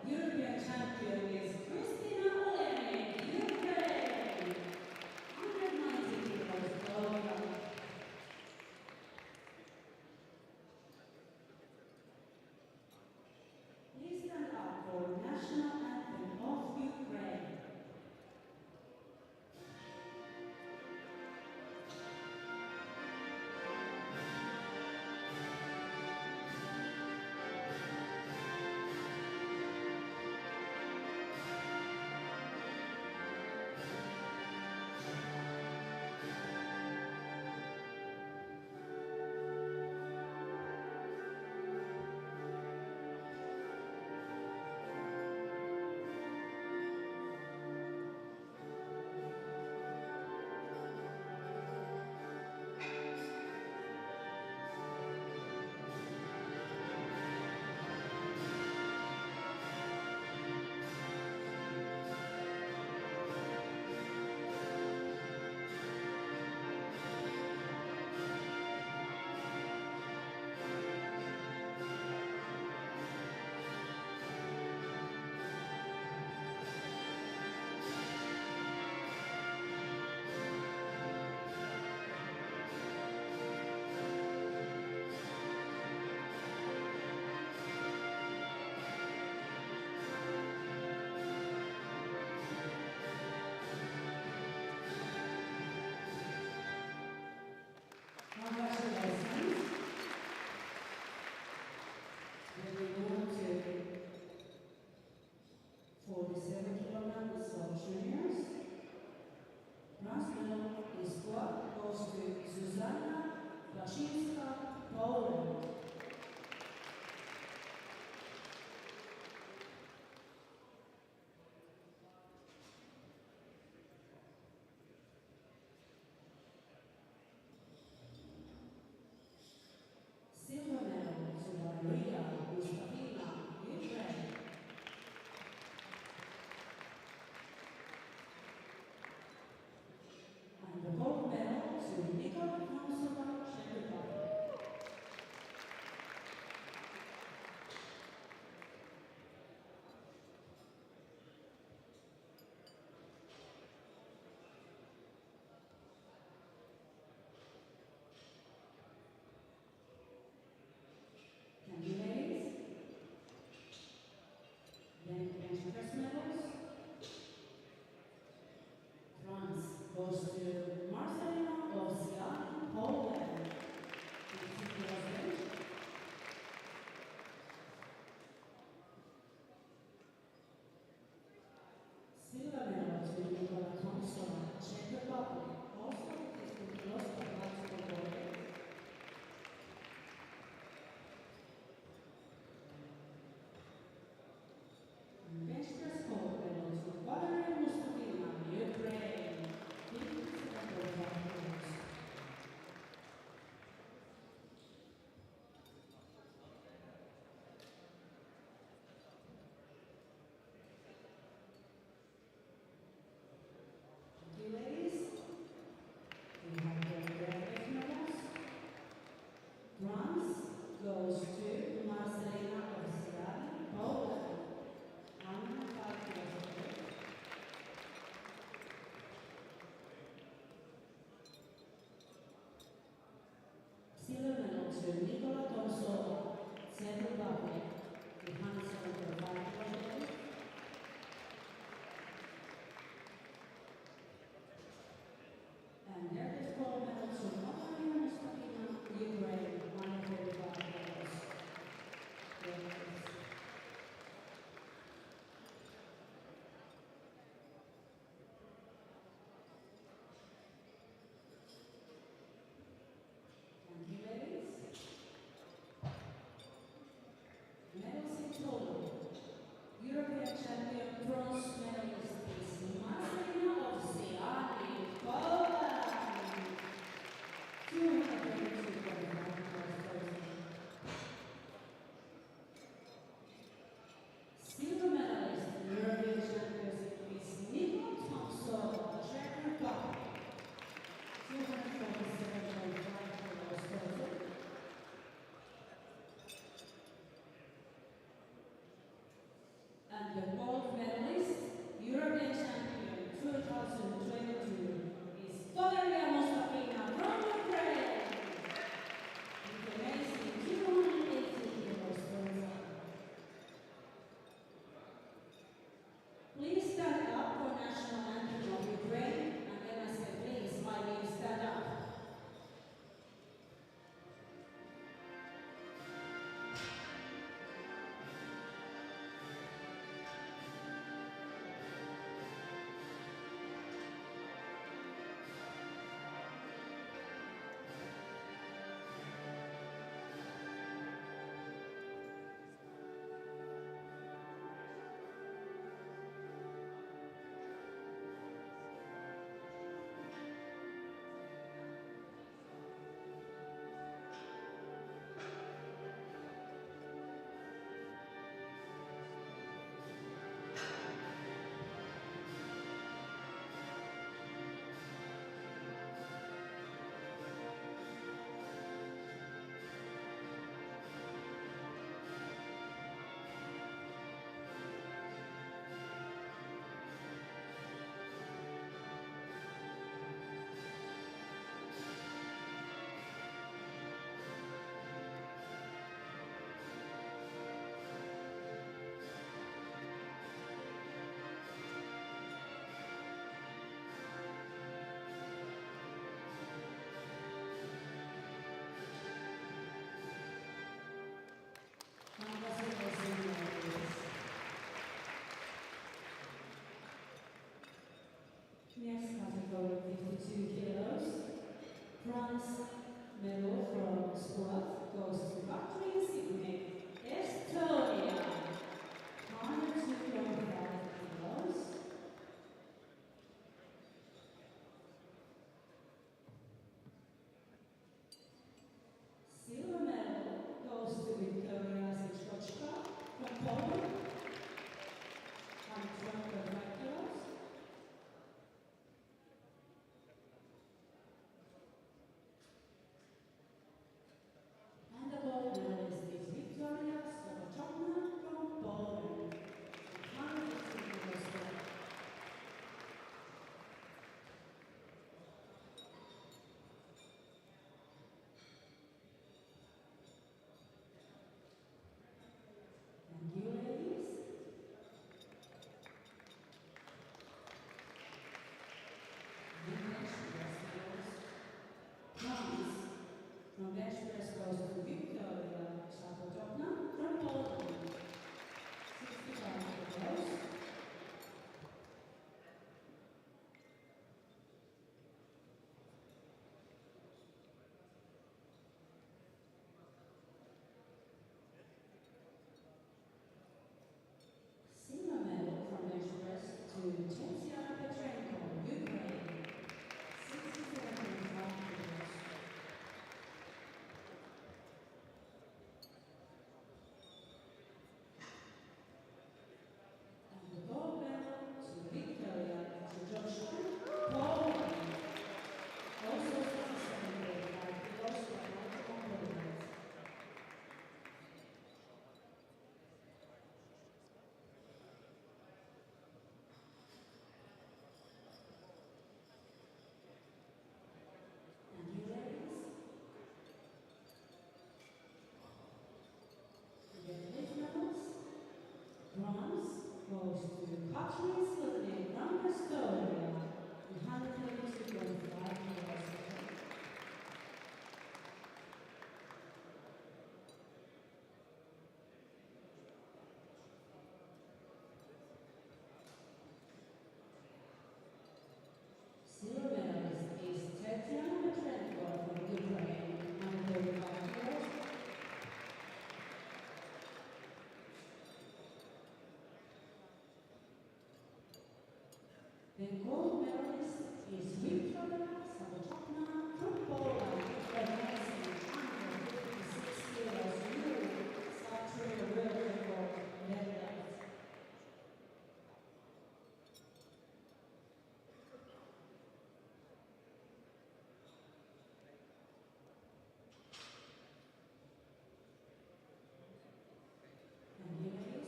European champion is Christina Olenek, Ukraine. 190 kilos, going up. Please stand up for national anthem of Ukraine. 2022 is Valeria Mostafina from Ukraine. With amazing 280 kilos per time. Please stand up for national anthem of Ukraine, and then I say please, my name stand up. Next category, 52 kilos. Bronze medal from squat goes to Katrin Sydney, Estonia. 102.5 kilos. Silver medal goes to Victoria Zichkochka from Poland. 112.5 kilos. And the gold medalist is Victoria Sokochokna from Poland. 150 kilos. Thank you, ladies. And bench press goes bronze. From bench press goes to Victoria Sokochokna from Poland. 65 kilos. Silver medal from bench press to Tatiana Petrenko, Ukraine. 67.5 kilos. And the gold medal to Victoria Zajoshka, Poland. Also 67.5 kilos for multiple components. And you ladies, the Deadlift medals. Bronze goes to Katrin Sydney from Estonia, 132.5 kilos. Silver medalist is Tatiana Petrenko from Ukraine, 135 kilos. The gold medalist is Victoria Sokochokna from Poland, amazing 156 kilos. You actually a world record deadlift. And you ladies,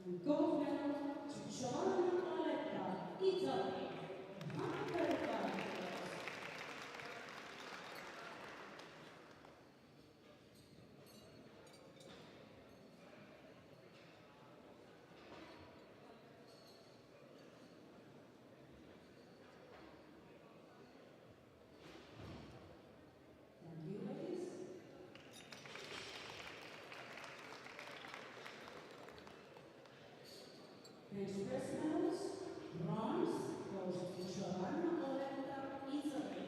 And gold medal to Giovanna Oletta, Italy, 135 kilos. Thank you, ladies. Bench press medals, bronze goes to Giovanna Oletta, Italy,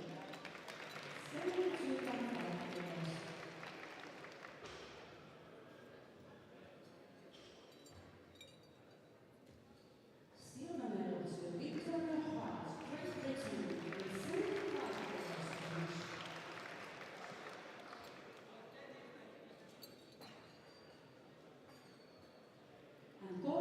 72.5 kilos. Silver medal to Victoria Hart, Great Britain, with 75 kilos each. And gold